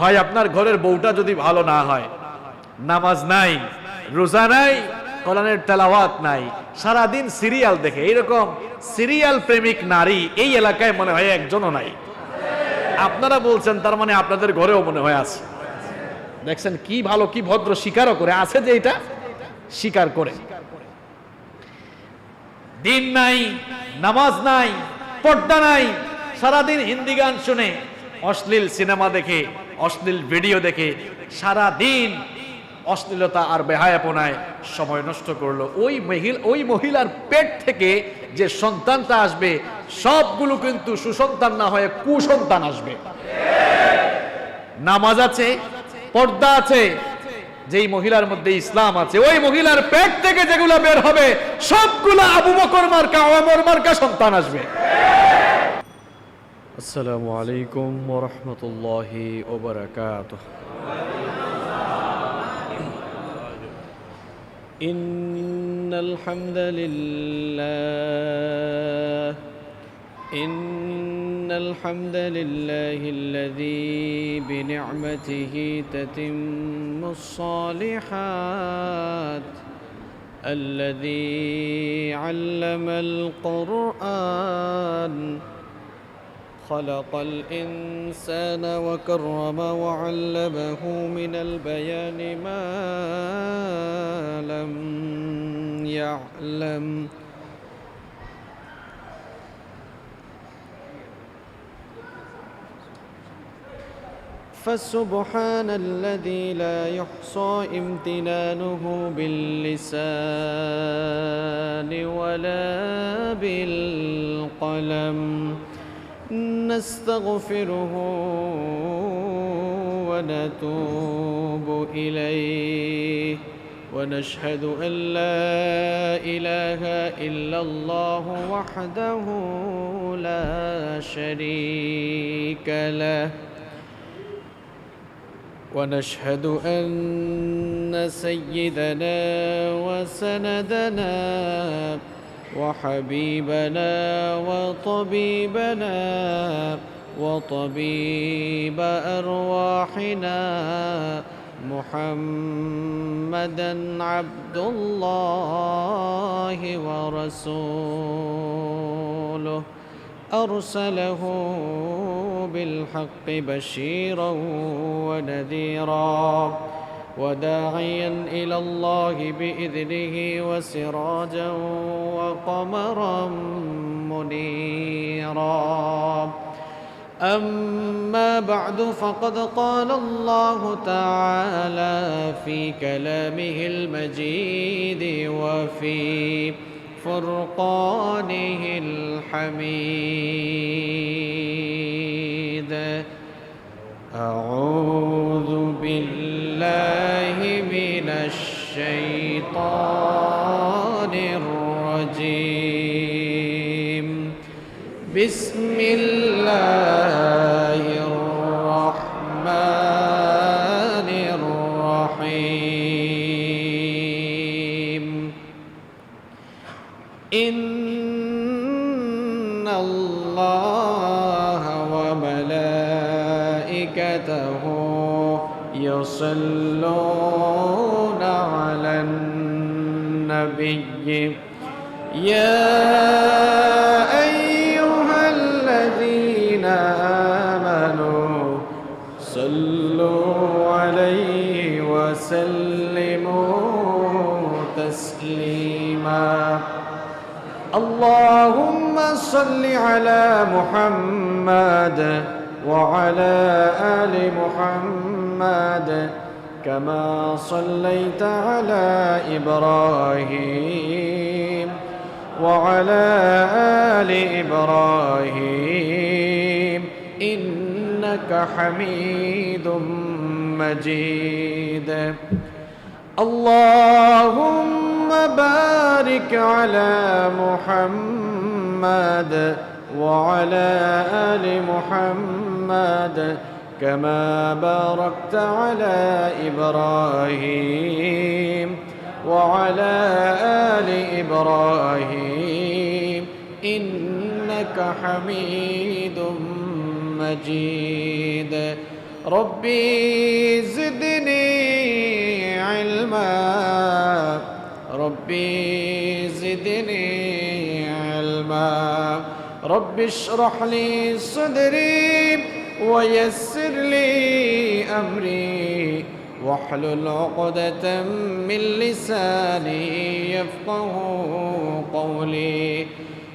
ভাই আপনার ঘরের বউটা যদি ভালো না হয়, নামাজ নাই, রোজা নাই, কোরআনের তেলাওয়াত নাই, সারা দিন সিরিয়াল দেখে, এইরকম সিরিয়াল প্রেমিক নারী এই এলাকায় মনে হয় একজনও নাই। আপনারা বলছেন তার মানে আপনাদের ঘরেও মনে হয় আছে। দেখছেন কি ভালো কি ভদ্র, স্বীকারও করে আছে যে এটা স্বীকার করে। দিন নাই, নামাজ নাই, পর্দা নাই, সারাদিন হিন্দি গান শুনে, অশ্লীল সিনেমা দেখে, অশ্লীল ভিডিও দেখে সারা দিন অশ্লীলতা আর বেহায়াপনায় সময় নষ্ট করলো। ওই মহিলার পেট থেকে যে সন্তানটা আসবে সবগুলো কিন্তু সুসন্তান না হয়ে কুসন্তান আসবে। নামাজ আছে, পর্দা আছে, যেই মহিলার মধ্যে ইসলাম আছে, ওই মহিলার পেট থেকে যেগুলো বের হবে সবগুলো আবু বকর মার্কা, ওমর মার্কা সন্তান আসবে। আসসালামু আলাইকুম ওয়া রাহমাতুল্লাহি ওয়া বারাকাতুহু। ইন্নাল হামদালিল্লাহিল্লাযী বিনি'মাতিহি তাতিম্মুস সালিহাত الذي علم القرآن خلق الإنسان وكرم وعلمه من البيان ما لم يعلم فسبحان الذي لا يحصى امتنانه باللسان ولا بالقلم نستغفره ونتوب إليه ونشهد أن لا إله إلا الله وحده لا شريك له ونشهد أن سيدنا وسندنا وحبيبنا وطبيبنا وطبيب أرواحنا محمدًا عبد الله ورسوله أرسله بالحق بشيرا ونذيرا وداعيا إلى الله بإذنه وسراجا وقمرا منيرا أما بعد فقد قال الله تعالى في كلامه المجيد وفي فرقانه الحميد أعوذ بالله من الشيطان الرجيم بسم الله الرحمن الرحيم إن الله وملائكته يصلون على النبي يا أيها الذين آمنوا صلوا عليه وسلموا تسليما اللهم صل على محمد وعلى آل محمد كما صليت على إبراهيم وعلى آل إبراهيم إنك حميد مجيد اللهم بارك على محمد وعلى آل محمد كما باركت على إبراهيم وعلى آل إبراهيم إنك حميد مجيد ربي زدني علما ربي زدني علما رب اشرح لي صدري ويسر لي أمري واحلل عقدة من لساني يفقه قولي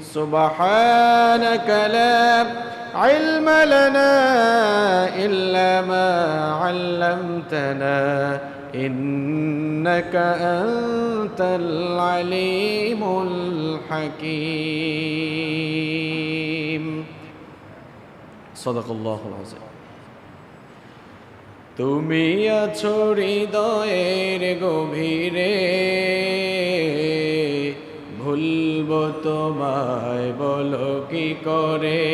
سبحانك لا علم لنا إلا ما علمتنا إنك أنت العليم الحكيم صدق الله العظيم তুমি আছো হৃদয়ের গভীরে ভুলব তোমায় বলো কি করে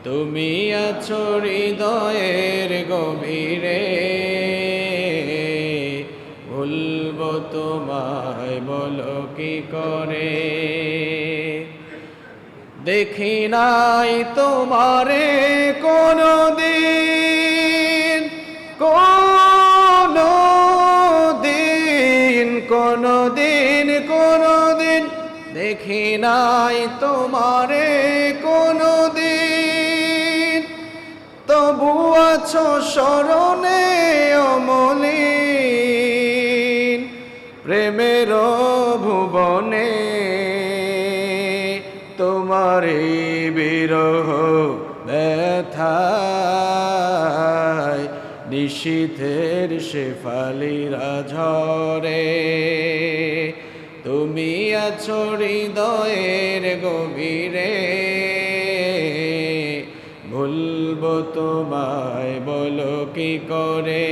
তুমি আছো হৃদয়ের গভীরে ভুলব তোমায় বলো কি করে দেখি নাই তোমারে কোনদিন কোনদিন দেখি নাই তোমারে কোনদিন তবু আছো স্মরণে অমলিন প্রেমের ভুবনে তোমারে বিরহ ব্যথায় নিশীথের শেফালিরা ঝরে তুমি আছো হৃদয়ের গভীরে ভুলব তোমায় বলো কি করে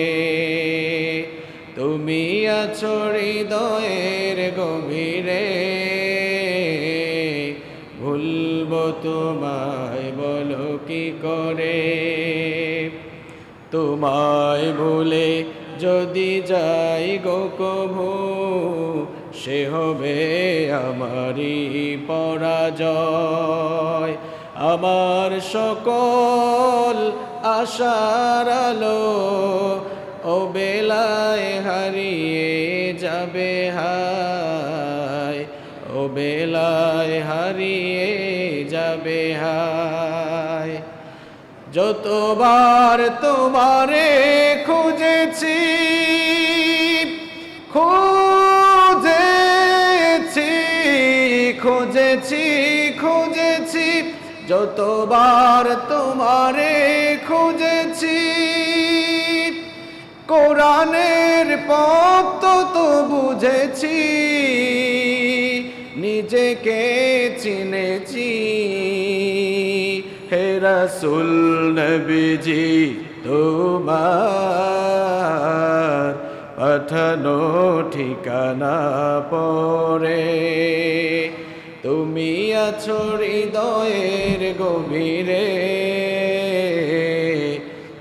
তুমি আছো হৃদয়ের গভীরে ভুলব তোমায় বলো কি করে তোমায় ভুলে যদি যাই গো কভু সে হবে আমারই পরাজয় আমার সকল আশার আলো ও বেলায় হারিয়ে যাবে হায় ও বেলায় হারিয়ে যাবে হায় যতবার তোমারে খুঁজেছি খুঁজেছি যতবার তোমারে খুঁজেছি কোরআনের পথ তো বুঝেছি নিজেকে চিনেছি হে রাসূল নবীজি তোমার পাঠানো ঠিকানা পরে তুমি আছো হৃদয়ের গভীরে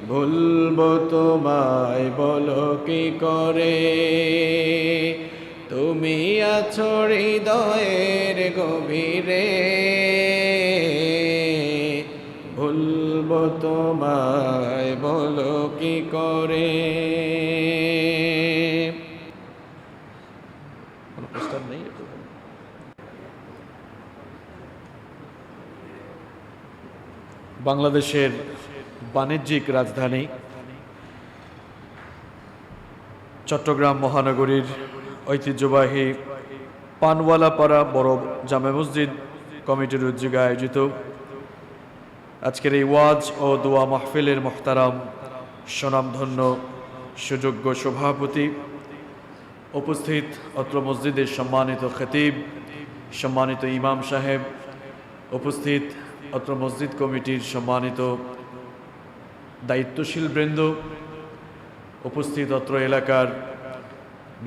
ভুলব তোমায় বলো কি করে তুমি আছো হৃদয়ের গভীরে ভুলব তোমায় বলো কি করে বাংলাদেশের বাণিজ্যিক রাজধানী চট্টগ্রাম মহানগরীর ঐতিহ্যবাহী পানওয়ালাপাড়া বড় জামে মসজিদ কমিটির উদ্যোগে আয়োজিত আজকের এই ওয়াজ ও দোয়া মাহফিলের মুহতারাম সুনামধন্য সুযোগ্য সভাপতি, উপস্থিত অত্র মসজিদের সম্মানিত খতিব, সম্মানিত ইমাম সাহেব, উপস্থিত অত্র মসজিদ কমিটির সম্মানিত দায়িত্বশীল বৃন্দ, উপস্থিত অত্র এলাকার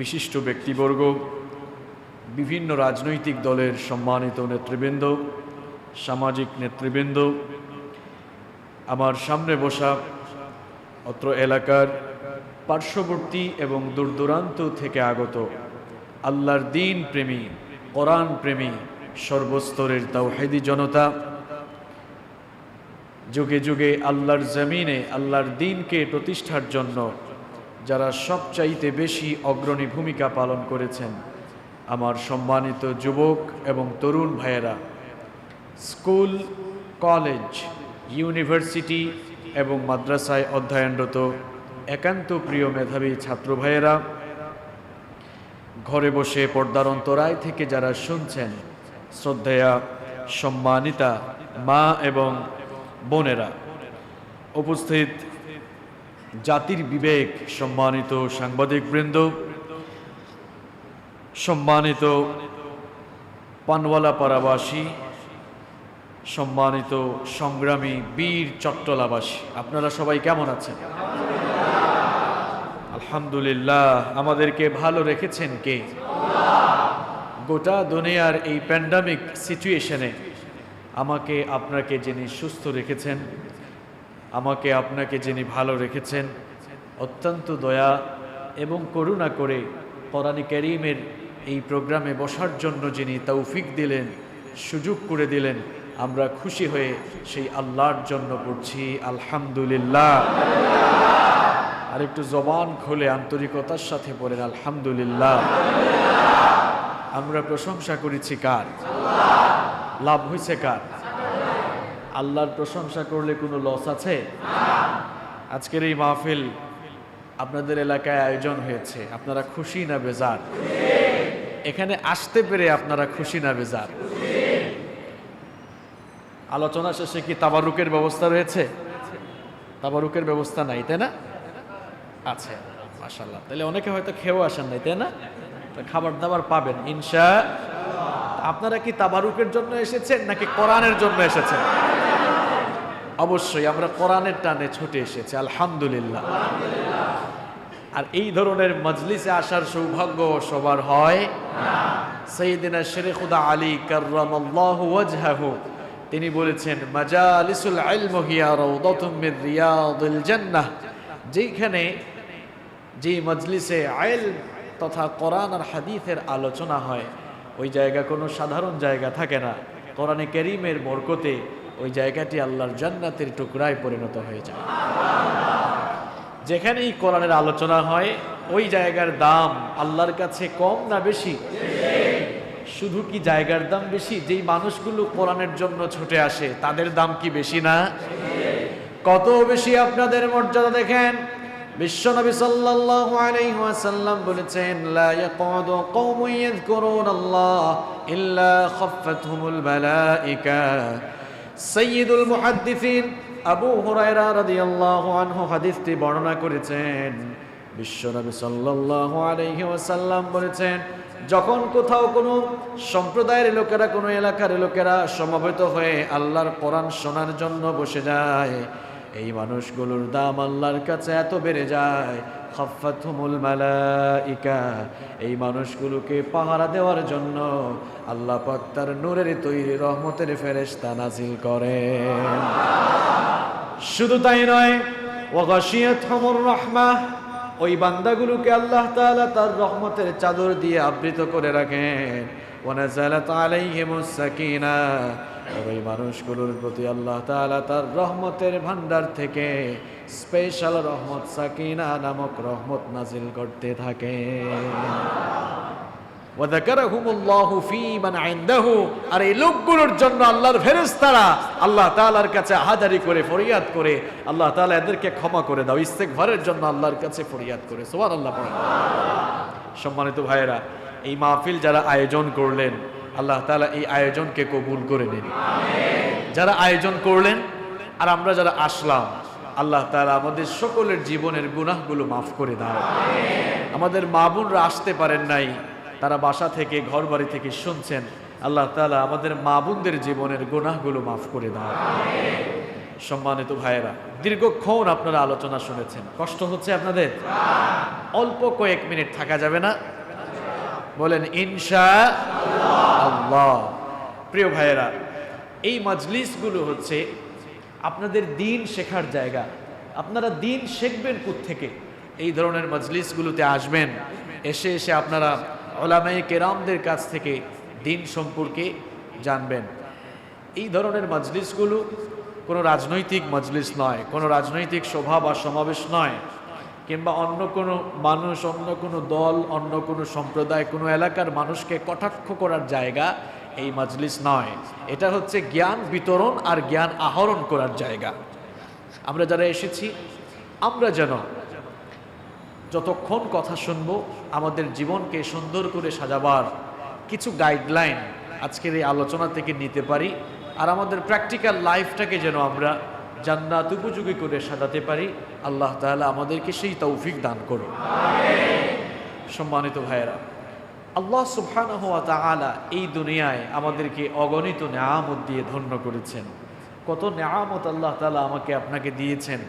বিশিষ্ট ব্যক্তিবর্গ, বিভিন্ন রাজনৈতিক দলের সম্মানিত নেতৃবৃন্দ, সামাজিক নেতৃবৃন্দ, আমার সামনে বসা অত্র এলাকার পার্শ্ববর্তী এবং দূরদূরান্ত থেকে আগত আল্লাহর দ্বীন প্রেমী, কোরআন প্রেমী সর্বস্তরের তাওহীদি জনতা, যুগে যুগে আল্লাহর জমিনে আল্লাহর দ্বীনকে প্রতিষ্ঠার জন্য যারা সবচাইতে বেশি অগ্রণী ভূমিকা পালন করেছেন, আমার সম্মানিত যুবক এবং তরুণ ভাইয়েরা, স্কুল, কলেজ, ইউনিভার্সিটি এবং মাদ্রাসায় অধ্যয়নরত একান্ত প্রিয় মেধাবী ছাত্র ভাইয়েরা, ঘরে বসে পর্দার অন্তরায় থেকে যারা শুনছেন, শ্রদ্ধেয়া সম্মানিতা মা এবং বোনেরা, উপস্থিত জাতির বিবেক সম্মানিত সাংবাদিকবৃন্দ, সম্মানিত পানওয়ালা পাড়াবাসী, সম্মানিত সংগ্রামী বীর চট্টলাবাসী, আপনারা সবাই কেমন আছেন? আলহামদুলিল্লাহ। আমাদেরকে ভালো রেখেছেন কে? গোটা দুনিয়ার এই প্যান্ডামিক সিচুয়েশনে আমাকে আপনাকে যিনি সুস্থ রেখেছেন, আমাকে আপনাকে যিনি ভালো রেখেছেন, অত্যন্ত দয়া এবং করুণা করে কোরআন কারীমের এই প্রোগ্রামে বসার জন্য যিনি তৌফিক দিলেন, সুযোগ করে দিলেন, আমরা খুশি হয়ে সেই আল্লাহর জন্য পড়ছি আলহামদুলিল্লাহ। আর একটু জবান খুলে আন্তরিকতার সাথে বলেন আলহামদুলিল্লাহ। আমরা প্রশংসা করেছি কার? লাভ হয়েছে কার? আল্লাহর প্রশংসা করলে কোনো লস আছে? আজকের এই মাহফিল আপনাদের এলাকায় আয়োজন হয়েছে, আপনারা খুশি না বেজার? এখানে আসতে পেরে আপনারা খুশি না বেজার? আলোচনা শেষে কি তাবারুকের ব্যবস্থা রয়েছে? তাবারুকের ব্যবস্থা নাই, তাই না? আছে, মাশাআল্লাহ। তাহলে অনেকে হয়তো খেয়েও আসেন নাই, তাই না? খাবার দাবার পাবেন ইনশাআল্লাহ। আপনারা কি তাবারুকের জন্য এসেছেন নাকি কোরআনের জন্য এসেছেন? অবশ্যই আমরা কোরআনের টানে ছুটে এসেছি আলহামদুলিল্লাহ। আর এই ধরনের মজলিসে আসার সৌভাগ্য সবার হয় না। সাইয়েদিনা শেরে খুদা আলী কাররামাল্লাহু ওয়াজহাহু তিনি বলেছেন, মাজালিসুল ইলম হিয়া রাউদাতুম মির রিয়াদিল জান্নাহ। যেখানে যে মজলিসে ইলম তথা কোরআন আর হাদিসের আলোচনা হয়, ওই জায়গা কোনো সাধারণ জায়গা থাকে না। কোরআনে কারীমের বরকতে ওই জায়গাটি আল্লাহর জান্নাতের টুকরায় পরিণত হয়ে যায়। যেখানেই কোরআনের আলোচনা হয় ওই জায়গার দাম আল্লাহর কাছে কম না বেশি? শুধু কি জায়গার দাম বেশি, যেই মানুষগুলো কোরআনের জন্য ছুটে আসে তাদের দাম কি বেশি না? কত বেশি আপনাদের মর্যাদা দেখেন। বিশ্বনবী সাল্লাল্লাহু আলাইহি ওয়াসাল্লাম বলেছেন, লা ইয়াকুদু কওমুন ইয়াযকুরুনাল্লাহ ইল্লা খাফফাতহুমুল মালায়েকা। সাইয়্যিদুল মুহাদ্দিসিন আবু হুরায়রা রাদিয়াল্লাহু আনহু হাদিসটি বর্ণনা করেছেন। বিশ্বনবী সাল্লাল্লাহু আলাইহি ওয়াসাল্লাম বলেছেন, যখন কোথাও কোনো সম্প্রদায়ের লোকেরা, কোনো এলাকার লোকেরা সমবেত হয়ে আল্লাহর কোরআন শোনার জন্য বসে যায়, এই মানুষগুলোর দাম আল্লাহর কাছে এত বেড়ে যায়, খাফফাতহুমুল মালায়েকা, এই মানুষগুলোকে পাহারা দেওয়ার জন্য আল্লাহ পাক তার নূরের তৈরি রহমতের ফেরেশতা নাজিল করেন। শুধু তাই নয়, ওয়া গাশিয়াতহুমুর রাহমাহ, ওই বান্দাগুলোকে আল্লাহ তাআলা তার রহমতের চাদর দিয়ে আবৃত করে রাখেন। ওয়া নাযালাত আলাইহিমুস সাকিনাহ, ওই মানুষগুলোর প্রতি আল্লাহ তাআলা তার রহমতের ভান্ডার থেকে স্পেশাল রহমত সাকিনা নামক রহমত নাজিল করতে থাকেন। ওয়া যাকারাহুমুল্লাহু ফী মান ইনদাহু, আর এই লোকগুলোর জন্য আল্লাহর ফেরেশতারা আল্লাহ তাআলার কাছে আহাজারি করে ফরিয়াদ করে, আল্লাহ তাআলা এদেরকে ক্ষমা করে দাও, ইস্তেগফারের জন্য আল্লাহর কাছে ফরিয়াদ করে। সুবহানাল্লাহ। সম্মানিত ভাইয়েরা, এই মাহফিল যারা আয়োজন করলেন আল্লাহ তাআলা এই আয়োজনকে কবুল করে নিন। যারা আয়োজন করলেন আর আমরা যারা আসলাম, আল্লাহ তাআলা আমাদের সকলের জীবনের গুনাহগুলো মাফ করে দাও। আমাদের মা বোনরা আসতে পারেন নাই, তারা বাসা থেকে ঘর বাড়ি থেকে শুনছেন, আল্লাহ তাআলা আমাদের মা বোনদের জীবনের গুনাহগুলো মাফ করে দাও। সম্মানিত ভাইয়েরা, দীর্ঘক্ষণ আপনারা আলোচনা শুনেছেন, কষ্ট হচ্ছে আপনাদের? অল্প কয়েক মিনিট থাকা যাবে না? বলেন ইনশাআল্লাহ। প্রিয় ভাইয়েরা, এই মজলিসগুলো হচ্ছে আপনাদের দ্বীন শেখার জায়গা। আপনারা দ্বীন শিখবেন কোত্থেকে? এই ধরনের মজলিসগুলোতে আসবেন, এসে এসে আপনারা উলামায়ে কেরামদের কাছ থেকে দ্বীন সম্পর্কে জানবেন। এই ধরনের মজলিসগুলো কোনো রাজনৈতিক মজলিস নয়, কোনো রাজনৈতিক সভা বা সমাবেশ নয়, কিংবা অন্য কোনো মানুষ, অন্য কোনো দল, অন্য কোনো সম্প্রদায়, কোনো এলাকার মানুষকে কটাক্ষ করার জায়গা এই মজলিস নয়। এটা হচ্ছে জ্ঞান বিতরণ আর জ্ঞান আহরণ করার জায়গা। আমরা যারা এসেছি, আমরা যেন যতক্ষণ কথা শুনবো আমাদের জীবনকে সুন্দর করে সাজাবার কিছু গাইডলাইন আজকের এই আলোচনা থেকে নিতে পারি, আর আমাদের প্র্যাকটিক্যাল লাইফটাকে যেন আমরা জান্নাত উপযোগী করে সাজাতে পারি। আল্লাহ তাআলা আমাদেরকে সেই তৌফিক দান করুন। সম্মানিত ভাইয়েরা, আল্লাহ সুবহানাহু ওয়া তাআলা এই দুনিয়ায় আমাদেরকে অগণিত নেয়ামত দিয়ে ধন্য করেছেন। কত নেয়ামত আল্লাহ তাআলা আমাকে আপনাকে দিয়েছেন,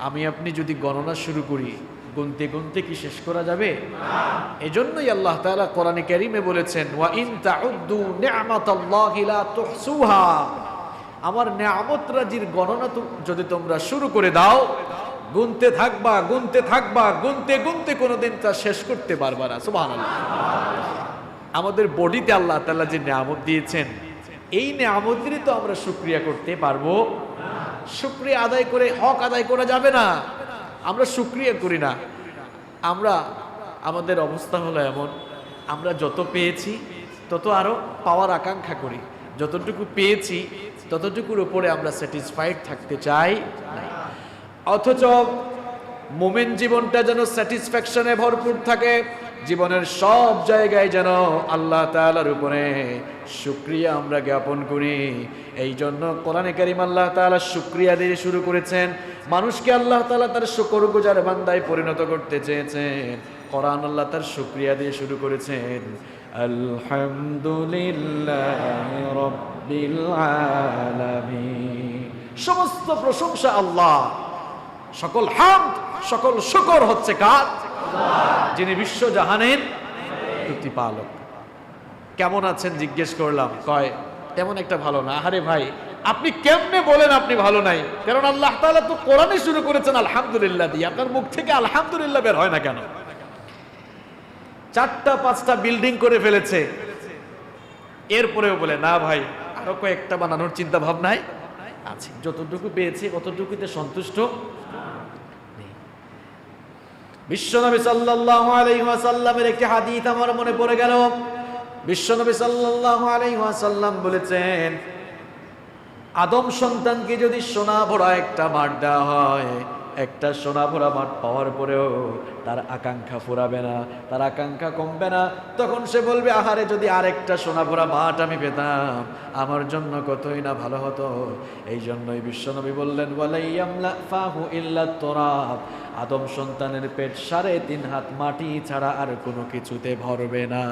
আমি আপনি যদি গণনা শুরু করি গুনতে গুনতে কি শেষ করা যাবে? এজন্যই আল্লাহ তাআলা কোরআনে কারীমে বলেছেন, ওয়া ইন তাউদ্দু নি'মাতাল্লাহি লা তুহসুহা, আমার নেয়ামত রাজির গণনা যদি তোমরা শুরু করে দাও, গুনতে থাকবা গুনতে থাকবা, গুনতে গুনতে কোনোদিন তা শেষ করতে পারবা না। সুবহানাল্লাহ। আমাদের বডিতে আল্লাহ তাআলা যে নেয়ামত দিয়েছেন, এই নেয়ামতেরই তো আমরা শুকরিয়া করতে পারবো। শুকরিয়া আদায় করে হক আদায় করা যাবে না। আমরা শুকরিয়া করি না। আমরা, আমাদের অবস্থা হলো এমন, আমরা যত পেয়েছি তত আরো পাওয়ার আকাঙ্ক্ষা করি, যতটুকু পেয়েছি ততটুকুর উপরে আমরা স্যাটিসফাইড থাকতে চাই না। অথচ মুমিন জীবনটা যেন স্যাটিসফ্যাকশনে ভরপুর থাকে, জীবনের সব জায়গায় যেন আল্লাহ তাআলার উপরে শুকরিয়া আমরা জ্ঞাপন করি। এই জন্য কোরআনে কারীম আল্লাহ তাআলা শুকরিয়া দিয়ে শুরু করেছেন। মানুষকে আল্লাহ তাআলা তার শুকরগুজার বান্দায় পরিণত করতে চেয়েছেন। কোরআন আল্লাহ তার শুকরিয়া দিয়ে শুরু করেছেন, আলহামদুলিল্লাহি রাব্বিল আলামিন। সমস্ত প্রশংসা আল্লাহ, সকল হামদ, সকল শুকর হচ্ছে কার? যিনি বিশ্ব জাহানের প্রতিপালক। কেমন আছেন জিজ্ঞেস করলাম, কয় তেমন একটা ভালো না। আরে ভাই, আপনি কেমনে বলেন আপনি ভালো নাই? কারণ আল্লাহ তাআলা তো কোরআনে শুরু করেছেন আলহামদুলিল্লাহ দিয়ে, আপনার মুখ থেকে আলহামদুলিল্লাহ বের হয় না কেন? 4টা-5টা বিল্ডিং করে ফেলেছে, এরপরেও বলে না ভাই আরো কয়েকটা বানানোর চিন্তা ভাবনায় আছে, যতটুকু পেয়েছি অতটুকুতে সন্তুষ্ট নেই। বিশ্বনবী সাল্লাল্লাহু আলাইহি ওয়াসাল্লামের একটি হাদিস আমার মনে পড়ে গেল। বিশ্বনবী সাল্লাল্লাহু আলাইহি ওয়াসাল্লাম বলেছেন, আদম সন্তানকে যদি সোনা ভরা একটা মাঠ দেওয়া হয়, একটা সোনা ভরা মাঠ পাওয়ার পরেও তার আকাঙ্ক্ষা ফুরাবে না, তার আকাঙ্ক্ষা কমবে না। তখন সে বলবে, আহারে যদি আরেকটা সোনা ভরা মাঠ আমি পেতাম, আমার জন্য কতই না ভালো হতো। এই জন্যই বিশ্বনবী বললেন, ওয়ালাইয়ামলা ফাহু ইল্লা তুরাব, আদম সন্তানের পেট 3.5 হাত মাটি ছাড়া আর কোনো কিছুতে ভরবে না।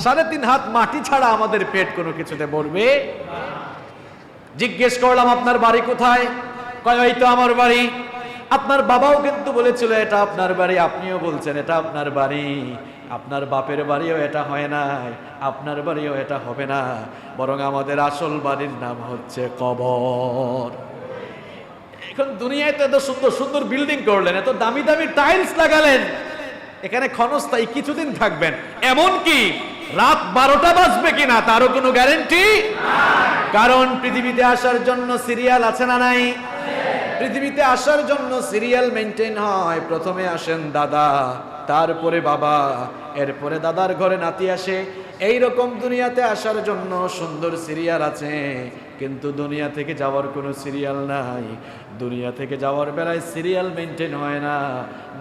3.5 হাত মাটি ছাড়া আমাদের পেট কোনো কিছুতে ভরবে। জিজ্ঞেস করলাম, আপনার বাড়ি কোথায়? কয় এই তো আমার বাড়ি। আপনার বাবাও কিন্তু বলেছিল এটা আপনার বাড়ি, আপনিও বলছেন এটা আপনার বাড়ি। আপনার বাপের বাড়িও এটা হয় নাই, আপনার বাড়িও এটা হবে না, বরং আমাদের আসল বাড়ির নাম হচ্ছে কবর। এখন দুনিয়ায় তো এত সুন্দর সুন্দর বিল্ডিং করলেন, এত দামি দামি টাইলস লাগালেন, এখানে ক্ষণস্থায়ী কিছুদিন থাকবেন, এমন কি রাত 12টা বাজবে কিনা তারও কোনো গ্যারান্টি। কারণ পৃথিবীতে আসার জন্য সিরিয়াল আছে না নাই? পৃথিবীতে আসার জন্য সিরিয়াল মেনটেন হয়। প্রথমে আসেন দাদা, তারপরে বাবা, এরপরে দাদার ঘরে নাতি আসে। এই রকম দুনিয়াতে আসার জন্য সুন্দর সিরিয়াল আছে, কিন্তু দুনিয়া থেকে যাওয়ার কোনো সিরিয়াল নাই। দুনিয়া থেকে যাওয়ার বেলায় সিরিয়াল মেনটেন হয় না।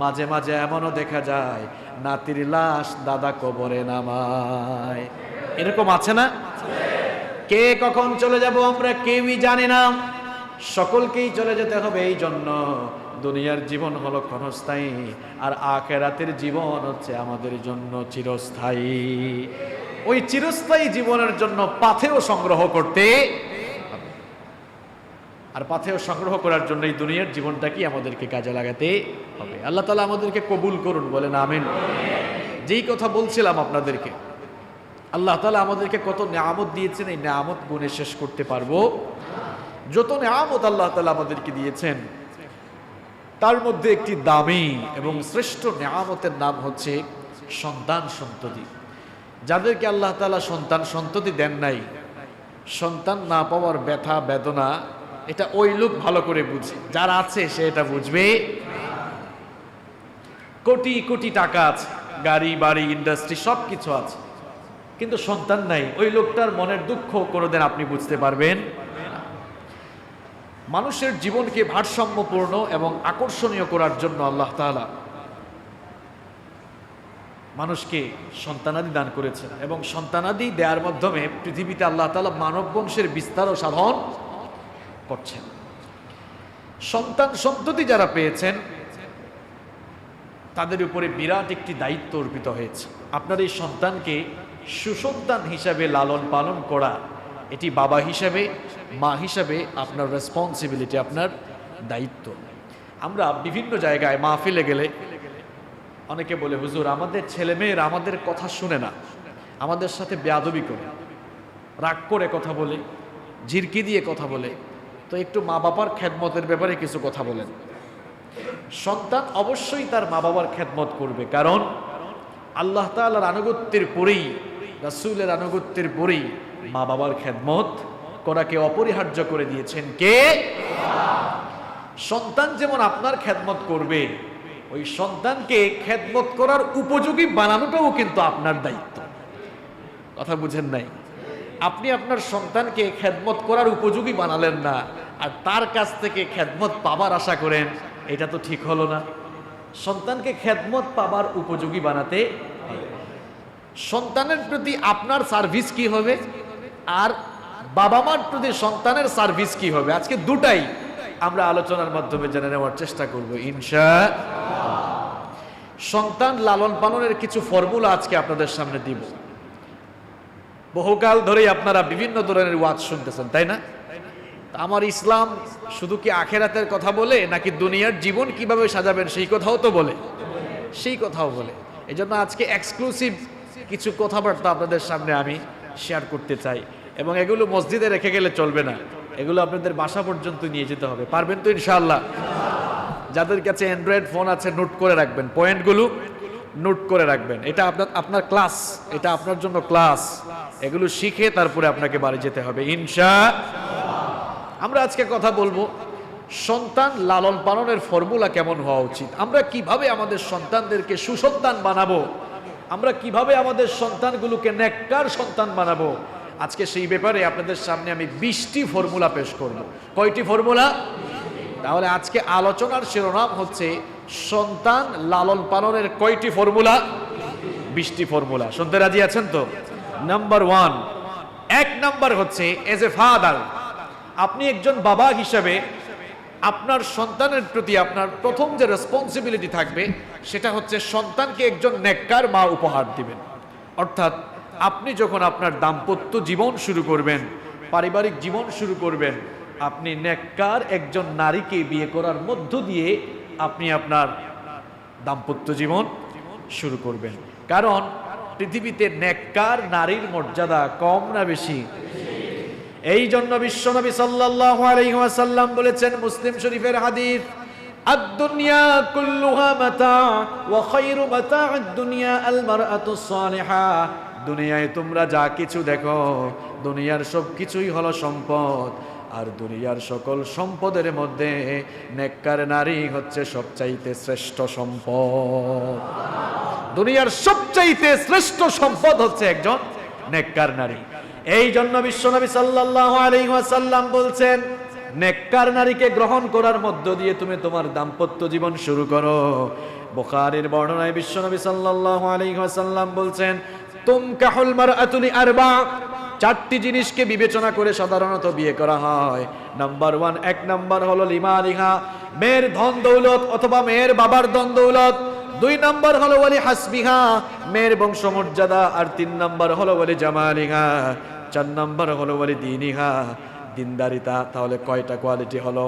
মাঝে মাঝে এমনও দেখা যায় নাতির লাশ দাদা কবরে নামায়। এরকম আছে না? কে কখন চলে যাব আমরা কেউই জানি না, সকলকেই চলে যেতে হবে। এই জন্য দুনিয়ার জীবন হলো ক্ষণস্থায়ী, আর আখিরাতের জীবন হচ্ছে আমাদের জন্য চিরস্থায়ী। ওই চিরস্থায়ী জীবনের জন্য পাথেয় সংগ্রহ করতে হবে। আর পাথেয় সংগ্রহ করার জন্য এই দুনিয়ার জীবনটাকে আমাদেরকে কাজে লাগাতে হবে। আল্লাহ তাআলা আমাদেরকে কবুল করুন, বলেন আমিন। যেই কথা বলছিলাম আপনাদেরকে, আল্লাহ তাআলা আমাদেরকে কত নিয়ামত দিয়েছেন, এই নিয়ামত গুণে শেষ করতে পারবো? যত নিয়ামত আল্লাহ তাআলা আমাদেরকে দিয়েছেন, তার মধ্যে একটি দামি এবং শ্রেষ্ঠ নিয়ামতের নাম হচ্ছে সন্তান সন্ততি। যাদেরকে আল্লাহ তাআলা সন্তান সন্ততি দেন নাই, সন্তান না পাওয়ার ব্যথা বেদনা এটা ওই লোক ভালো করে বুঝে, যারা আছে সে এটা বুঝবে। কোটি কোটি টাকা আছে, গাড়ি বাড়ি ইন্ডাস্ট্রি সবকিছু আছে, কিন্তু সন্তান নাই, ওই লোকটার মনের দুঃখ কোনোদিন আপনি বুঝতে পারবেন না। মানুষের জীবনকে ভারসাম্যপূর্ণ এবং আকর্ষণীয় করার জন্য আল্লাহ তাআলা মানুষকে সন্তানাদি দান করেছেন, এবং সন্তানাদি দেওয়ার মাধ্যমে পৃথিবীতে আল্লাহ তাআলা মানব বংশের বিস্তার ও সাধন করছেন। সন্তান সন্ততি যারা পেয়েছেন তাদের উপরে বিরাট একটি দায়িত্ব অর্পিত হয়েছে। আপনার এই সন্তানকে সুসন্তান হিসাবে লালন পালন করা, এটি বাবা হিসাবে মা হিসাবে আপনার রেসপন্সিবিলিটি, আপনার দায়িত্ব। আমরা বিভিন্ন জায়গায় মাহফিলে গেলে অনেকে বলে, হুজুর আমাদের ছেলেমেয়েরা আমাদের কথা শুনে না, আমাদের সাথে বেয়াদবি করে, রাগ করে কথা বলে, ঝিরকি দিয়ে কথা বলে, তো একটু মা বাবার খেদমতের ব্যাপারে কিছু কথা বলেন। সন্তান অবশ্যই তার মা বাবার খেদমত করবে, কারণ আল্লাহ তাআলার আনুগত্যের পরেই, রাসূলের আনুগত্যের পরেই মা বাবার খেদমত করাকে অপরিহার্য করে দিয়েছেন কে? সন্তান যেমন আপনার খেদমত করবে, ওই সন্তানকে খেদমত করার উপযোগী বানানোটাও কিন্তু আপনার দায়িত্ব। কথা বুঝেন নাই? আপনি আপনার সন্তানকে খেদমত করার উপযোগী বানালেন না, আর তার কাছ থেকে খেদমত পাবার আশা করেন, এটা তো ঠিক হলো না। সন্তানকে খেদমত পাবার উপযোগী বানাতে সন্তানের প্রতি আপনার সার্ভিস কি হবে, আর বাবা মার প্রতি সন্তানের সার্ভিস কি হবে, আজকে দুটাই আমরা আলোচনার মাধ্যমে জেনে নেওয়ার চেষ্টা করব ইনশাআল্লাহ। সন্তান লালন পালনের কিছু ফর্মুলা আজকে আপনাদের সামনে দিব। বহুকাল ধরেই আপনারা বিভিন্ন ধরনের ওয়াজ শুনতেছেন, তাই না? আমার ইসলাম শুধু কি আখেরাতের কথা বলে, নাকি দুনিয়ার জীবন কিভাবে সাজাবেন সেই কথাও তো বলে, সেই কথাও বলে। এই জন্য আজকে এক্সক্লুসিভ কিছু কথাবার্তা আপনাদের সামনে আমি শেয়ার করতে চাই, এবং এগুলো মসজিদে রেখে গেলে চলবে না, এগুলো আপনাদের বাসা পর্যন্ত নিয়ে যেতে হবে। পারবেন তো ইনশাআল্লাহ? যাদের কাছে অ্যান্ড্রয়েড ফোন আছে নোট করে রাখবেন, পয়েন্টগুলো নোট করে রাখবেন। এটা আপনার ক্লাস, এটা আপনার জন্য ক্লাস। এগুলো শিখে তারপরে আপনাকে বাড়ি যেতে হবে ইনশাআল্লাহ। আমরা আজকে কথা বলবো সন্তান লালন পালনের ফর্মুলা কেমন হওয়া উচিত, আমরা কিভাবে আমাদের সন্তানদেরকে সুসন্তান বানাবো, আমরা কিভাবে আমাদের সন্তানগুলোকে নেককার সন্তান বানাবো। আজকে সেই ব্যাপারে আপনাদের সামনে আমি 20টি ফর্মুলা পেশ করব। কয়টি ফর্মুলা? তাহলে আজকে আলোচনার শিরোনাম হচ্ছে সন্তান লালন পালনের কয়টি ফর্মুলা? 20টি ফর্মুলা। শুনতে রাজি আছেন তো? নাম্বার 1, 1 নাম্বার হচ্ছে এজ এ ফাদার, আপনি একজন বাবা হিসাবে আপনার সন্তানের প্রতি আপনার প্রথম যে রেসপন্সিবিলিটি থাকবে সেটা হচ্ছে সন্তানকে একজন নেককার মা উপহার দিবেন। অর্থাৎ আপনি যখন আপনার দাম্পত্য জীবন শুরু করবেন, পারিবারিক জীবন শুরু করবেন, আপনি নেককার একজন নারীকে বিয়ে করার মধ্য দিয়ে আপনি আপনার দাম্পত্য জীবন শুরু করবেন। কারণ পৃথিবীতে নেককার নারীর মর্যাদা কম না বেশি? এই জন্য বিশ্বনবী সাল্লাল্লাহু আলাইহি ওয়াসাল্লাম বলেছেন, মুসলিম শরীফের হাদিস, আদ-দুনিয়া কুল্লুহা মাতা ওয়া খায়রু মাতা'আদ দুনিয়া আল মারআতু সালিহা। দুনিয়ায় তোমরা যা কিছু দেখো, দুনিয়ার সব কিছুই হলো সম্পদ, আর দুনিয়ার সকল সম্পদের মধ্যে নেককার নারী হচ্ছে সবচাইতে শ্রেষ্ঠ সম্পদ। দুনিয়ার সবচাইতে শ্রেষ্ঠ সম্পদ হচ্ছে একজন নেককার নারী। এই জন্য বিশ্বনবী সাল্লাল্লাহু আলাইহি ওয়াসাল্লাম বলছেন, নেককার নারীকে গ্রহণ করার মধ্য দিয়ে তুমি তোমার দাম্পত্য জীবন শুরু করো। বুখারীর বর্ণনায় বিশ্বনবী সাল্লাল্লাহু আলাইহি ওয়াসাল্লাম বলছেন, তুমকাহুল মারআতু লিআরবা, 4টি জিনিসকে বিবেচনা করে সাধারণত বিয়ে করা হয়। নাম্বার 1, 1 নাম্বার হলো লিমালিহা, মেয়ের ধন দৌলত অথবা মেয়ের বাবার ধন দৌলত। 2 নাম্বার হলো ওয়ালি হাসবিহা, মেয়ের বংশমর্যাদা। আর 3 নাম্বার হলো ওয়ালি জামালিহা, 4 নাম্বার হলো ওয়ালি দীনিহা, দিনদারিতা। তাহলে কয়টা কোয়ালিটি হলো?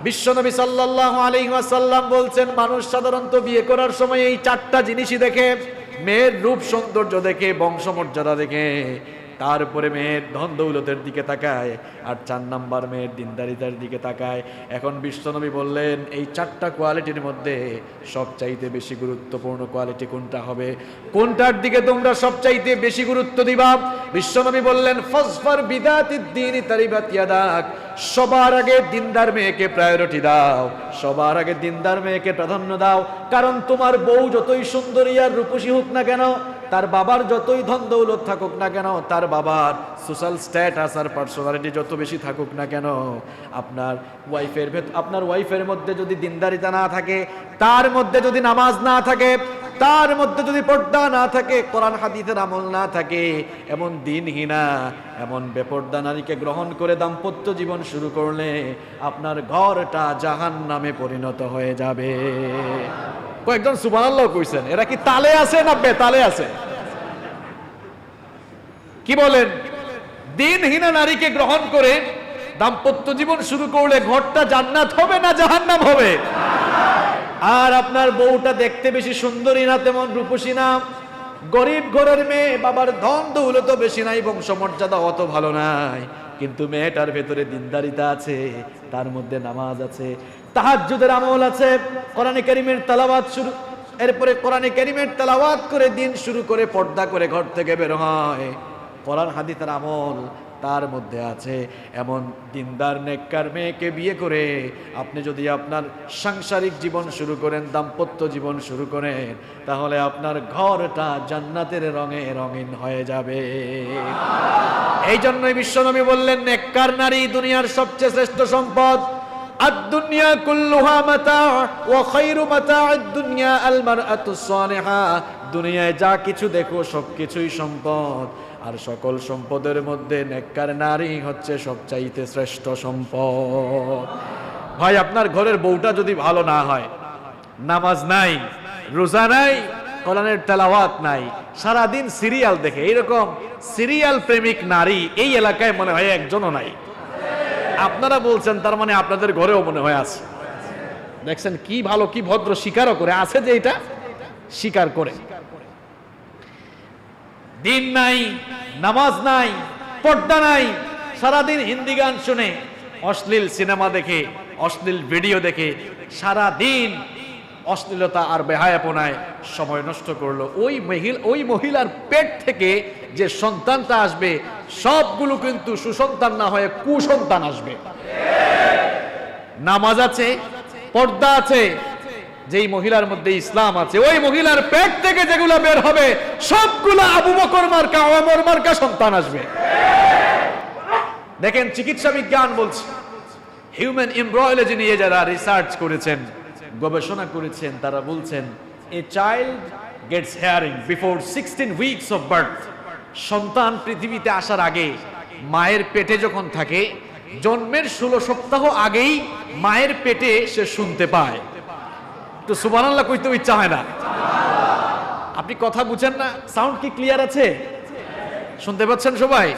বিশ্বনবী সাল্লাল্লাহু আলাইহি ওয়াসাল্লাম বলছেন, মানুষ সাধারণত বিয়ে করার সময় এই 4টা জিনিসই দেখে, মেয়ের রূপ সৌন্দর্য দেখে, বংশমর্যাদা দেখে, তারপরে মেয়ের ধন দৌলতের দিকে তাকায়, আর 4 নাম্বার মেয়ের দিনদারিতার দিকে তাকায়। এখন বিশ্বনবী বললেন এই 4টা কোয়ালিটির মধ্যে সবচাইতে বেশি গুরুত্বপূর্ণ কোয়ালিটি কোনটা হবে, কোনটার দিকে তোমরা সবচাইতে বেশি গুরুত্ব দিবা? বিশ্বনবী বললেন ফাসফার বিদাতিদ দ্বীনি তারিবাত ইয়াদাক, সবার আগে দিনদার মেয়েকে প্রায়োরিটি দাও, সবার আগে দিনদার মেয়েকে প্রাধান্য দাও। কারণ তোমার বউ যতই সুন্দরী আর রূপসী হোক না কেন, তার বাবার যতই ধন দৌলত থাকুক না কেন, তার বাবার সোশ্যাল স্ট্যাটাস আর পার্সোনালিটি যত বেশি থাকুক না কেন, আপনার ওয়াইফের মধ্যে যদি দিনদারিতা না থাকে, তার মধ্যে যদি নামাজ না থাকে, তার মধ্যে যদি পর্দা না থাকে, কোরআন হাদিসের আমল না থাকে, এমন দিনহীনা, এমন বেপর্দা নারীকে গ্রহণ করে দাম্পত্য জীবন শুরু করলে আপনার ঘরটা জাহান্নামে পরিণত হয়ে যাবে। কয়েকজন সুবহানাল্লাহ কইছেন, এরা কি তালে আছে না বেতালে আছে? কি বলেন? দিনহীনা নারীকে গ্রহণ করে দাম্পত্য জীবন শুরু করলে ঘরটা জান্নাত হবে না জাহান্নাম হবে? আর আপনার বউটা দেখতে বেশি সুন্দরী না, তেমন রূপসী না, গরিব ঘরের মেয়ে, বাবার ধন দৌলত বেশি নাই, বংশমর্যাদা অত ভালো নাই, কিন্তু মেয়েটার ভেতরে দিনদারিতা আছে, তার মধ্যে নামাজ আছে, তাহাজ্জুদের আমল আছে, কোরআনে কারীমের তেলাওয়াত শুরু, এরপরে কোরআনে কারীমের তেলাওয়াত করে দিন শুরু করে পর্দা করে ঘর থেকে বের হয়, কোরআন হাদিসের আমল তার মধ্যে আছে। এমন দিনদার নেককার মেয়েকে বিয়ে করে আপনি যদি আপনার সাংসারিক জীবন শুরু করেন, দাম্পত্য জীবন শুরু করেন, তাহলে আপনার ঘরটা জান্নাতের রঙে রঙিন হয়ে যাবে। এই জন্যই বিশ্বনবী বললেন নেককার নারী দুনিয়ার সবচেয়ে শ্রেষ্ঠ সম্পদ। আদ-দুনিয়া কুল্লুহা মাতা' ওয়া খায়রু মাতা'আদ দুনিয়া আল মারআতুস সালিহা, দুনিয়ায় যা কিছু দেখো সবকিছুই সম্পদ, আর সকল সম্পদের মধ্যে নেককার নারী হচ্ছে সবচাইতে শ্রেষ্ঠ সম্পদ। ভাই, আপনার ঘরের বউটা যদি ভালো না হয়, নামাজ নাই, রোজা নাই, কোরআনের তেলাওয়াত নাই, সারাদিন সিরিয়াল দেখে, এইরকম সিরিয়াল প্রেমিক নারী এই এলাকায় মনে হয় একজনও নাই। আপনারা বলছেন তার মানে আপনাদের ঘরেও মনে হয় আছে। দেখছেন কি ভালো কি ভদ্র, স্বীকারও করে আছে যে এটা স্বীকার করে। দিন নাই, নামাজ নাই, পর্দা নাই, সারাদিন হিন্দি গান শুনে, অশ্লীল সিনেমা দেখে, অশ্লীল ভিডিও দেখে সারাদিন অশ্লীলতা আর বেহায়াপনায় সময় নষ্ট করলো। ওই মহিলার পেট থেকে যে সন্তানটা আসবে সবগুলো কিন্তু সুসন্তান না হয়ে কুসন্তান আসবে। নামাজ আছে, পর্দা আছে, যেই মহিলার মধ্যে ইসলাম আছে, ওই মহিলার পেট থেকে যেগুলো বের হবে সবগুলো আবু বকর মার্কা, ওমর মার্কা সন্তান আসবে। দেখেন চিকিৎসা বিজ্ঞান বলছে, হিউম্যান এমব্রায়োলজি নিয়ে যারা রিসার্চ করেছেন, গবেষণা করেছেন, তারা বলছেন a child gets hearing before 16 weeks of birth. সন্তান পৃথিবীতে আসার আগে, মায়ের পেটে যখন থাকে, জন্মের 16 সপ্তাহ আগেই মায়ের পেটে সে শুনতে পায়। তো সুবহানাল্লাহ কইতে ইচ্ছা হয় না? আপনি কথা বুঝেন না? সাউন্ড কি ক্লিয়ার আছে? শুনতে পাচ্ছেন সবাই?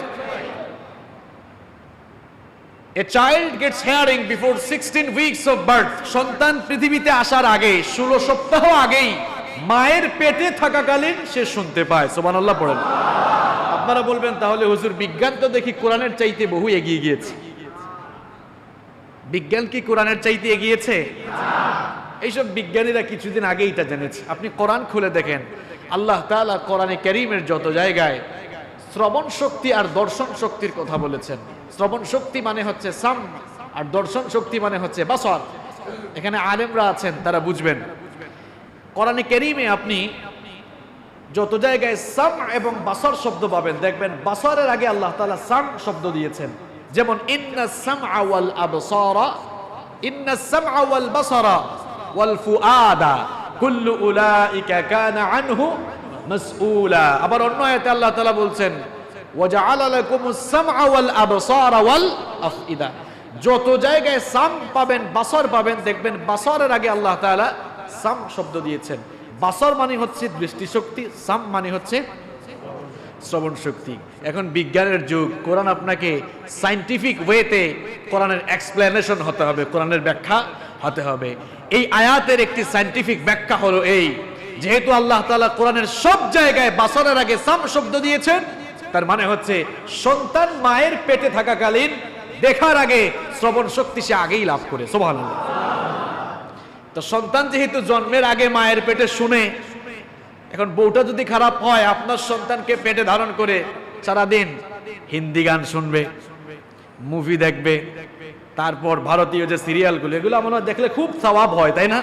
A child gets hearing before 16 weeks of birth. সন্তান পৃথিবীতে আসার আগে 16 সপ্তাহ আগেই মায়ের পেটে থাকাকালীন সে শুনতে পায়। সুবহানাল্লাহ পড়েন। আপনারা বলবেন তাহলে হুজুর বিজ্ঞান তো দেখি কোরআনের চাইতে বহু এগিয়ে গিয়েছে। বিজ্ঞান কি কোরআনের চাইতে এগিয়েছে? এইসব বিজ্ঞানীরা কিছুদিন আগে এটা জেনেছে। আপনি কোরআন খুলে দেখেন, আল্লাহ তাআলা কোরআনে কারীমের যত জায়গায় শ্রবণ শক্তি আর দর্শন শক্তির কথা বলেছেন। শ্রবণ শক্তি মানে হচ্ছে সাম, আর দর্শন শক্তি মানে হচ্ছে বাসর। এখানে আলেমরা আছেন, তারা বুঝবেন। কোরআনে কারীমে আপনি যত জায়গায় সাম এবং বাসর শব্দ পাবেন, দেখবেন বাসরের আগে আল্লাহ তাআলা সাম শব্দ দিয়েছেন। যেমন ইন্নাস সামআ ওয়াল আবসারা, ইন্নাস সামআ ওয়াল বাসারা ওয়াল ফুআদা কুল্লু উলাইকা কানা আনহু মাসউলা। আবার অন্য আয়াতে আল্লাহ তাআলা বলছেন ওয়াজআলা লাকুমুস সামআ ওয়াল আবসারা ওয়াল আফইদা। যত জায়গায় সাম পাবেন, বাসর পাবেন, দেখবেন বাসরের আগে আল্লাহ তাআলা সাম শব্দ দিয়েছেন। বাসর মানে হচ্ছে দৃষ্টিশক্তি, সাম মানে হচ্ছে শ্রবণ শক্তি। এখন বিজ্ঞানের যুগ, কোরআন আপনাকে সায়েন্টিফিক ওয়েতে কোরআনের এক্সপ্লেনেশন হতে হবে, কোরআনের ব্যাখ্যা হতে হবে। এই আয়াতের একটি সায়েন্টিফিক ব্যাখ্যা হলো এই, যেহেতু আল্লাহ তাআলা কোরআনের সব জায়গায় বাসরের আগে সাম শব্দ দিয়েছেন, তার মানে হচ্ছে সন্তান মায়ের পেটে থাকাকালীন দেখার আগে শ্রবণ শক্তি সে আগেই লাভ করে, সুবহানাল্লাহ। তো সন্তান যেহেতু জন্মের আগে মায়ের পেটে শুনে, এখন বউটা যদি খারাপ হয়, আপনার সন্তানকে পেটে ধারণ করে সারাদিন হিন্দি গান শুনবে, মুভি দেখবে, তারপর ভারতীয় যে সিরিয়ালগুলো, এগুলো মনে হয় দেখলে খুব সওয়াব হয়, তাই না?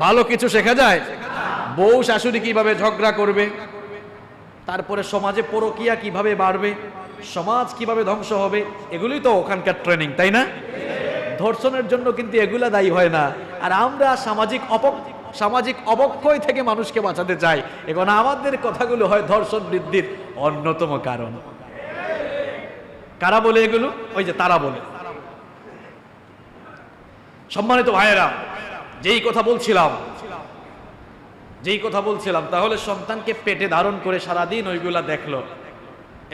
ভালো কিছু শেখা যায়। বউ শাশুড়ি কিভাবে ঝগড়া করবে, তারপরে সমাজে পরকীয়া কিভাবে বাড়বে, সমাজ কিভাবে ধ্বংস হবে, এগুলোই তো ওখানকার ট্রেনিং, তাই না? ধর্ষণের জন্য কিন্তু এগুলা দায়ী হয় না। আর আমরা সামাজিক অবক্ষয় থেকে মানুষকে বাঁচাতে চাই, এখন আমাদের কথাগুলো হয় ধর্ষণ বৃদ্ধির অন্যতম কারণ। কারা বলে এগুলো? ওই যে তারা বলে। সম্মানিত ভাইয়েরা, যেই কথা বলছিলাম, তাহলে সন্তানকে পেটে ধারণ করে সারাদিন ওইগুলা দেখলো।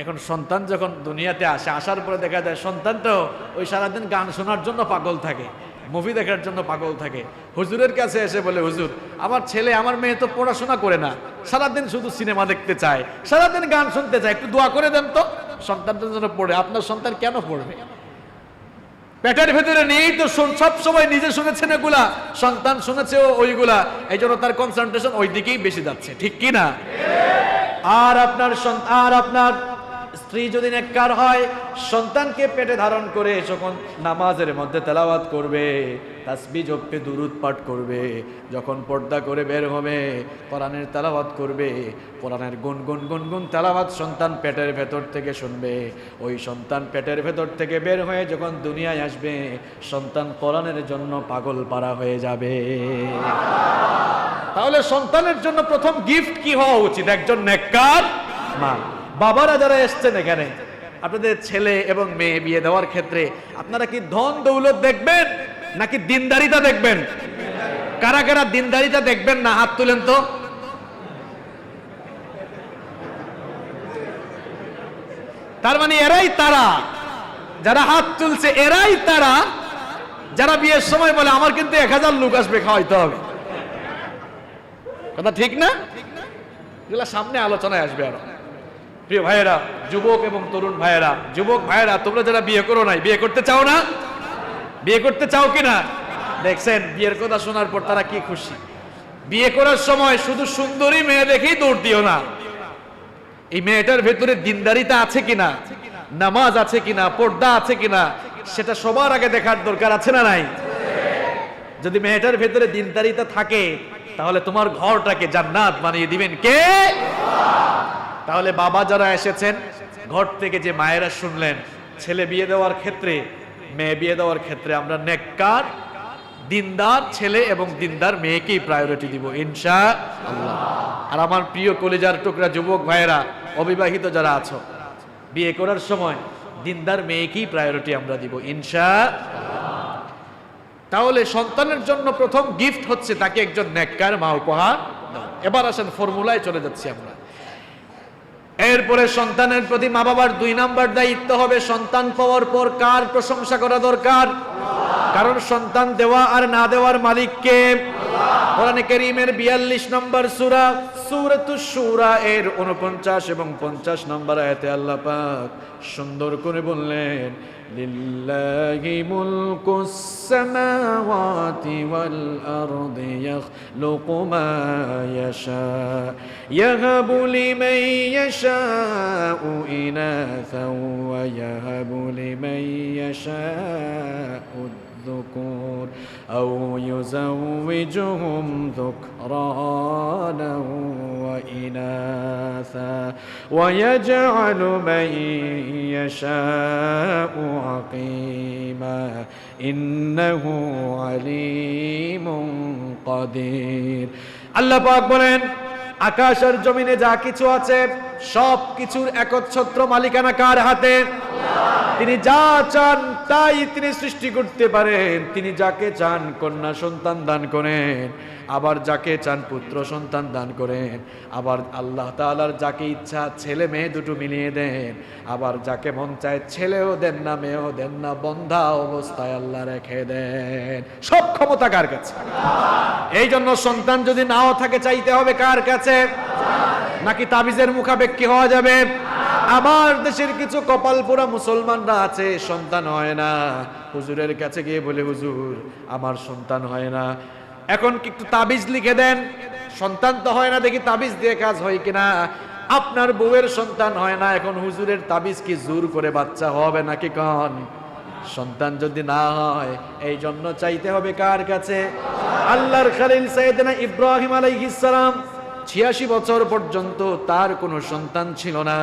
এখন সন্তান যখন দুনিয়াতে আসে, আসার পরে দেখা যায় সন্তানটাও ওই সারাদিন গান শোনার জন্য পাগল থাকে, মুভি দেখার জন্য পাগল থাকে। হুজুরের কাছে এসে বলে, হুজুর, আমার ছেলে আমার মেয়ে তো পড়াশোনা করে না, সারাদিন শুধু সিনেমা দেখতে চায়, সারাদিন গান শুনতে চায়, একটু দোয়া করে দেন তো সন্তানটার জন্য পড়ে। আপনার সন্তান কেন পড়বে? পেটের ভেতরে নেই তো, সব সময় নিজে শুনেছেন এগুলা, সন্তান শুনেছে ওইগুলা, এই জন্য তার কনসেন্ট্রেশন ওই দিকেই বেশি যাচ্ছে, ঠিক কি না? আর আপনার স্ত্রী যদি নেককার হয়, সন্তানকে পেটে ধারণ করে যখন নামাজের মধ্যে তেলাওয়াত করবে, তাসবিহ জপে, দুরূদ পাঠ করবে, যখন পর্দা করে বের হবে কোরআনের তেলাওয়াত করবে, কোরআনের গুনগুন তেলাওয়াত সন্তান পেটের ভেতর থেকে শুনবে। ওই সন্তান পেটের ভেতর থেকে বের হয়ে যখন দুনিয়ায় আসবে, সন্তান কোরআনের জন্য পাগল পারা হয়ে যাবে। তাহলে সন্তানের জন্য প্রথম গিফট কি হওয়া উচিত? একজন নেককার মা। বাবারা যারা এসছেন এখানে, আপনাদের ছেলে এবং মেয়ে বিয়ে দেওয়ার ক্ষেত্রে আপনারা কি ধন দৌলত দেখবেন নাকি দিনদারিতা দেখবেন? কারা কারা দিনদারিতা দেখবেন না, হাত তুলেন তো। তার মানে এরাই তারা, যারা হাত তুলছে এরাই তারা যারা বিয়ের সময় বলে আমার কিন্তু 1000 লোক আসবে, খাওয়াইতে হবে। কথা ঠিক না? এগুলা সামনে আলোচনায় আসবে আরো। প্রিয় ভাইয়েরা, যুবক এবং তরুণ ভাইয়েরা, যুবক ভাইয়েরা, তোমরা যারা বিয়ে করো নাই, বিয়ে করতে চাও না? বিয়ে করতে চাও কিনা? দেখছেন বিয়ের কথা শোনার পর তারা কি খুশি। বিয়ে করার সময় শুধু সুন্দরী মেয়ে দেখেই দৌড় দিও না, এই মেয়েটার ভেতরে দিনদারিতা আছে কিনা, নামাজ আছে কিনা, পর্দা আছে কিনা, সেটা সবার আগে দেখার দরকার আছে না নাই? যদি মেয়েটার ভেতরে দিনদারিতা থাকে, তাহলে তোমার ঘরটাকে জান্নাত বানিয়ে দিবেন কে? তাহলে বাবা যারা এসেছেন, ঘর থেকে যে মায়েরা শুনলেন, ছেলে বিয়ে দেওয়ার ক্ষেত্রে, মেয়ে বিয়ে দেওয়ার ক্ষেত্রে আমরা নেককার দিনদার ছেলে এবং দিনদার মেয়েকেই প্রায়োরিটি দিব ইনশাআল্লাহ। আর আমার প্রিয় কলিজার টুকরা যুবক ভাইয়েরা, অবিবাহিত যারা আছো, বিয়ে করার সময় দিনদার মেয়েকেই প্রায়োরিটি আমরা দিব ইনশাআল্লাহ। তাহলে সন্তানের জন্য প্রথম গিফট হচ্ছে তাকে একজন নেককার মা উপহার দাও। এবার আসেন ফর্মুলায় চলে যাচ্ছি আমরা। এরপরে সন্তানের প্রতি মা বাবার 2 নাম্বার দায়িত্ব হবে, সন্তান পাওয়ার পর কার প্রশংসা করা দরকার? কারণ সন্তান দেওয়া আর না দেওয়ার মালিক কে? কোরআনে কারীমের 42 নম্বর সূরা, সূরাতুশ শূরা এর 49 এবং 50 নম্বর আয়াতে আল্লাহ পাক সুন্দর করে বললেন, লিল্লাহি মুলকুস সামাওয়াতি ওয়াল আরদি ইয়াখলুকু মা ইয়াশা ইয়াহাবু লিমান ইয়াশাউ ইনাসাও ওয়া ইয়াহাবু লিমান ইয়াশাউ الذكور أو يزوجهم ذكرانا وإناثا ويجعل من يشاء عقيما إنه عليم قدير। আল্লাহ পাক বলেন, আকাশ আর জমিনে যা কিছু আছে সব কিছুর একচ্ছত্র মালিকানা কার হাতে? তিনি যা চান তাই তিনি সৃষ্টি করতে পারেন। তিনি যাকে চান কন্যা সন্তান দান করেন, আবার যাকে চান পুত্র সন্তান দান করেন, আবার আল্লাহ তাআলার যাকে ইচ্ছা ছেলে মেয়ে দুটো মিলিয়ে দেন, আবার যাকে মন চায় ছেলেও দেন না মেয়েও দেন না, বন্ধা অবস্থায় আল্লাহ রেখে দেন। সব ক্ষমতা কার কাছে? এই জন্য সন্তান যদি নাও থাকে চাইতে হবে কার কাছে? নাকি তাবিজের মুখাপেক্ষী হওয়া যাবে? আমার দেশের কিছু কপাল পোড়া মুসলমানরা আছে, সন্তান হয় না, হুজুরের কাছে গিয়ে বলে হুজুর আমার সন্তান হয় না, এখন কি একটু তাবিজ লিখে দেন, সন্তান তো হয় না, দেখি তাবিজ দিয়ে কাজ হয় কিনা। আপনার বউয়ের সন্তান হয় না, এখন হুজুরের তাবিজ কি জোর করে বাচ্চা হবে নাকি? কন সন্তান যদি না হয়, এই জন্য চাইতে হবে কার কাছে? আল্লাহর খলিল সাইয়েদনা ইব্রাহিম আলাইহিস সালাম 86 বছর পর্যন্ত তার কোনো সন্তান ছিল না,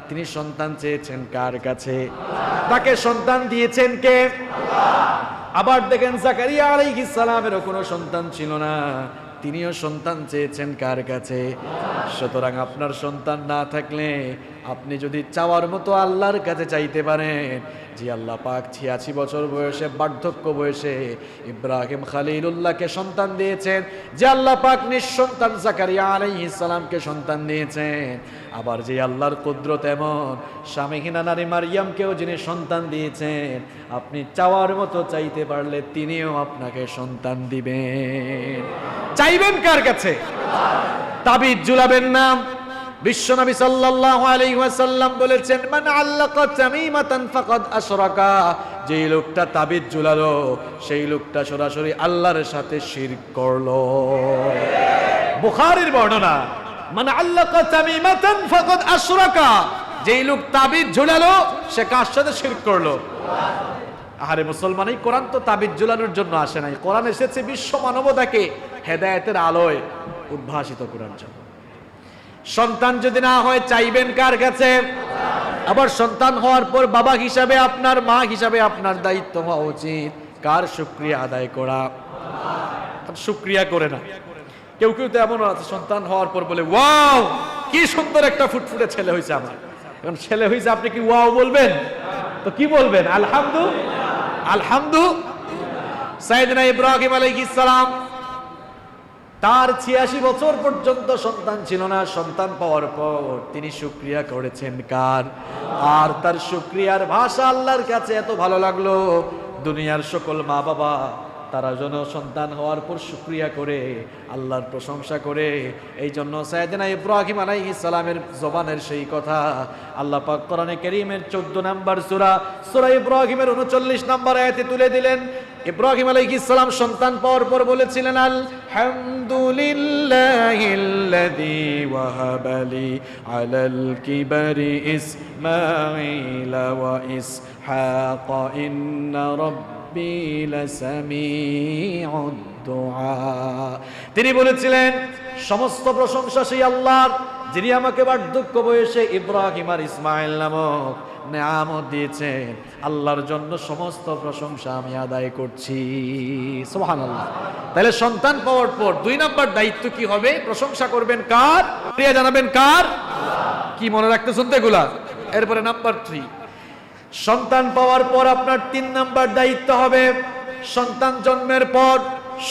তিনি সন্তান চেয়েছেন কার কাছে? তাকে সন্তান দিয়েছেন কে? আবার দেখেন জাকারিয়া আলাইহিস সালামেরও কোনো সন্তান ছিল না, তিনিও সন্তান চেয়েছেন কার কাছে? সুতরাং আপনার সন্তান না থাকলে আপনি যদি চাওয়ার মতো আল্লাহর কাছে চাইতে পারেন, যে আল্লাহ পাক 86 বছর বয়সে, বার্ধক্য বয়সে ইব্রাহিম খলিলুল্লাহকে সন্তান দিয়েছেন, যে আল্লাহ পাক নিঃসন্তান জাকারিয়া আলাইহিস সালামকে সন্তান দিয়েছেন, আবার যে আল্লাহর কুদরত এমন স্বামীহীনা নারী মারিয়ামকেও যিনি সন্তান দিয়েছেন, আপনি চাওয়ার মতো চাইতে পারলে তিনিও আপনাকে সন্তান দিবেন। চাইবেন কার কাছে? তাবিজ ঝুলাবেন না। বিশ্বনবী সাল্লাল্লাহু আলাইহি ওয়াসাল্লাম বলেছেন, মান আল্লাকা তামিমাতান ফাকাদ আশরাকা, যেই লোকটা তাবিজ ঝুলালো সেই লোকটা সরাসরি আল্লাহর সাথে শিরক করলো। বুখারীর বর্ণনা, মান আল্লাকা তামিমাতান ফাকাদ আশরাকা, যেই লোক তাবিজ ঝুলালো সে কার সাথে শিরক করলো? আরে মুসলমান, এই কোরআন তো তাবিজ ঝুলানোর জন্য আসে নাই, কোরআন এসেছে বিশ্ব মানবতাকে হেদায়েতের আলোয় উদ্ভাসিত করার জন্য। সন্তান যদি না হয় চাইবেন কার কাছে? আবার সন্তান হওয়ার পর বাবা হিসাবে, আপনার মা হিসাবে আপনার দায়িত্ব হওয়া উচিত কার? শুকরিয়া আদায় করা। শুকরিয়া করে না। কেউ কেউ তো এমন আছে সন্তান হওয়ার পর বলে, ওয়াও কি সুন্দর একটা ফুটফুটে ছেলে হয়েছে আমার। এখন ছেলে হয়েছে, আপনি কি ওয়াও বলবেন? তো কি বলবেন? আলহামদুলিল্লাহ। সাইয়েদনা ইব্রাহিম আলাইহিস সালাম, তার 86 বছর পর্যন্ত সন্তান ছিল না, সন্তান পাওয়ার পর তিনি শুকরিয়া করেছেন কার? আর তার শুকরিয়ার ভাষা আল্লাহর কাছে এত ভালো লাগলো, দুনিয়ার সকল মা বাবা তারা যেন সন্তান হওয়ার পর শুকরিয়া করে, আল্লাহর প্রশংসা করে। এই জন্য সাইয়েদনা ইব্রাহিম আলাইহিস সালামের জবানের সেই কথা আল্লাহ পাক কোরআনে কারীমের 14 নম্বর সূরা ইব্রাহিমের 39 নম্বর আয়াতে তুলে দিলেন। ইব্রাহিম আলাইহিস সালাম সন্তান পাওয়ার পর বলেছিলেন, আলহামদুলিল্লাহিল্লাযী ওয়াহাবালি আলাল কিবারি ইসমাঈল ওয়া ইসহাক ইন্না রাব্বী লাসামিউদ দুআ। তিনি বলেছিলেন, সমস্ত প্রশংসা সেই আল্লাহর, যিনি আমাকে বার্ধক্য বয়সে ইব্রাহিম আর ইসমাইল নামক নেয়ামত দিয়েছেন। আল্লাহর জন্য সমস্ত প্রশংসা আমি আদায় করছি। সুবহানাল্লাহ। তাহলে সন্তান পাওয়ার পর 2 নাম্বার দায়িত্ব কি হবে? প্রশংসা করবেন কার? প্রিয় জানাবেন কার? কি মনে রাখতেছেন তো এগুলা? এরপরে নাম্বার 3, সন্তান পাওয়ার পর আপনার 3 নাম্বার দায়িত্ব হবে, সন্তান জন্মের পর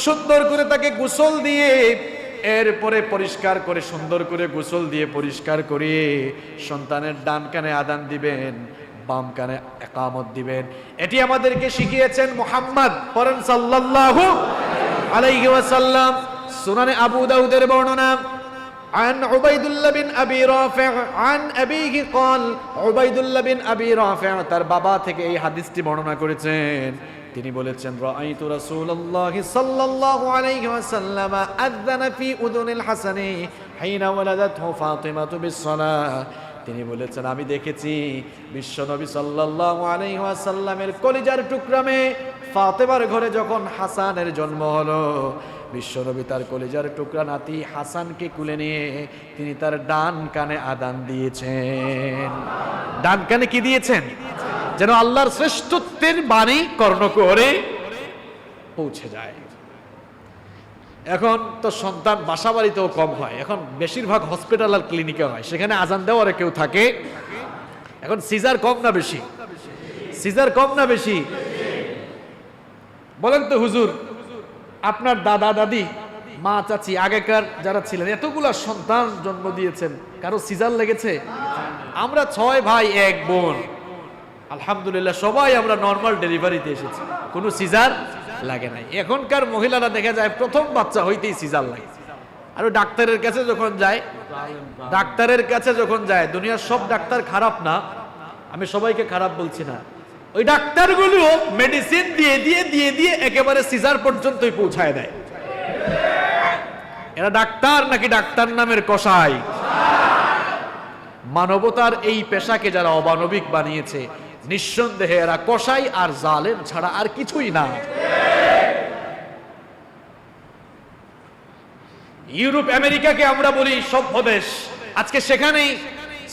সুন্দর করে তাকে গোসল দিয়ে, এরপরে পরিষ্কার করে, সুন্দর করে গোসল দিয়ে পরিষ্কার করে সন্তানের ডান কানে আযান দিবেন, বাম কানে ইকামত দিবেন। এটি আমাদেরকে শিখিয়েছেন মুহাম্মদ, পড়েন সাল্লাল্লাহু আলাইহি ওয়াসাল্লাম। সুনানে আবু দাউদের বর্ণনা, عن عبيد الله بن أبي رافع عن أبيه قال, উবাইদুল্লাহ বিন আবি রাফি তার বাবা থেকে এই হাদিসটি বর্ণনা করেছেন। তিনি বলেছেন, রাআইতু রাসূলুল্লাহি সাল্লাল্লাহু আলাইহি ওয়াসাল্লাম আযানা ফি উযুনিল হাসানি হিনা ওয়ালাদাতহু ফাতিমাতু বিস-সালাহ। তিনি বলেছেন, আমি দেখেছি বিশ্বনবী সাল্লাল্লাহু আলাইহি ওয়াসাল্লামের কলিজার টুকরামে ফাতেমার ঘরে যখন হাসানের জন্ম হলো, বিশ্বনবী তার কলিজার টুকরা নাতি হাসানকে কুলে নিয়ে তিনি তার ডান কানে আযান দিয়েছেন। ডান কানে কি দিয়েছেন? যেন আল্লাহর শ্রেষ্ঠত্বের বাণী কর্ণকুহরে পৌঁছে যায়। এখন তো সন্তান বাসা বাড়িতেও কম হয়, এখন বেশিরভাগ হসপিটাল আর ক্লিনিকে হয়, সেখানে আযান দেওয়ার কেউ থাকে। এখন সিজার কম না বেশি? সিজার কম না বেশি? বলেন তো হুজুর, আপনার দাদা দাদি, মা চাচি, আগেকার যারা ছিলেন, এতগুলা সন্তান জন্ম দিয়েছেন, কারো সিজার লেগেছে? আমরা 6 ভাই 1 বোন, আলহামদুলিল্লাহ সবাই আমরা নরমাল ডেলিভারিতে এসেছি, কোনো সিজার লাগে নাই। এখনকার মহিলারা দেখা যায় প্রথম বাচ্চা হইতেই সিজার লাগে। আর ওই ডাক্তারের কাছে যখন যায়, দুনিয়ার সব ডাক্তার খারাপ না, আমি সবাইকে খারাপ বলছি না, ওই ডাক্তারগুলো মেডিসিন দিয়ে একেবারে সিজার পর্যন্তই পৌঁছায় দেয়। এরা ডাক্তার নাকি ডাক্তার নামের কসাই? মানবতার এই পেশাকে যারা অমানবিক বানিয়েছে, নিঃসন্দেহে এরা কসাই আর জালেম ছাড়া আর কিছুই না। ইউরোপ আমেরিকাকে আমরা বলি সভ্য দেশ, আজকে সেখানেই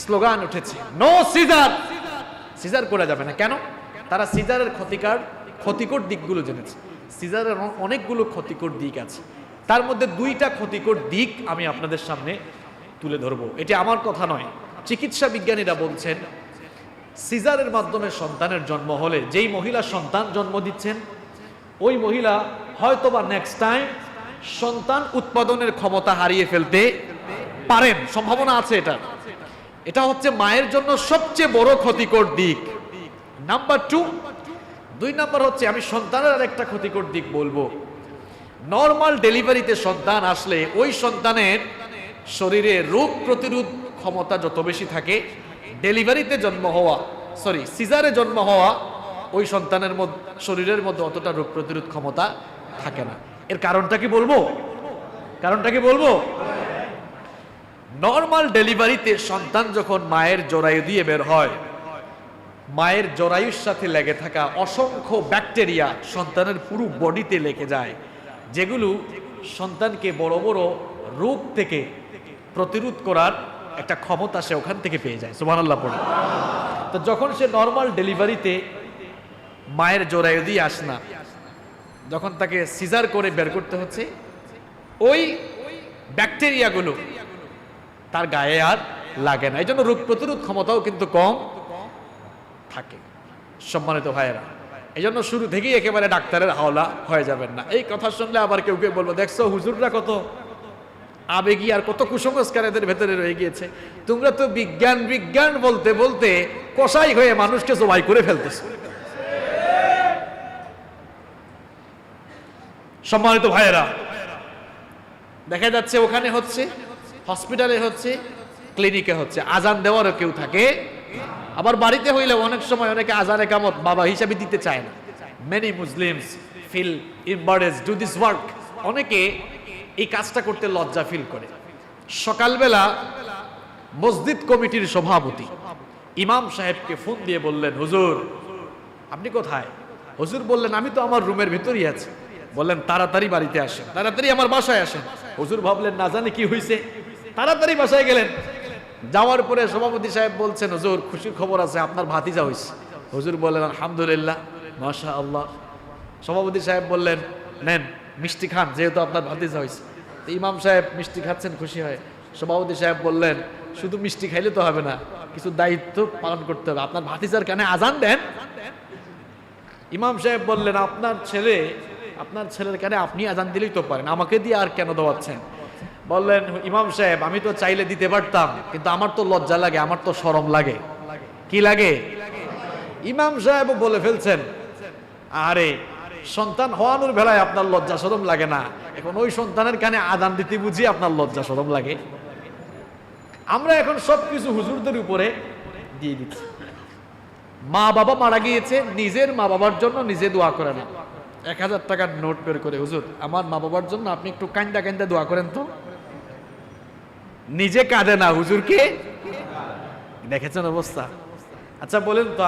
স্লোগান উঠেছে নো সিজার, সিজার করা যাবে না। কেন? তারা সিজারের ক্ষতিকর দিকগুলো জেনেছে। সিজারের অনেকগুলো ক্ষতিকর দিক আছে, তার মধ্যে 2টা ক্ষতিকর দিক আমি আপনাদের সামনে তুলে ধরবো। এটি আমার কথা নয়, চিকিৎসা বিজ্ঞানীরা বলছেন সিজারের মাধ্যমে সন্তানের জন্ম হলে যেই মহিলা সন্তান জন্ম দিচ্ছেন, ওই মহিলা হয়তোবা নেক্সট টাইম সন্তান উৎপাদনের ক্ষমতা হারিয়ে ফেলতে পারেন, সম্ভাবনা আছে। এটা হচ্ছে মায়ের জন্য সবচেয়ে বড় ক্ষতিকর দিক। নাম্বার 2 নাম্বার হচ্ছে, আমি সন্তানের আরেকটা ক্ষতিকর দিক বলবো। নর্মাল ডেলিভারিতে সন্তান আসলে ওই সন্তানের শরীরে রোগ প্রতিরোধ ক্ষমতা যত বেশি থাকে, সিজারে জন্ম হওয়া ওই সন্তানের শরীরের মধ্যে অতটা রোগ প্রতিরোধ ক্ষমতা থাকে না। এর কারণটা কি বলবো? নর্মাল ডেলিভারিতে সন্তান যখন মায়ের জরায়ু দিয়ে বের হয়, মায়ের জরায়ুর সাথে লেগে থাকা অসংখ্য ব্যাকটেরিয়া সন্তানের পুরো বডিতে লেগে যায়, যেগুলো সন্তানকে বড় বড় রোগ থেকে প্রতিরোধ করার একটা ক্ষমতা সে ওখান থেকে পেয়ে যায়। সুবহানাল্লাহ পড়ে। তো যখন সে নর্মাল ডেলিভারিতে মায়ের জরায়ু দিয়ে আসে না, যখন তাকে সিজার করে বের করতে হচ্ছে, ওই ব্যাকটেরিয়াগুলো তার গায়ে আর লাগে না, এই জন্য রোগ প্রতিরোধ ক্ষমতাও কিন্তু কম থাকে। সম্মানিত ভাইয়েরা, এই জন্য শুরু থেকেই একেবারে ডাক্তারের হাওলা হয়ে যাবেন না। এই কথা শুনলে আবার কেউ বলবো, দেখছো হুজুররা কত আবেগী আর কত কুসংস্কার এদের ভেতরে রয়ে গিয়েছে, তোমরা তো বিজ্ঞান বলতে বলতে কসাই হয়ে মানুষকে জবাই করে ফেলতেছো। সম্মানিত ভাইয়েরা, দেখা যাচ্ছে ওখানে হচ্ছে, হসপিটালে হচ্ছে, ক্লিনিকে হচ্ছে, আজান দেওয়ারও কেউ থাকে। আবার বাড়িতে হইলে অনেক সময় অনেকে আজান একামত বাবা হিসাবে দিতে চায় না। Many Muslims feel embarrassed to this work. অনেকে এই কাজটা করতে লজ্জা ফিল করে। সকালবেলা মসজিদ কমিটির সভাপতি ইমাম সাহেবকে ফোন দিয়ে বললেন, হুজুর আপনি কোথায়? হুজুর বললেন, আমি তো আমার রুমের ভিতরই আছি। বললেন, তাড়াতাড়ি বাড়িতে আসেন, তাড়াতাড়ি আমার বাসায় আসেন। হুজুর ভাবলেন না জানি কি হয়েছে, তাড়াতাড়ি বাসায় গেলেন। যাওয়ার পরে সভাপতি সাহেব বলছেন, হুজুর খুশির খবর আছে, আপনার ভাতিজা হয়েছে। হুজুর বললেন, আলহামদুলিল্লাহ, মাশাআল্লাহ। সভাপতি সাহেব বললেন, নেন মিষ্টি খান, যেহেতু আপনার ভাতিজা হয়েছে। তো ইমাম সাহেব মিষ্টি খাচ্ছেন খুশি হয়। সভাপতি সাহেব বললেন, শুধু মিষ্টি খাইলে তো হবে না, কিছু দায়িত্ব পালন করতে হবে, আপনার ভাতিজার কানে আজান দেন। ইমাম সাহেব বললেন, আপনার ছেলের কানে আপনি আজান দিলেই তো পারেন, আমাকে দিয়ে আর কেন দেওয়াচ্ছেন? বললেন, ইমাম সাহেব আমি তো চাইলে দিতে পারতাম, কিন্তু আমার তো লজ্জা লাগে, আমার তো শরম লাগে। কি লাগে? ইমাম সাহেব বলে ফেলছেন, আরে সন্তান হওয়ানোর বেলায় আপনার লজ্জা শরম লাগে না, এখন ওই সন্তানের কানে আজান দিতে বুঝি আপনার লজ্জা শরম লাগে? আমরা এখন সবকিছু হুজুরদের উপরে দিয়ে দিচ্ছি। মা বাবা মারা গিয়েছে, নিজের মা বাবার জন্য নিজে দোয়া করে না। 1000 টাকার নোট বের করে, হুজুর আমার মা বাবার জন্য আপনি একটু কান্দা দোয়া করেন তো। নিজে কাঁদে না, হুজুরকে দেখেছেন অবস্থা? আচ্ছা বলেন তো,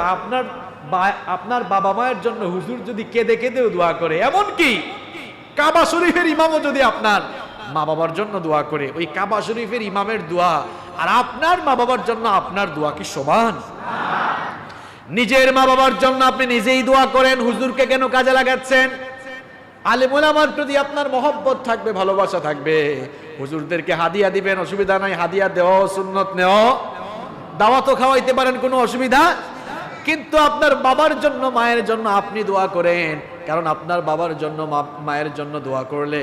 আপনার বাবা মায়ের জন্য হুজুর যদি কেঁদে কেঁদেও দোয়া করে, এমন কি কাবা শরীফের ইমামও যদি আপনার মা বাবার জন্য দোয়া করে, ওই কাবা শরীফের ইমামের দোয়া আর আপনার মা বাবার জন্য আপনার দোয়া কি সমান? নিজের মা বাবার জন্য আপনি নিজেই দোয়া করেন, হুজুরকে কেন কাজে লাগাচ্ছেন? আলেম ওলামার প্রতি আপনার মহব্বত থাকবে, ভালোবাসা থাকবে, হুজুরদেরকে হাদিয়া দিবেন, অসুবিধা নাই, হাদিয়া দেওয়া সুন্নত, নেওয়া দাওয়াতও খাওয়াইতে পারেন, কোনো অসুবিধা। কিন্তু আপনার বাবার জন্য মায়ের জন্য আপনি দোয়া করেন, কারণ আপনার বাবার জন্য মায়ের জন্য দোয়া করলে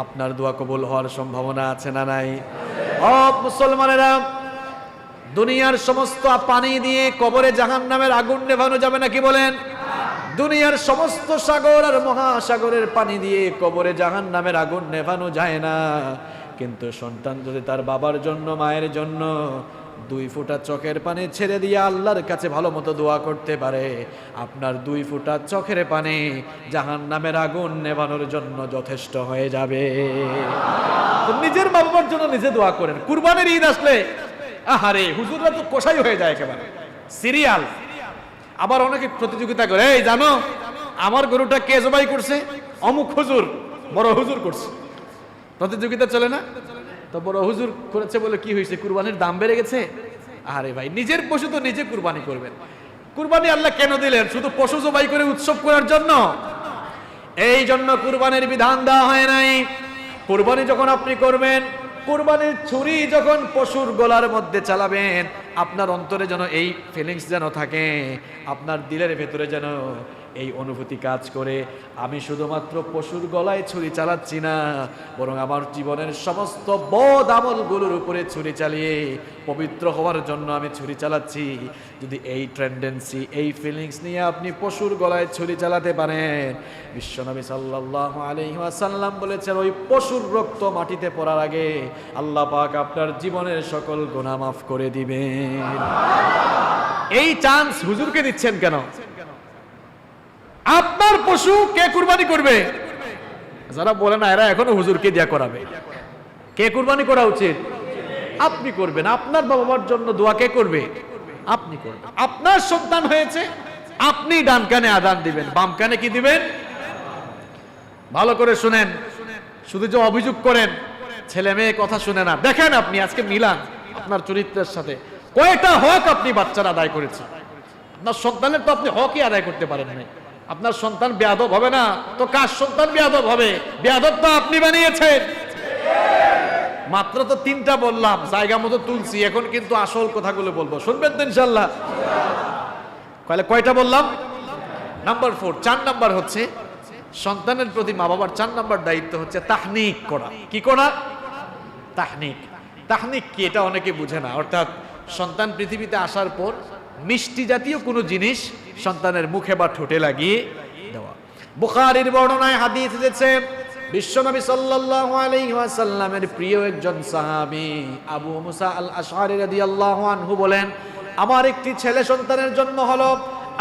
আপনার দোয়া কবুল হওয়ার সম্ভাবনা আছে না নাই? ও মুসলমানেরা, দুনিয়ার সমস্ত পানি দিয়ে কবরে জাহান্নামের আগুন নেভানো যাবে নাকি বলেন? দুনিয়ার সমস্ত সাগর আর মহাসাগরের পানি দিয়ে কবরে জাহান্নামের আগুন নেভানো যায় না। কিন্তু সন্তান যদি তার বাবার জন্য মায়ের জন্য 2 ফোঁটা চোখের পানি ছেড়ে দিয়ে আল্লাহর কাছে ভালো মতো দোয়া করতে পারে, আপনার 2 ফোঁটা চোখের পানি জাহান্নামের আগুন নেভানোর জন্য যথেষ্ট হয়ে যাবে। তো নিজের বাবার জন্য নিজে দোয়া করেন। কুরবানির ঈদ আসলে আহারে হুজুররা তো কষাই হয়ে যায় একেবারে সিরিয়াল। আবার অনেকে প্রতিযোগিতা করে, এই জানো আমার গরুটা কে জবাই করছে? অমুক হুজুর, বড় হুজুর করছে। প্রতিযোগিতা চলে না? তো বড় হুজুর করেছে বলে কি হয়েছে? কুরবানির দাম বেড়ে গেছে? আরে ভাই, নিজের পশু তো নিজে কুরবানি করবেন। কুরবানি আল্লাহ কেন দিলেন? শুধু পশু জবাই করে উৎসব করার জন্য? এই জন্য কুরবানির বিধান দেওয়া হয় নাই। কুরবানি যখন আপনি করবেন, কুরবানির ছুরি যখন পশুর গলার মধ্যে চালাবেন, আপনার অন্তরে যেন এই ফিলিংস যেন থাকে, আপনার দিলের ভেতরে যেন এই অনুভূতি কাজ করে, আমি শুধুমাত্র পশুর গলায় ছুরি চালাচ্ছি না, বরং আমার জীবনের সমস্ত বদ আমলগুলোর উপরে ছুরি চালিয়ে পবিত্র হওয়ার জন্য আমি ছুরি চালাচ্ছি। যদি এই টেন্ডেন্সি, এই ফিলিংস নিয়ে আপনি পশুর গলায় ছুরি চালাতে পারেন, বিশ্বনবী সাল্লাল্লাহু আলাইহি ওয়াসাল্লাম বলেছেন, ওই পশুর রক্ত মাটিতে পড়ার আগে আল্লাহ পাক আপনার জীবনের সকল গুনাহ মাফ করে দিবেন। এই চান্স হুজুরকে দিচ্ছেন কেন? আপনার পশু কে কুরবানি করবে? যারা বলে না এরা এখনো হুজুরকে দিয়া করাবে। কে কুরবানি করা উচিত? আপনি করবেন। আপনার বাবা মার জন্য দোয়া কে করবে? আপনি করবেন। আপনার সন্তান হয়েছে, আপনি ডান কানে আযান দিবেন, বাম কানে কি দিবেন? ভালো করে শুনেন। শুধু যে অভিযোগ করেন ছেলে মেয়ে কথা শুনে না, দেখেন আপনি আজকে মিলান আপনার চরিত্রের সাথে কয়টা হক আপনি বাচ্চার আদায় করেছেন। আপনার সন্তানের তো আপনি হকই আদায় করতে পারেন নাই। আপনার সন্তান বেয়াদব হবে না তো কার সন্তান বেয়াদব হবে? বেয়াদব তো আপনি বানিয়েছেন। মাত্র তো 3টা বললাম, জায়গা মতো তুলছি, এখন কিন্তু আসল কথাগুলো বলবো, শুনবেন তো ইনশাআল্লাহ? কয়টা বললাম? নাম্বার 4, 4 নাম্বার হচ্ছে সন্তানের প্রতি মা বাবার 4 নাম্বার দায়িত্ব হচ্ছে তাহনিক করা। কি করা? তাহনিক। তাহনিক কি? এটা অনেকে বুঝে না। অর্থাৎ সন্তান পৃথিবীতে আসার পর মিষ্টি জাতীয় কোনো জিনিস সন্তানের মুখে বা ঠোঁটে লাগিয়ে দেওয়া। বুখারীর বর্ণনায় হাদিস এসেছে, বিশ্বনবী সাল্লাল্লাহু আলাইহি ওয়াসাল্লামের প্রিয় একজন সাহাবী আবু মুসা আল আশআরী রাদিয়াল্লাহু আনহু বলেন, আমার একটি ছেলে সন্তানের জন্ম হলো।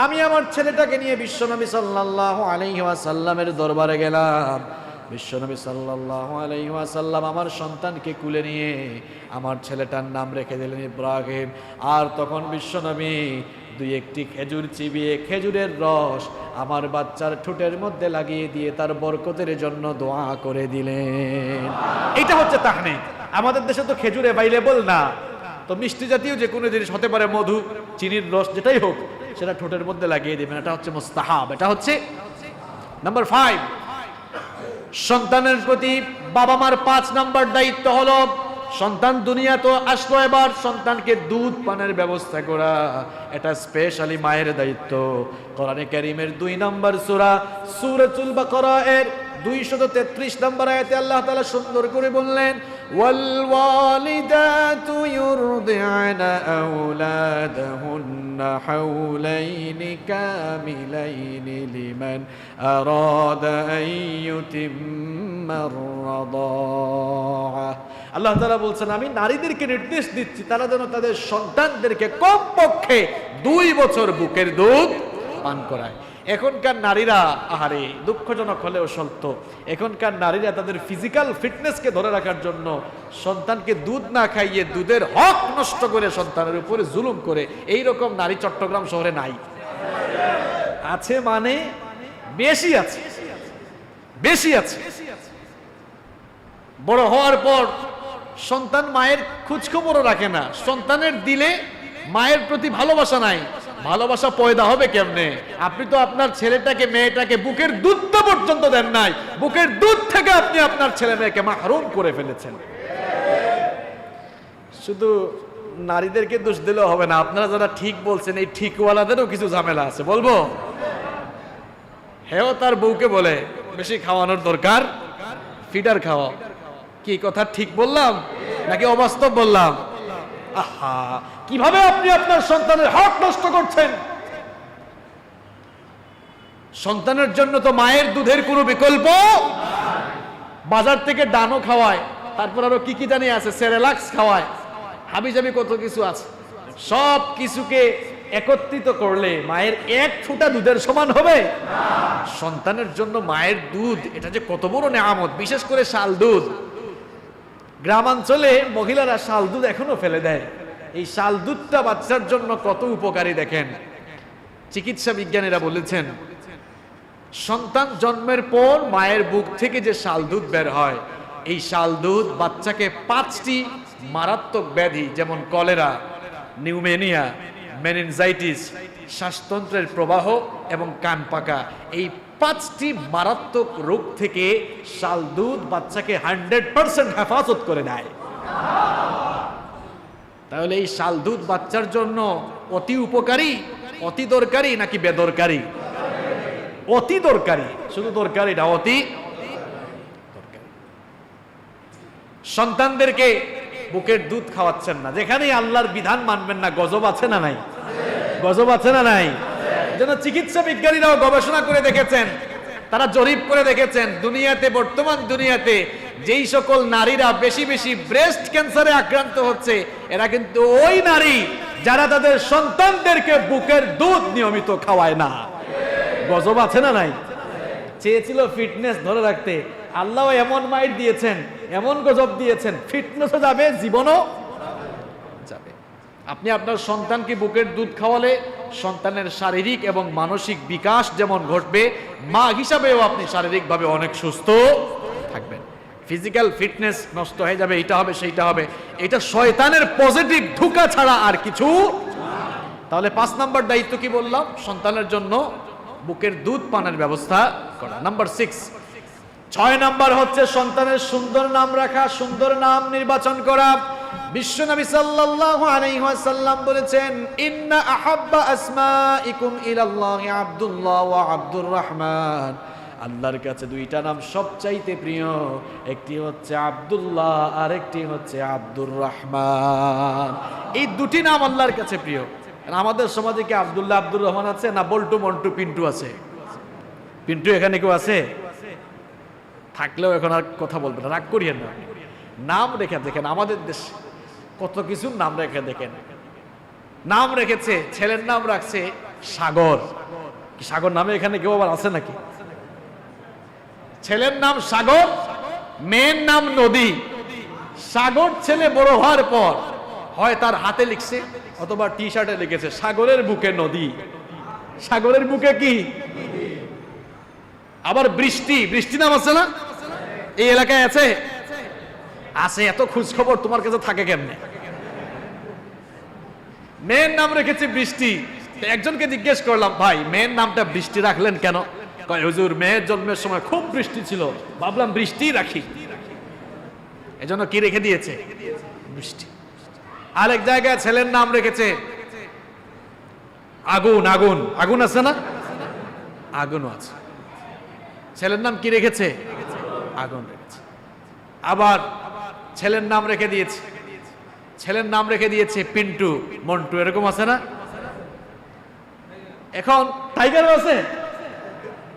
আমি আমার ছেলেটাকে নিয়ে বিশ্বনবী সাল্লাল্লাহু আলাইহি ওয়াসাল্লামের দরবারে গেলাম। বিশ্বনবী সাল্লাল্লাহু আলাইহি ওয়াসাল্লাম আমার সন্তানকে কুলে নিয়ে আমার ছেলেটার নাম রেখে দিলেন ইব্রাহিম। আর তখন বিশ্বনবী 2-1টি খেজুর চিবিয়ে খেজুরের রস আমার বাচ্চার ঠোঁটের মধ্যে লাগিয়ে দিয়ে তার বরকতের জন্য দোয়া করে দিলেন। এটা হচ্ছে তাহনিক। আমাদের দেশে তো খেজুর অ্যাভেলেবল না, তো মিষ্টি জাতীয় যে কোনো জিনিস হতে পারে, মধু, চিনির রস, যেটাই হোক সেটা ঠোঁটের মধ্যে লাগিয়ে দিবেন। এটা হচ্ছে মুস্তাহাব। এটা হচ্ছে নাম্বার 5। সন্তানের প্রতি বাবা মার 5 নাম্বার দায়িত্ব হলো, সন্তান দুনিয়া তো আসলো, এবার সন্তানকে দুধ পানের ব্যবস্থা করা। এটা স্পেশালি মায়ের দায়িত্ব। কোরআনে কারীমের 2 নম্বর সূরা সূরাতুল বাকারা এর 233 নম্বর আয়াতে আল্লাহ তাআলা সুন্দর করে বললেন, ওয়াল ওয়ালিদাতু ইউরদি'না আওলাদাহুন্না হাওলাইনি কামিলাইনি লিমান আরাদা আন ইউতিম্মার রাদাআ। আল্লাহ তাআলা বলছেন, আমি নারীদেরকে নির্দেশ দিচ্ছি তারা যেন তাদের সন্তানদেরকে কমপক্ষে 2 বছর বুকের দুধ পান করায়। এখনকার নারীরা, আহারে দুঃখজনক হলেও সত্য, এখনকার নারীরা তাদের ফিজিক্যাল ফিটনেসকে ধরে রাখার জন্য সন্তানকে দুধ না খাইয়ে দুধের হক নষ্ট করে সন্তানের উপরে জুলুম করে, এই রকম নারী চট্টগ্রাম শহরে নাই? আছে মানে বেশি আছে, বেশি আছে। বড় হওয়ার পর সন্তান মায়ের খোঁজখবরও রাখে না, সন্তানের দিলে মায়ের প্রতি ভালোবাসা নাই। ভালোবাসা পয়দা হবে কেমনে? আপনি তো আপনার ছেলেটাকে মেয়েটাকে বুকের দুধটা পর্যন্ত দেন নাই। বুকের দুধ থেকে আপনি আপনার ছেলে মেয়েকে মাহরুম করে ফেলেছেন। শুধু নারীদেরকে দোষ দিলেও হবে না, আপনারা যারা ঠিক বলছেন এই ঠিকওয়ালাদেরও কিছু ঝামেলা আছে, বলবো? হেও তার বউকে বলে বেশি খাওয়ানোর দরকার, ফিডার খাওয়া। কি কথা ঠিক বললাম নাকি অবাস্তব বললাম? আহা, কিভাবে আপনি আপনার সন্তানের হক নষ্ট করছেন? সন্তানের জন্য তো মায়ের দুধের কোনো বিকল্প। বাজার থেকে ডানো খাওয়ায়, তারপর আরো কি কি জানি আছে, সেরেলাক্স খাওয়ায়, হাবিজাবি কত কিছু আছে। সব কিছুকে একত্রিত করলে মায়ের এক ফোঁটা দুধের সমান হবে? সন্তানের জন্য মায়ের দুধ এটা যে কত বড় নেয়ামত, বিশেষ করে শাল দুধ। গ্রামাঞ্চলে মহিলারা শাল দুধ এখনো ফেলে দেয়। এই শাল দুধটা বাচ্চার জন্য কত উপকারী দেখেন। চিকিৎসা বিজ্ঞানীরা বলেছেন, সন্তান জন্মের পর মায়ের বুক থেকে যে শাল দুধ বের হয়, এই শাল দুধ বাচ্চাকে 5টি মারাত্মক ব্যাধি যেমন কলেরা, নিউমোনিয়া, মেনিনজাইটিস, শ্বাসতন্ত্রের প্রবাহ এবং কান পাকা, এই 5টি মারাত্মক রোগ থেকে শাল দুধ বাচ্চাকে 100% হেফাজত করে দেয়। তাহলে এই শাল দুধ বাচ্চার জন্য অতি উপকারী, অতি দরকারি নাকি বেদরকারি? অতি দরকারি, শুধু দরকারি না, অতি দরকারি। সন্তানদেরকে বুকের দুধ খাওয়াচ্ছেন না, যেখানেই আল্লাহর বিধান মানবেন না, গজব আছে না নাই? গজব আছে না নাই? যেন চিকিৎসা বিজ্ঞানীরাও গবেষণা করে দেখেছেন, তারা জরিপ করে দেখেছেন, দুনিয়াতে, বর্তমান দুনিয়াতে যেই সকল নারীরা বেশি বেশি ব্রেস্ট ক্যান্সারে আক্রান্ত হচ্ছে, এরা কিন্তু ওই নারী যারা তাদের সন্তানদেরকে বুকের দুধ নিয়মিত খাওয়ায় না। গজব আছে না নাই? চেয়েছিল ফিটনেস ধরে রাখতে, আল্লাহ এমন মাইট দিয়েছেন, এমন গজব দিয়েছেন, ফিটনেসও যাবে, জীবনও যাবে। আপনি আপনার সন্তানকে বুকের দুধ খাওয়ালে সন্তানের শারীরিক এবং মানসিক বিকাশ যেমন ঘটবে, মা হিসাবেও আপনি শারীরিকভাবে অনেক সুস্থ থাকবেন। ফিজিক্যাল ফিটনেস নষ্ট হয়ে যাবে, এটা হবে সেইটা হবে, এটা শয়তানের পজিটিভ ধোঁকা ছাড়া আর কিছু। তাহলে 5 নাম্বার দায়িত্ব কি বললাম? সন্তানের জন্য বুকের দুধ পানের ব্যবস্থা করা। নাম্বার 6 নাম্বার হচ্ছে সন্তানের সুন্দর নাম রাখা, সুন্দর নাম নির্বাচন করা। বিশ্বনবী সাল্লাল্লাহু আলাইহি ওয়াসাল্লাম বলেছেন, ইন্না আহাব্বা আসমাইকুম ইলাল্লাহি আব্দুল্লাহ ওয়া আব্দুর রহমান। আল্লাহর কাছে 2টা নাম সবচাইতে প্রিয়, একটি হচ্ছে আব্দুল্লাহ আর একটি হচ্ছে আব্দুর রহমান। এই 2টি নাম আল্লাহর কাছে প্রিয়। আমাদের সমাজে কি আব্দুল্লাহ আব্দুর রহমান আছে? না বল্টু মন্টু পিন্টু আছে? পিন্টু এখানে কেউ আছে? থাকলেও এখন আর কথা বলবে না, রাগ করিয়েন না। নাম রেখে দেখেন, আমাদের দেশে কত কিছু নাম রেখে দেখেন। নাম রেখেছে, ছেলের নাম রাখছে সাগর। কি সাগর নামে এখানে কেউ আবার আছে নাকি? ছেলের নাম সাগর, মেয়ের নাম নদী। সাগর ছেলে বড় হওয়ার পর হয় তার হাতে লিখছে অথবা টি শার্টে লিখেছে সাগরের বুকে নদী। সাগরের বুকে কি? আবার বৃষ্টি, বৃষ্টি নাম আছে না? এই এলাকায় আছে? আছে। এত খোঁজ খবর তোমার কাছে থাকে কেমনে? মেয়ের নাম রেখেছে বৃষ্টি। একজনকে জিজ্ঞেস করলাম, ভাই মেয়ের নামটা বৃষ্টি রাখলেন কেন? কয় হুজুর, মেয়ের জন্মের সময় খুব বৃষ্টি ছিল, ভাবলাম বৃষ্টি রাখি, এজন্য কি রেখে দিয়েছে? বৃষ্টি। আরেক জায়গায় ছেলের নাম রেখেছে আগুন। আগুন, আগুন আছে না? আগুনও আছে। ছেলের নাম কি রেখেছে? আগুন রেখেছে। আবার ছেলের নাম রেখে দিয়েছে, ছেলের নাম রেখে দিয়েছে পিন্টু, মন্টু, এরকম আছে না? এখন টাইগারও আছে,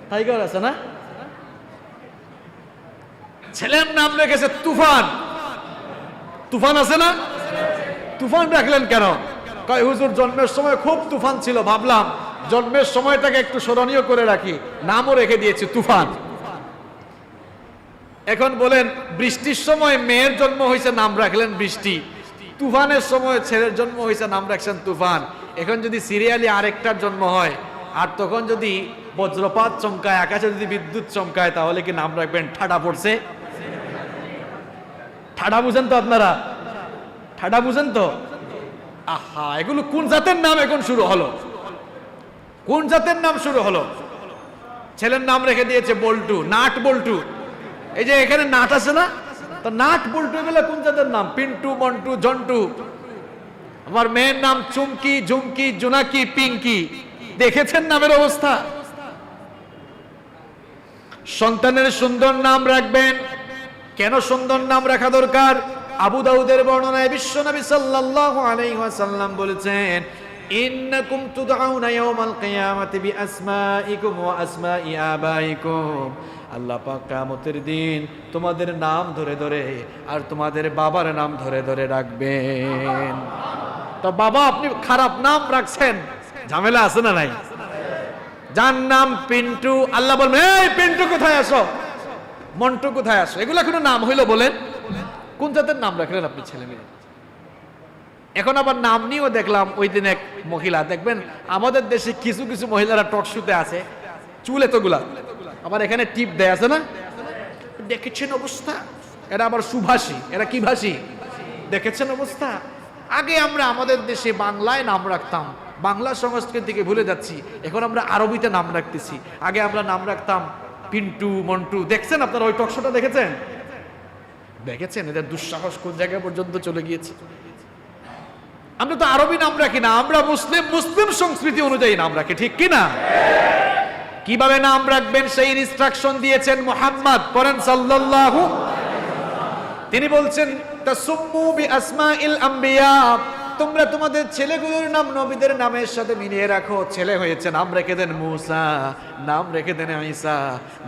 টাইগার আছে না? ছেলের নাম রেখেছে তুফান, তুফান আছে না? তুফান রাখলেন কেন? কয় হুজুর জন্মের সময় খুব তুফান ছিল, ভাবলাম জন্মের সময়টাকে একটু স্মরণীয় করে রাখি, নামও রেখে দিয়েছি তুফান। এখন বলেন, বৃষ্টির সময় মেয়ের জন্ম হয়েছে, নাম রাখলেন বৃষ্টি। তুফানের সময় ছেলের জন্ম হয়েছে, নাম রাখছেন তুফান। এখন যদি সিরিয়ালি আরেকটার জন্ম হয়, আর তখন যদি বজ্রপাত চমকায়, আকাশে যদি বিদ্যুৎ চমকায়, তাহলে কি নাম রাখবেন ঠাডা পড়ছে? ঠাডা বুঝেন তো আপনারা? ঠাডা বুঝেন তো? আহা, এগুলো কোন জাতের নাম এখন শুরু হলো? কোন জাতের নাম শুরু হলো? ছেলের নাম রেখে দিয়েছে বল্টু, নাট বল্টু। এই যে এখানে নাট আছে না, তো নাট বল্টু এগুলো কোন জাতের নাম? পিন্টু, মন্টু, জন্টু। আমার মেয়ের নাম চুমকি, ঝুমকি, জোনাকি, পিঙ্কি। দেখেছেন নামের অবস্থা? সন্তানের সুন্দর নাম রাখবেন। কেন সুন্দর নাম রাখা দরকার? আবু দাউদের বর্ণনায় বিশ্বনবী সাল্লাল্লাহু আলাইহি ওয়াসাল্লাম বলেছেন, ইন্নাকুম তুদআউনা ইয়াওমাল কিয়ামাতি বিআসমাইকুম ওয়া আসমাই আবাইকুম, আল্লাহ পাক কিয়ামতের দিন তোমাদের নাম ধরে ধরে আর তোমাদের বাবার নাম ধরে ধরে রাখবেন। তো বাবা আপনি খারাপ নাম রাখছেন, ঝামেলা আছে না নাই? যার নাম পিন্টু, আল্লাহ বলবেন এই পিন্টু কোথায় আসো, মন্টু কোথায় আসো, এগুলা কোনো নাম হইলো বলেন? কোন জাতের নাম রাখলেন আপনি ছেলে মেয়ে? এখন আবার নাম নিয়েও দেখলাম ওই দিন এক মহিলা, দেখবেন আমাদের দেশে কিছু কিছু মহিলারা টকশুতে আছে, চুল এতগুলা, আবার এখানে টিপ দেয় আছে না, দেখেছেন অবস্থা? এরা আবার সুভাষী, এরা কি ভাষী দেখেছেন অবস্থা? আগে আমরা আমাদের দেশে বাংলায় নাম রাখতাম, বাংলা সংস্কৃতিকে ভুলে যাচ্ছি, এখন আমরা আরবিতে নাম রাখতেছি। আগে আমরা নাম রাখতাম পিন্টু, মন্টু। দেখছেন আপনারা ওই টকশোটা দেখেছেন? দেখেছেন এদের দুঃসাহস কোন জায়গা পর্যন্ত চলে গিয়েছে? আমরা তো আরবি নাম রাখি না, আমরা মুসলিম, মুসলিম সংস্কৃতি অনুযায়ী নাম রাখি, ঠিক কি না? কিভাবে নাম রাখবেন সেই ইনস্ট্রাকশন দিয়েছেন মুহাম্মদ, পড়েন সাল্লাল্লাহু। তিনি বলছেন তাসুম্মু বিআসমাইল আম্বিয়া, তোমরা তোমাদের ছেলেগুলোর নাম নবীদের নামের সাথে মিলিয়ে রাখো। ছেলে হয়েছে নাম রেখে দেন মুসা, নাম রেখে দেন ঈসা,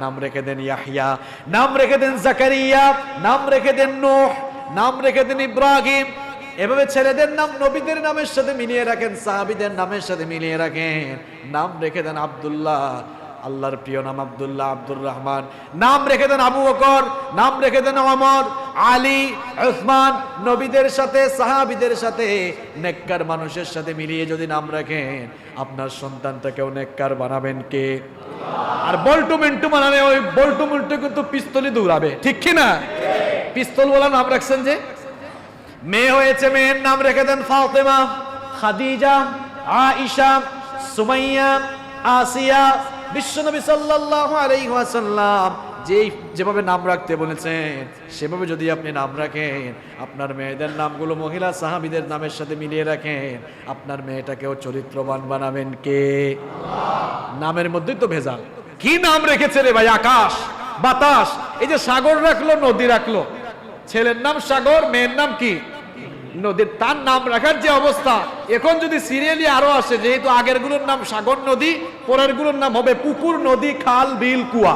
নাম রেখে দেন ইয়াহইয়া, নাম রেখে দেন জাকারিয়া, নাম রেখে দেন নূহ, নাম রেখে দেন ইব্রাহিম। এভাবে ছেলেদের নাম নবীদের নামের সাথে মিলিয়ে রাখেন, সাহাবীদের নামের সাথে মিলিয়ে রাখেন। নাম রেখে দেন আব্দুল্লাহ, আল্লাহর প্রিয় নাম আব্দুল্লাহ, আব্দুর রহমান। নাম রেখে দেন আবু বকর, নাম রেখে দেন ওমর, আলী, উসমান। নবীদের সাথে, সাহাবীদের সাথে, নেককার মানুষের সাথে মিলিয়ে যদি নাম রাখেন, আপনার সন্তানটাকেও নেককার বানাবেন কে? আর বল্টু মিন্টু বানালে ওই বল্টু মিন্টু কিন্তু পিস্তলই দৌড়াবে, ঠিক কি না? পিস্তল বলা নাম রাখছেন যে। মেয়ে হয়েছে, মেয়ের নাম রেখে দেন ফাতেমা, খাদিজা, আয়েশা, সুমাইয়া, আসিয়া। বিশ্বনবী সাল্লাল্লাহু আলাইহি ওয়াসাল্লাম যেভাবে নাম রাখতে বলেছেন সেভাবে যদি আপনি নাম রাখেন, আপনার মেয়েদের নামগুলো মহিলা সাহাবীদের নামের সাথে মিলিয়ে রাখেন, আপনার মেয়েটাকেও চরিত্রবান বানাবেন কে? নামের মধ্যেই তো ভেজাল। কি নাম রেখেছে রে ভাই? আকাশ, বাতাস, এই যে সাগর রাখলো, নদী রাখলো। ছেলের নাম সাগর, মেয়ের নাম কি? নদীর। তার নাম রাখার যে অবস্থা, এখন যদি সিরিয়ালি আরো আসে, যেহেতু আগের গুলোর নাম সাগর, নদী, পরের গুলোর নাম হবে পুকুর, নদী, খাল, বিল, কুয়া,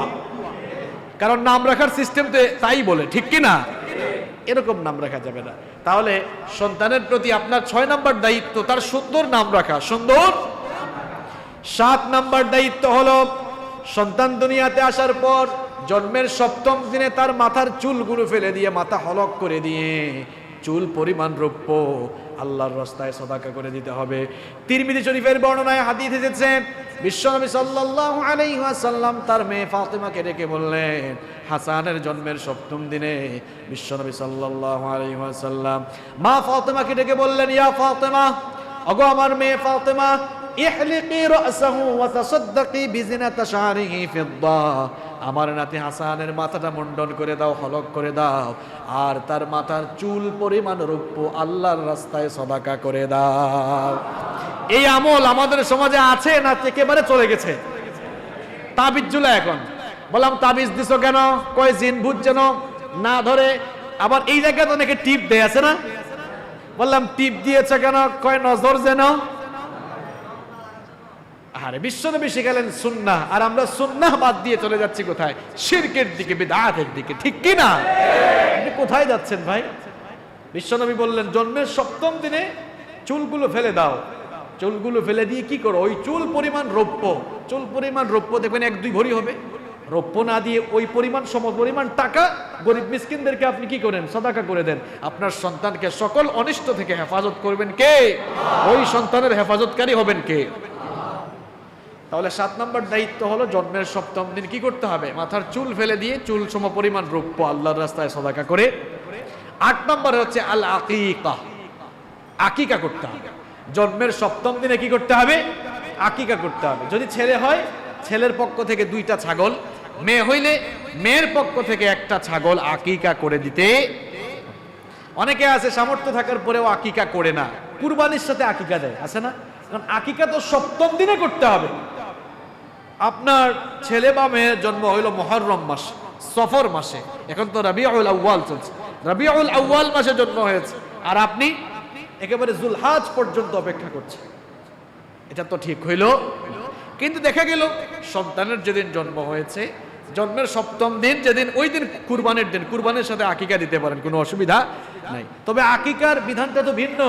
কারণ নাম রাখার সিস্টেম তো তাই বলে, ঠিক কি না? এরকম নাম রাখা যাবে না। তাহলে সন্তানের প্রতি আপনার 6 নাম্বার দায়িত্ব তার সুন্দর নাম রাখা, সুন্দর। 7 নাম্বার দায়িত্ব হলো সন্তান দুনিয়াতে আসার পর জন্মের 7ম দিনে তার মাথার চুলগুলো ফেলে দিয়ে, মাথা হলক করে দিয়ে, চুল পরিমাণ রৌপ্য আল্লাহর রাস্তায় সদাকা করে দিতে হবে। তিরমিজি শরীফের বর্ণনায় হাদিস এসেছে, বিশ্বনবী সাল্লাল্লাহু আলাইহি ওয়াসাল্লাম তার মেয়ে ফাতেমাকে ডেকে বললেন, হাসানের জন্মের 7ম দিনে বিশ্বনবী সাল্লাল্লাহু আলাইহি ওয়াসাল্লাম মা ফাতেমাকে ডেকে বললেন, ইয়া ফাতেমা, ওগো আমার মেয়ে ফাতেমা, ইহলিকি রাসাহু ওয়া তাসাদ্দাকি বিজিনাতি শারিহি ফিদ্দা, আমার নাতি হাসানের মাথাটা মুন্ডন করে দাও, হলক করে দাও, আর তার মাথার চুল পরিমাণ রৌপ্য আল্লাহর রাস্তায় সদাকা করে দাও। এই আমল আমাদের সমাজে আছে না একেবারে চলে গেছে? তাবিজ ঝুলা। এখন বললাম তাবিজ দিছো কেন? কয় জিন ভূত যেন না ধরে। আবার এই জায়গায় তো অনেকে টিপ দেয়, আছে না? বললাম টিপ দিয়েছে কেন? কয় নজর যেন। আরে বিশ্বনবী শিখালেন সুন্নাহ, আর আমরা সুন্নাহ বাদ দিয়ে চলে যাচ্ছি কোথায়? শিরকের দিকে, বিদআতের দিকে, ঠিক কি না? আপনি কোথায় যাচ্ছেন ভাই? বিশ্বনবী বললেন জন্মের 7ম দিনে চুলগুলো ফেলে দাও। চুলগুলো ফেলে দিয়ে কি করো? ওই চুল পরিমাণ রৌপ্য, চুল পরিমাণ রৌপ্য দেখবেন 1-2 ভরি হবে। রৌপ্য না দিয়ে ওই পরিমাণ, সম পরিমাণ টাকা গরিব মিসকিনদেরকে আপনি কি করেন? সাদাকা করে দেন। আপনার সন্তানকে সকল অনিষ্ট থেকে হেফাজত করবেন কে? ওই সন্তানের হেফাজতকারী হবেন কে? তাহলে 7 নম্বর দায়িত্ব হলো জন্মের 7ম দিন কি করতে হবে? মাথার চুল ফেলে দিয়ে চুল সম পরিমাণ রৌপ্য আল্লাহর রাস্তায় সাদাকা করে। 8 নম্বরে হচ্ছে আল আকিকা, আকিকা করতে হবে। জন্মের 7ম দিনে কি করতে হবে? আকিকা করতে হবে। যদি ছেলে হয় ছেলের পক্ষ থেকে 2টা ছাগল, মেয়ে হইলে মেয়ের পক্ষ থেকে 1টা ছাগল আকিকা করে দিতে। অনেকে আছে সামর্থ্য থাকার পরেও আকিকা করে না, কুরবানির সাথে আকিকা দেয়, আছে না? কারণ আকিকা তো 7ম দিনে করতে হবে। আপনার ছেলে বা মেয়ের জন্ম হইল মুহররম মাস, সফর মাসে, এখন তো রবিউল আউয়াল চলছে, রবিউল আউয়াল মাসে জন্ম হয়েছে, আর আপনি একেবারে জুলহাজ পর্যন্ত অপেক্ষা করছেন। এটা তো ঠিক হইল। কিন্তু দেখা গেল সন্তানের যেদিন জন্ম হয়েছে, জন্মের 7ম দিন যেদিন, ওই দিন কুরবানির দিন, কুরবানির সাথে আকিকা দিতে পারেন, কোনো অসুবিধা নাই। তবে আকিকার বিধানটা তো ভিন্ন,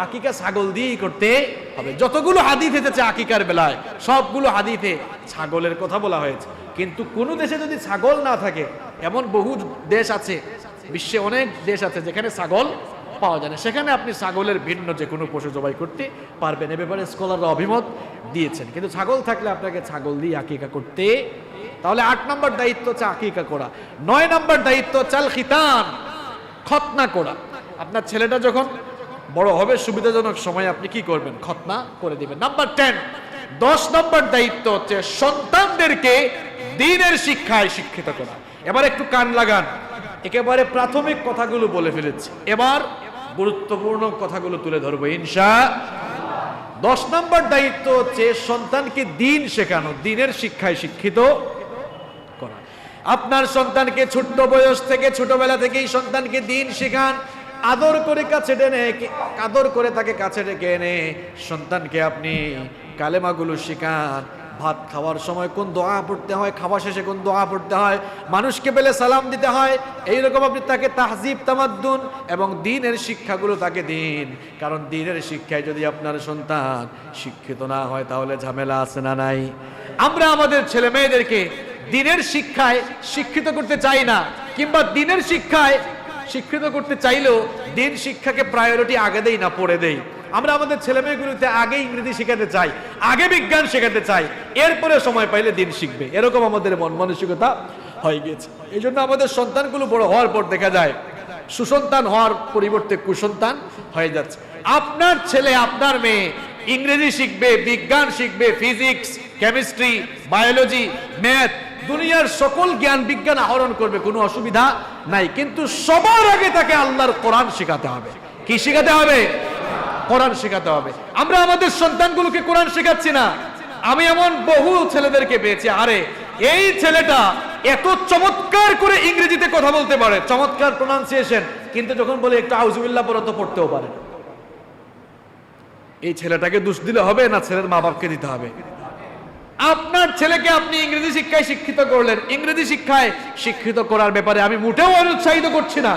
আকিকা ছাগল দিয়েই করতে হবে। যতগুলো হাদিস এসেছে আকিকার বেলায় সবগুলো হাদিসে ছাগলের কথা বলা হয়েছে। কিন্তু কোনো দেশে যদি ছাগল না থাকে, এমন বহু দেশ আছে, বিশ্বে অনেক দেশ আছে যেখানে ছাগল পাওয়া যায় না, সেখানে আপনি ছাগলের ভিন্ন যে কোনো পশু জবাই করতে পারবেন। এ ব্যাপারে স্কলাররা অভিমত দিয়েছেন। কিন্তু ছাগল থাকলে আপনাকে ছাগল দিয়ে আকিকা করতে। তাহলে 8 নম্বর দায়িত্ব হচ্ছে আকিকা করা। 9 নম্বর দায়িত্ব চাল খিতান, খতনা করা। আপনার ছেলেটা যখন বড় হবে সুবিধাজনক সময় আপনি কি করবেন? খতনা করে দিবেন। নাম্বার 10 নম্বর দায়িত্ব হচ্ছে সন্তানদেরকে দ্বীনের শিক্ষায় শিক্ষিত করা। এবার একটু কান লাগান, একেবারে প্রাথমিক কথাগুলো বলে ফেলেছি, এবার গুরুত্বপূর্ণ কথাগুলো তুলে ধরবো ইনশাআল্লাহ। 10 নম্বর দায়িত্ব হচ্ছে সন্তানকে দ্বীন শেখানো, দ্বীনের শিক্ষায় শিক্ষিত করা। আপনার সন্তানকে ছোট্ট বয়স থেকে, ছোটবেলা থেকেই সন্তানকে দ্বীন শেখান। আদর করে কাছে টেনে, আদর করে তাকে কাছে ডেকে এনে সন্তানকে আপনি কালেমাগুলো শেখান। ভাত খাওয়ার সময় কোন দোয়া পড়তে হয়, খাওয়া শেষে কোন দোয়া পড়তে হয়, মানুষকে পেলে সালাম দিতে হয়, এইরকম আপনি তাকে তাহজিব, তামাদ্দুন এবং দ্বীনের শিক্ষাগুলো তাকে দিন। কারণ দ্বীনের শিক্ষায় যদি আপনার সন্তান শিক্ষিত না হয় তাহলে ঝামেলা আছে না নাই? আমরা আমাদের ছেলে মেয়েদেরকে দ্বীনের শিক্ষায় শিক্ষিত করতে চাই না, কিংবা দ্বীনের শিক্ষায় শিক্ষিত করতে চাইলেও দ্বীন শিক্ষাকে প্রায়োরিটি আগে দেই না, পড়ে দেই। আমরা আমাদের ছেলে মেয়েগুলোতে আগে ইংরেজি শেখাতে চাই, আগে বিজ্ঞান শেখাতে চাই, এরপরে সময় পাইলে দ্বীন শিখবে। এরকম আমাদের মন মানসিকতা হয়ে গেছে। এই জন্য আমাদের সন্তানগুলো বড় হওয়ার পর দেখা যায় সুসন্তান হওয়ার পরিবর্তে কুসন্তান হয়ে যাচ্ছে। আপনার ছেলে, আপনার মেয়ে ইংরেজি শিখবে, বিজ্ঞান শিখবে, ফিজিক্স, কেমিস্ট্রি, বায়োলজি, ম্যাথ, দুনিয়ার সকল জ্ঞান বিজ্ঞান আহরণ করবে, কোনো অসুবিধা নাই। কিন্তু সবার আগে তাকে আল্লাহর কোরআন শেখাতে হবে। কি শেখাতে হবে? কোরআন শেখাতে হবে। আমরা আমাদের সন্তানগুলোকে কোরআন শেখাচ্ছি না। আমি এমন বহু ছেলেদেরকে পেয়েছি, আরে এই ছেলেটা এত চমৎকার করে ইংরেজিতে কথা বলতে পারে, চমৎকার প্রোনাউন্সিয়েশন, কিন্তু যখন বলে একটু আউযুবিল্লাহ পড়ো তো পড়তেও পারে। এই ছেলেটাকে দোষ দিলে হবে না, ছেলের মা বাপকে দিতে হবে। আপনার ছেলেকে আপনি ইংরেজি শিক্ষায় শিক্ষিত করলেন, ইংরেজি শিক্ষায় শিক্ষিত করার ব্যাপারে আমি মোটেও অনুৎসাহিত করছি না।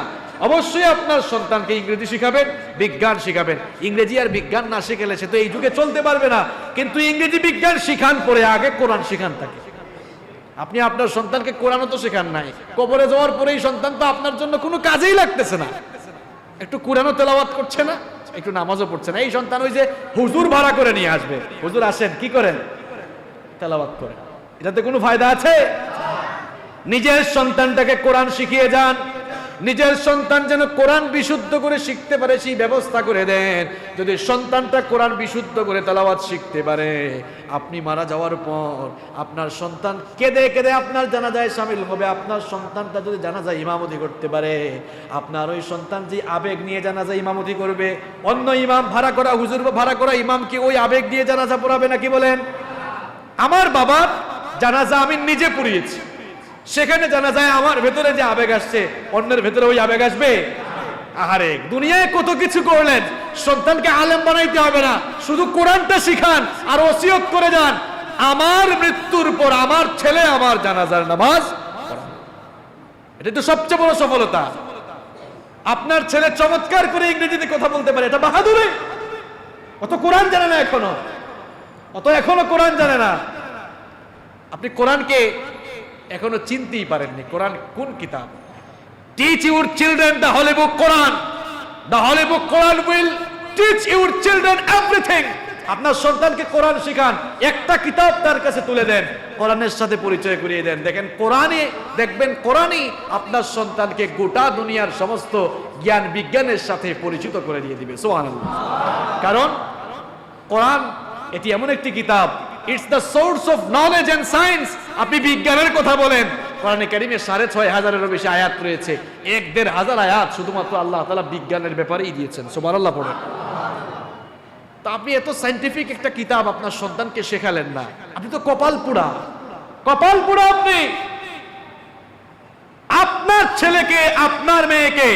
অবশ্যই আপনার সন্তানকে ইংরেজি শিখাবেন, বিজ্ঞান শিখাবেন। ইংরেজি আর বিজ্ঞান না শিখালে সে তো এই যুগে চলতে পারবে না। কিন্তু ইংরেজি বিজ্ঞান শিখান পরে আগে কোরআন শিখান তাকে। আপনি আপনার সন্তানকে কোরআনও তো শেখান নাই, কবরে যাওয়ার পরে এই সন্তান তো আপনার জন্য কোনো কাজেই লাগতেছে না। একটু কোরআনও তেলাওয়াত করছে না, একটু নামাজও পড়ছে না। এই সন্তান ওই যে হুজুর ভাড়া করে নিয়ে আসবে, হুজুর আসেন, কি করেন? তেলাওয়াত করেন। এটাতে কোনো ফায়দা আছে? নিজের সন্তানটাকে কোরআন শিখিয়ে যান, নিজের সন্তান যেন কোরআন বিশুদ্ধ করে শিখতে পারে সেই ব্যবস্থা করে দেন। যদি সন্তানটা কোরআন বিশুদ্ধ করে তেলাওয়াত শিখতে পারে, আপনি মারা যাওয়ার পর আপনার সন্তান কেঁদে কেঁদে আপনার জানাজায় শামিল হবে। আপনার সন্তানটা যদি জানাজায় ইমামতি করতে পারে, আপনার ওই সন্তান যে আবেগ নিয়ে জানাজায় ইমামতি করবে, অন্য ইমাম ভাড়া করা, হুজুর ভাড়া করা ইমাম কি ওই আবেগ দিয়ে জানাজা পড়াবে নাকি বলেন? আমার বাবার জানাজা আমি নিজে পড়িয়েছি, সেখানে জানা যায় আমার ভেতরে যে আবেগ আসছে, অন্যের ভেতরে ওই আবেগ আসবে? আহারে, দুনিয়ায় কত কিছু করলেন, সন্তানকে আলেম বানাইতে হবে না, শুধু কোরআনটা শিখান আর ওসিয়ত করে যান, আমার মৃত্যুর পর আমার ছেলে আমার জানাজার নামাজ পড়াবে। এটা তো সবচেয়ে বড় সফলতা। আপনার ছেলে চমৎকার করে ইংরেজিতে কথা বলতে পারে, এটা বাহাদুরি। অত কোরআন জানে না এখনো, এখনো কোরআন জানে না। আপনি কোরআনকে এখনো চিনতেই পারেননি। কোরআন কোন কিতাব? Teach your children the Holi book Quran. The Holi book Quran will teach your children everything. আপনার সন্তানকে কোরআন শিখান, একটা কিতাব তার কাছে তুলে দেন, কোরআনের সাথে পরিচয় করিয়ে দেন। দেখেন কোরআনে, দেখবেন কোরআনই আপনার সন্তানকে গোটা দুনিয়ার সমস্ত জ্ঞান বিজ্ঞানের সাথে পরিচিত করে দিয়ে দিবে। সুবহানাল্লাহ। কারণ কোরআন এটি এমন একটি কিতাব, it's the source of knowledge and science. আপনি বিজ্ঞানের কথা বলেন, কোরআনে কারীমে 6,500-এরও বেশি আয়াত রয়েছে। 1,500 আয়াত শুধুমাত্র আল্লাহ তাআলা বিজ্ঞানের ব্যাপারেই দিয়েছেন। সুবহানাল্লাহ পড়েন। তা আপনি এত সায়েন্টিফিক একটা কিতাব আপনার সন্তানকে শেখালেন না, আপনি তো কপাল পোড়া, কপাল পোড়া। আপনি আপনার ছেলেকে, আপনার মেয়েকে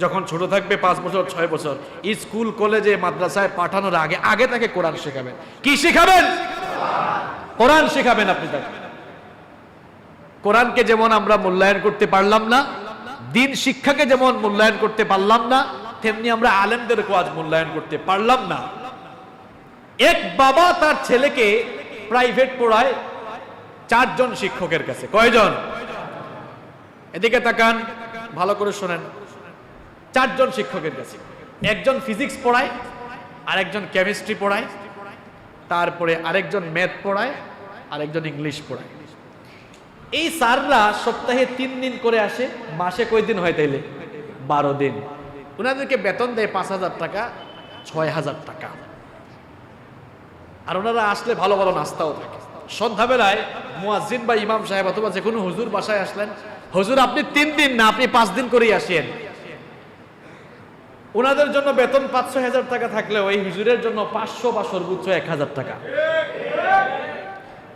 যখন ছোট থাকবে 5 বছর 6 বছর, স্কুল কলেজে মাদ্রাসায় পাঠানোর আগে আগে তাকে কোরআন শেখাবেন। কি শেখাবেন? কোরআন শেখাবেন আপনি তাকে। কোরআনকে যেমন আমরা মূল্যায়ন করতে পারলাম না, দিন শিক্ষাকে যেমন মূল্যায়ন করতে পারলাম না, তেমনি আমরা আলেমদেরকেও আজ মূল্যায়ন করতে পারলাম না। এক বাবা তার ছেলেকে প্রাইভেট পড়ায় 4 জন শিক্ষকের কাছে। কয়জন? এদিকে তাকান, ভালো করে শোনেন। 4 জন শিক্ষকের কাছে। একজন ফিজিক্স পড়ায়, আরেকজন কেমিস্ট্রি পড়ায়, তারপরে আরেকজন ম্যাথ পড়ায়, আরেকজন ইংলিশ পড়ায়। এই স্যাররা সপ্তাহে 3 দিন করে আসে। মাসে কয় দিন হয় তাইলে? 12 দিন। ওনাদেরকে বেতন দেয় 5,000 টাকা, 6,000 টাকা। আর ওনারা আসলে ভালো ভালো নাস্তাও থাকে। সন্ধ্যাবেলায় মুয়াজ্জিন বা ইমাম সাহেব অথবা যে কোনো হুজুর বাসায় আসলেন, হুজুর আপনি 3 দিন না, আপনি 5 দিন করেই আসেন। ওনাদের জন্য বেতন 500-1000 টাকা থাকলে ওই হুজুরের জন্য 500 বা সর্বোচ্চ 1000 টাকা।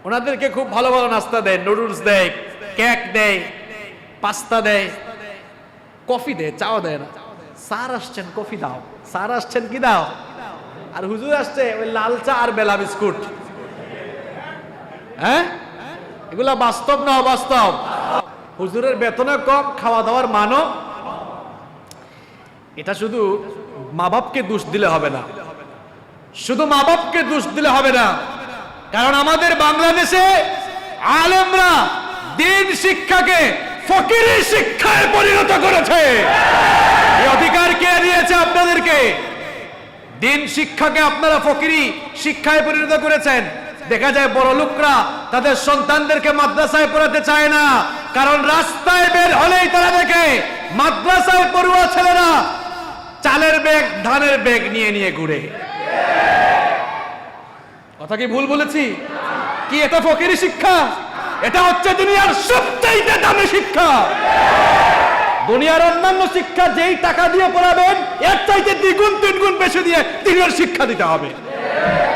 ওনাদেরকে খুব ভালো ভালো নাস্তা দেয়, নুডলস দেয়, কেক দেয়, পাস্তা দেয়, কফি দেয়, চাও দেয় না। স্যার আসছেন কফি দাও, স্যার আসছেন কি দাও, আর হুজুর আসছে ওই লাল চা আর বেলা বিস্কুট। হ্যাঁ, এগুলা বাস্তব না অবাস্তব? হুজুরের বেতনে কম, খাওয়া দাওয়ার মানও। এটা শুধু মা বাপকে দোষ দিলে হবে না, শুধু মা বাপকে দোষ দিলে হবে না, কারণ আমাদের বাংলাদেশে আলেমরা দিন শিক্ষাকে ফকিরি শিক্ষায় পরিণত করেছে। এই অধিকার কে দিয়েছে আপনাদেরকে? দিন শিক্ষাকে আপনারা ফকিরি শিক্ষায় পরিণত করেছেন। দেখা যায় বড় লোকরা তাদের সন্তানদেরকে মাদ্রাসায় পড়াতে চায় না, কারণ রাস্তায় বের হলেই তারা দেখে মাদ্রাসায় পড়ুয়া ছেলেরা চালের ব্যাগ ধানের ব্যাগ নিয়ে নিয়ে ঘুরে। কথা কি ভুল বলেছি? কি এটা ফকিরি শিক্ষা? এটা হচ্ছে দুনিয়ার সবচেয়ে দামি শিক্ষা। দুনিয়ার অন্যান্য শিক্ষা যেই টাকা দিয়ে পড়াবেন, এর চাইতে দ্বিগুণ 3 গুণ বেশি দিয়ে দিনের শিক্ষা দিতে হবে।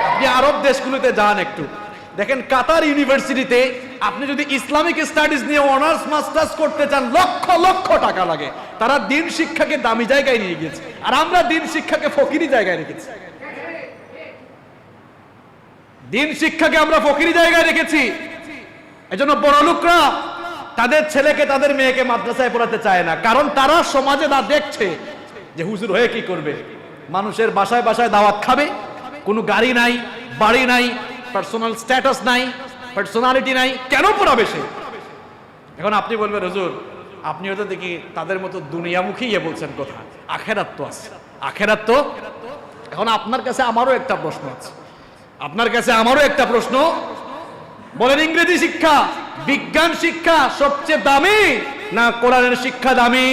আপনি আরব দেশগুলোতে যান একটু, দেখেন কাতার ইউনিভার্সিটিতে আপনি যদি ইসলামিক স্টাডিজ নিয়ে অনার্স মাস্টার্স করতে চান, লক্ষ লক্ষ টাকা লাগে। তারা দিন শিক্ষাকে দামি জায়গায় নিয়ে গেছে, আর আমরা দিন শিক্ষাকে ফকিরি জায়গায় রেখেছি। দিন শিক্ষাকে আমরা ফকিরি জায়গায় রেখেছি। এজন্য বড় লোকরা তাদের ছেলেকে তাদের মেয়েকে মাদ্রাসায় পড়াতে চায় না, কারণ তারা সমাজে না দেখছে যে হুজুর হয়ে কি করবে। মানুষের বাসায় বাসায় দাওয়াত খাবে, কোনো গাড়ি নাই, বাড়ি নাই, পার্সোনাল স্ট্যাটাস নাই, পার্সোনালিটি নাই, কেন পড়াবে সে? এখন আপনি বলবেন হুজুর আপনি হয়তো দেখি তাদের মতো দুনিয়ামুখী বলছেন কথা, আখেরাত তো আছে, আখেরাত তো। এখন আপনার কাছে আমারও একটা প্রশ্ন আছে, আপনার কাছে আমারও একটা প্রশ্ন, বলেন ইংরেজি শিক্ষা, বিজ্ঞান শিক্ষা সবচেয়ে দামি না কোরআনের শিক্ষা দামি?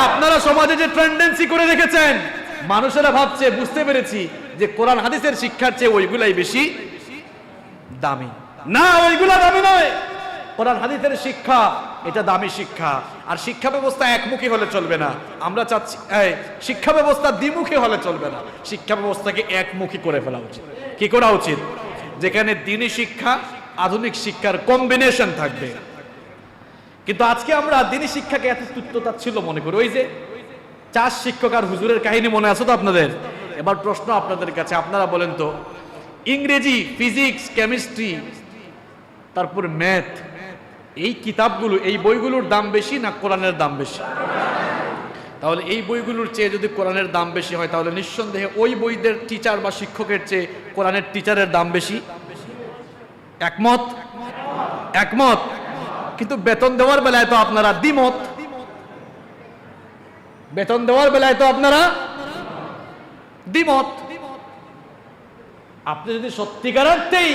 আপনারা সমাজে যে টেন্ডেন্সি করে রেখেছেন, মানুষেরা ভাবছে, বুঝতে পেরেছি যে কোরআন হাদিসের শিক্ষার চেয়ে ওইগুলাই বেশি দামি। না, ওইগুলা দামি নয়, কোরআন হাদিসের শিক্ষা এটা দামি শিক্ষা। আর শিক্ষা ব্যবস্থা একমুখী হলে চলবে না। আমরা চাচ্ছি শিক্ষা ব্যবস্থা দ্বিমুখী হলে চলবে না, শিক্ষা ব্যবস্থাকে একমুখী করে ফেলা উচিত। কি করা উচিত? যেখানে দ্বীনি শিক্ষা আধুনিক শিক্ষার কম্বিনেশন থাকবে। কিন্তু আজকে আমরা দ্বীনি শিক্ষাকে এত তুচ্ছতা ছিল মনে করি। ওই যে 4 শিক্ষক আর হুজুরের কাহিনী মনে আছে তো আপনাদের? এবার প্রশ্ন আপনাদের কাছে, আপনারা বলেন তো, ইংরেজি, ফিজিক্স, কেমিস্ট্রি, তারপর ম্যাথ, এই কিতাবগুলো, এই বইগুলোর দাম বেশি না কোরআনের দাম বেশি? তাহলে এই বইগুলোর চেয়ে যদি কোরআনের দাম বেশি হয়, তাহলে নিঃসন্দেহে ওই বইদের টিচার বা শিক্ষকের চেয়ে কোরআনের টিচারের দাম বেশি। একমত? একমত। কিন্তু বেতন দেওয়ার বেলায় তো আপনারা দ্বিমত। বেতন দেওয়ার বেলায় তো আপনারা দ্বিমত। আপনি যদি সত্যিকার অর্থেই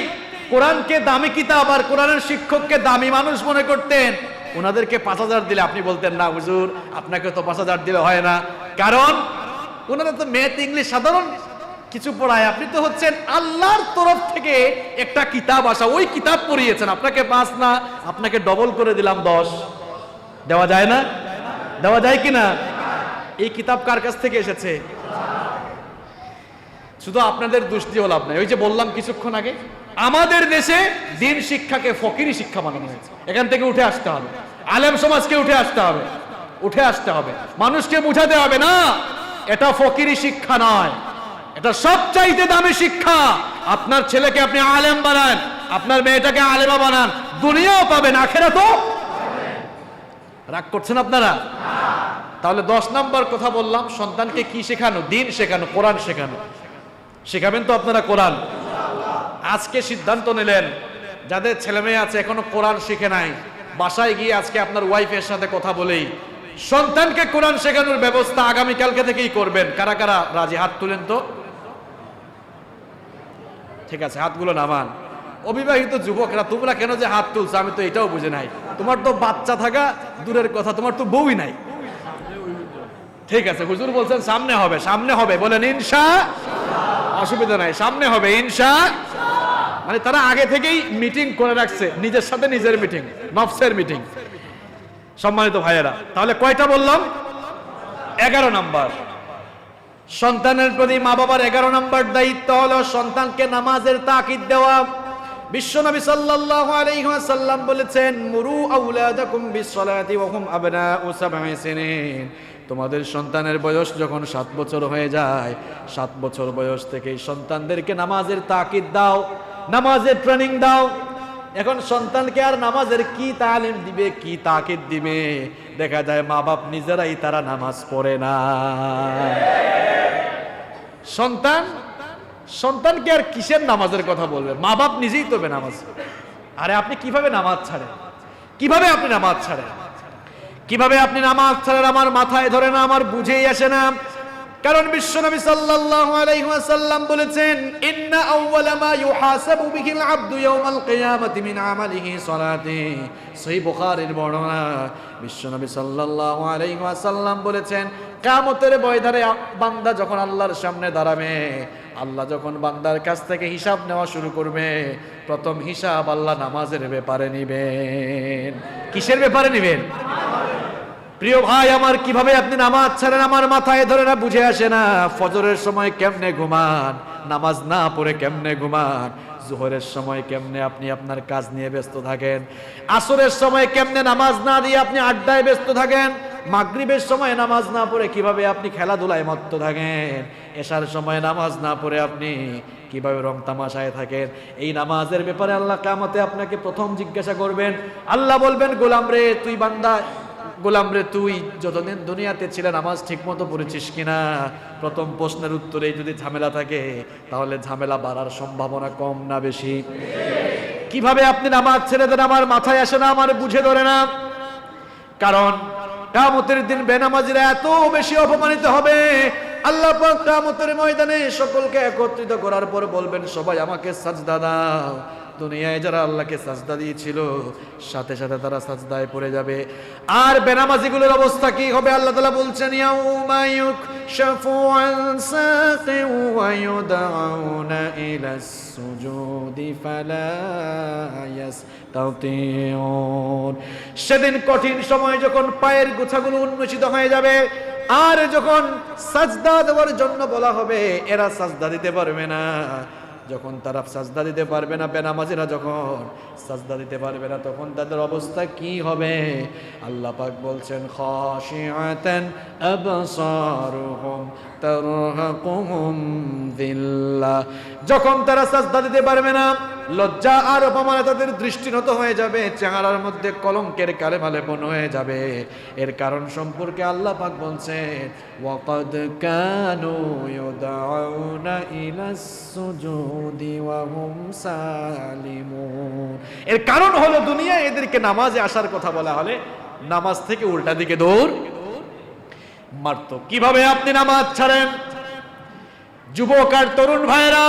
কোরআনকে দামি কিতাব আর কোরআনের শিক্ষককে দামি মানুষ মনে করতেন, ওনাদেরকে 5000 দিলে আপনি বলতেন না হুজুর আপনাকে তো 5000 দিলে হয় না, কারণ ওনারা তো ম্যাথ, ইংলিশ, সাধারণ কিছু পড়ায়। আপনি তো হচ্ছেন আল্লাহর তরফ থেকে একটা কিতাব আসা, ওই কিতাব পড়িয়েছেন। আপনাকে 5 না, আপনাকে ডবল করে দিলাম 10। দেওয়া যায় না? দেওয়া যায় কিনা? এই কিতাব কার কাছ থেকে এসেছে? শুধু আপনাদের দোষ দিয়ে লাভ নাই। ওই যে বললাম কিছুক্ষণ আগে, আমাদের দেশে দিন শিক্ষাকে ফকিরি শিক্ষা বানানো হয়েছে। এখান থেকে উঠে আসতে হবে, আলেম সমাজকে উঠে আসতে হবে। উঠে আসতে হবে, মানুষকে বুঝাতে হবে না এটা ফকিরি শিক্ষা নয়, এটা সবচাইতে দামি শিক্ষা। আপনার ছেলেকে আপনি আলেম বানান, আপনার মেয়েটাকে আলেমা বানান, দুনিয়াও পাবেন, আখেরাতও। রাগ করছেন আপনারা? তাহলে 10 নম্বর কথা বললাম, সন্তানকে কি শেখানো? দিন শেখানো, কোরআন শেখানো। শেখাবেন তো আপনারা কোরআন? আজকে সিদ্ধান্ত নিলেন যাদের ছেলে মেয়ে আছে এখনো কোরআন শিখে নাই, বাসায় গিয়ে আজকে আপনার ওয়াইফের সাথে কথা বলেই সন্তানকে কোরআন শেখানোর ব্যবস্থা আগামীকালকে থেকেই করবেন। কারা কারা রাজি? হাত তুলেন তো। ঠিক আছে, হাতগুলো নামান। অবিবাহিত যুবকরা তোমরা কেন যে হাত তুলছো আমি তো এটাও বুঝে নাই। তোমার তো বাচ্চা থাকা দূরের কথা, তোমার তো বউই নাই। ঠিক আছে, হুজুর বলছেন সামনে হবে, সামনে হবে, বলেন ইনশা। অসুবিধা নাই, সামনে হবে ইনশা। মানে তারা আগে থেকেই মিটিং করে রাখছে, নিজের সাথে নিজের মিটিং, নফসের মিটিং। সম্মানিত ভাইয়েরা, তাহলে কয়টা বললাম? 11 নম্বর। সন্তানের প্রতি মা বাবার 11 নম্বর দায়িত্ব হলো সন্তানকে নামাজের তাকিদ দেওয়া। বিশ্বনবী সাল্লাল্লাহু আলাইহি ওয়াসাল্লাম বলেছেন, মুরু আওলাদাকুম বিসসালাতি ওয়া হুম আবনাউ 7 সিনিন। তোমাদের সন্তানের বয়স যখন 7 বছর হয়ে যায়, 7 বছর বয়স থেকেই সন্তানদেরকে নামাজের তাকিদ দাও, নামাজের ট্রেনিং দাও। এখন সন্তানকে আর নামাজের কি তালিম দিবে, কি তাকিদ দিবে? দেখা যায় মা বাপ নিজেরাই তারা নামাজ পড়ে না। সন্তানকে আর কিসের নামাজের কথা বলবে? মা বাপ নিজেই তো বেনামাজ। আরে আপনি কিভাবে নামাজ ছাড়েন? কিভাবে আপনি নামাজ ছাড়েন? কিভাবে আপনি নামাজ ছাড়েন আমার মাথায় ধরে না, আমার বুঝেই আসে না। কারণ বিশ্বনবী সাল্লাল্লাহু আলাইহি ওয়াসাল্লাম বলেছেন, ইন্না আউওয়ালা মা ইউহাসাবু বিহিল আবদু ইয়াউমাল কিয়ামাতি মিন আমালিহি সালাতি। সহিহ বুখারীর বর্ণনা। বিশ্বনবী সাল্লাল্লাহু আলাইহি ওয়াসাল্লাম বলেছেন, কিয়ামতের ময়দানে বান্দা যখন আল্লাহর সামনে দাঁড়াবে, আল্লাহ যখন বান্দার কাছ থেকে হিসাব নেওয়া শুরু করবে, প্রথম হিসাব আল্লাহ নামাজের ব্যাপারে নেবেন। কিসের ব্যাপারে নেবেন? প্রিয় ভাই আমার, কিভাবে আপনি নামাজ ছাড়েন আমার মাথায় ধরে না, বুঝে আসে না। ফজরের সময় কেমনে ঘুমান, নামাজ না পড়ে কেমনে ঘুমান। জোহরের সময় কেমনে আপনি আপনার কাজ নিয়ে ব্যস্ত থাকেন। আসরের সময় কেমনে নামাজ না দিয়ে আপনি আড্ডায় ব্যস্ত থাকেন। মাগরিবের সময় নামাজ না পড়ে কিভাবে আপনি খেলাধুলায় মত্ত থাকেন। এশার সময় নামাজ না পড়ে আপনি কিভাবে রং তামাশায় থাকেন। এই নামাজের ব্যাপারে আল্লাহ কিয়ামতে আপনাকে প্রথম জিজ্ঞাসা করবেন। আল্লাহ বলবেন, গোলাম রে তুই বান্দা, গোলাম রে তুই যতদিন দুনিয়াতে ছিলে নামাজ ঠিক মতো পড়েছিস কিনা? প্রথম প্রশ্নের উত্তরে যদি ঝামেলা থাকে তাহলে ঝামেলা বাড়ার সম্ভাবনা কম না বেশি? কিভাবে আপনি নামাজ ছেড়ে দেন আমার মাথায় আসে না, আমার বুঝে ধরে না। কারণ কিয়ামতের দিন বেনামাজিরা এত বেশি অপমানিত হবে। আল্লাহ পাক কিয়ামতের ময়দানে সকলকে একত্রিত করার পর বলবেন, সবাই আমাকে সাজদা দাও। দুনিয়ায় যারা আল্লাহকে সাজদা দিয়েছিল সাথে সাথে তারা সাজদায় পড়ে যাবে। আর বেনামাজিগুলোর অবস্থা কি হবে? আল্লাহ তাআলা বলছেন, ইয়াউমা ইউকশাফু আন সাকিন ওয়া ইউদআউনা ইলাস সুজুদি ফালা ইয়াসতাতিউন। সেদিন কঠিন সময় যখন পায়ের গোছাগুলো উন্মোচিত হয়ে যাবে, আর যখন সাজদা দেওয়ার জন্য বলা হবে, এরা সাজদা দিতে পারবে না। যখন তারা সাজদা দিতে পারবে না, বেনামাজিরা যখন সাজদা দিতে পারবে না, তখন তাদের অবস্থা কি হবে? আল্লাহ পাক বলছেন, খাশিআতান আবসারুহুম তারহাকুহুম যিল্লাহ। যখন তারা সাজদা দিতে পারবে না, লজ্জা আর অপমানে তাদের দৃষ্টি নত হয়ে যাবে, চেহারার মধ্যে কলঙ্কের কালেমা লেপন হয়ে যাবে। এর কারণ সম্পর্কে আল্লাহ পাক বলছেন, ওয়াকাদ কানু ইউদআউনা ইলাস সুজুদি ওয়া হুম সালিমুন। এর কারণ হলো দুনিয়ায় এদেরকে নামাজে আসার কথা বলা হলে নামাজ থেকে উল্টা দিকে দৌড় মারত। কিভাবে আপনি নামাজ ছাড়েন? যুবক আর তরুণ ভাইরা,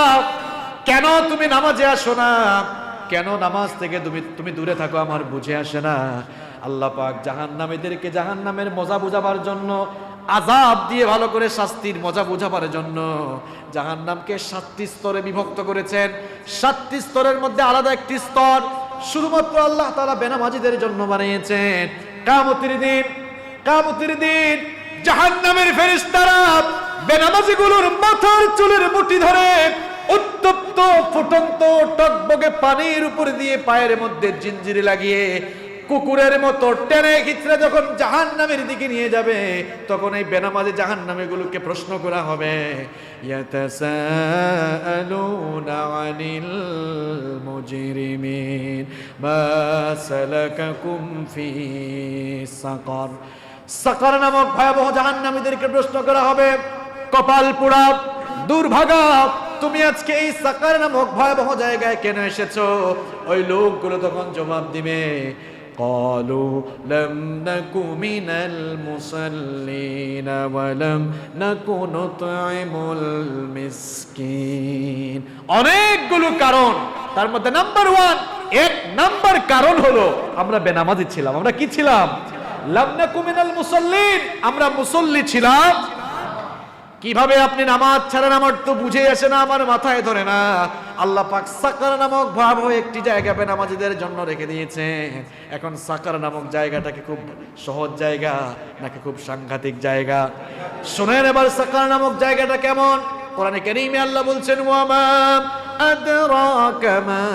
কেন তুমি নামাজে আসো না? কেন নামাজ থেকে তুমি দূরে থাকো? আমার বুঝে আসে না। আল্লাহ পাক জাহান্নামীদেরকে জাহান্নামের মজা বুঝাবার জন্য, আযাব দিয়ে ভালো করে শাস্তির মজা বুঝাবার জন্য জাহান্নামকে 7টি স্তরে বিভক্ত করেছেন। 7টি স্তরের মধ্যে আলাদা একটি স্তর শুধুমাত্র আল্লাহ তাআলা বেনামাজিদের জন্য বানিয়েছেন। কিয়ামতের দিন জাহান্নামের ফেরেশতারা বেনামাজিগুলোর মাথার চুলের মুঠি ধরে উত্তপ্ত ফুটন্ত টকবকে পানির উপর দিয়ে পায়ের মধ্যে জিঞ্জিরি লাগিয়ে কুকুরের মতো টেনে খিচড়ে যখন জাহান্নামের দিকে নিয়ে যাবে, তখন এই বেনামাজি জাহান্নামীগুলোকে প্রশ্ন করা হবে, ইয়াতাসাআলুনা আনিল মুজরিমিন মা সালাকাকুম ফি সাকার। সাকার নামক ভয়াবহ জাহান্নামীদেরকে প্রশ্ন করা হবে, কপাল পোড়া, দুর্ভাগা, তুমি আজকে এই সাকার নামক ভয়াবহ জায়গায় কেন এসেছো? ওই লোকগুলো তখন জবাব দিবে, قالوا لم نك من المصلين ولم نك نطعم المسكين। অনেকগুলো কারণ, তার মধ্যে নাম্বার 1, এক নাম্বার কারণ হলো আমরা বেনামাজি ছিলাম। আমরা কি ছিলাম? লাম নাকু মিনাল মুসাল্লিন, আমরা মুসল্লি ছিলাম। কিভাবে আপনি নামাজ ছাড়েন আমার তো বুঝে আসে না, আমার মাথায় ধরে না। আল্লাহ পাক সাকার নামক ভয়াবহ একটি জায়গা বেনামাজিদের জন্য রেখে দিয়েছে। এখন সাকার নামক জায়গাটাকে খুব সহজ জায়গা নাকি খুব সাংঘাতিক জায়গা? শুনেন এবার সাকার নামক জায়গাটা কেমন। কোরআনে কারীমে আল্লাহ বলছেন, ওয়ামা আদরাকা মা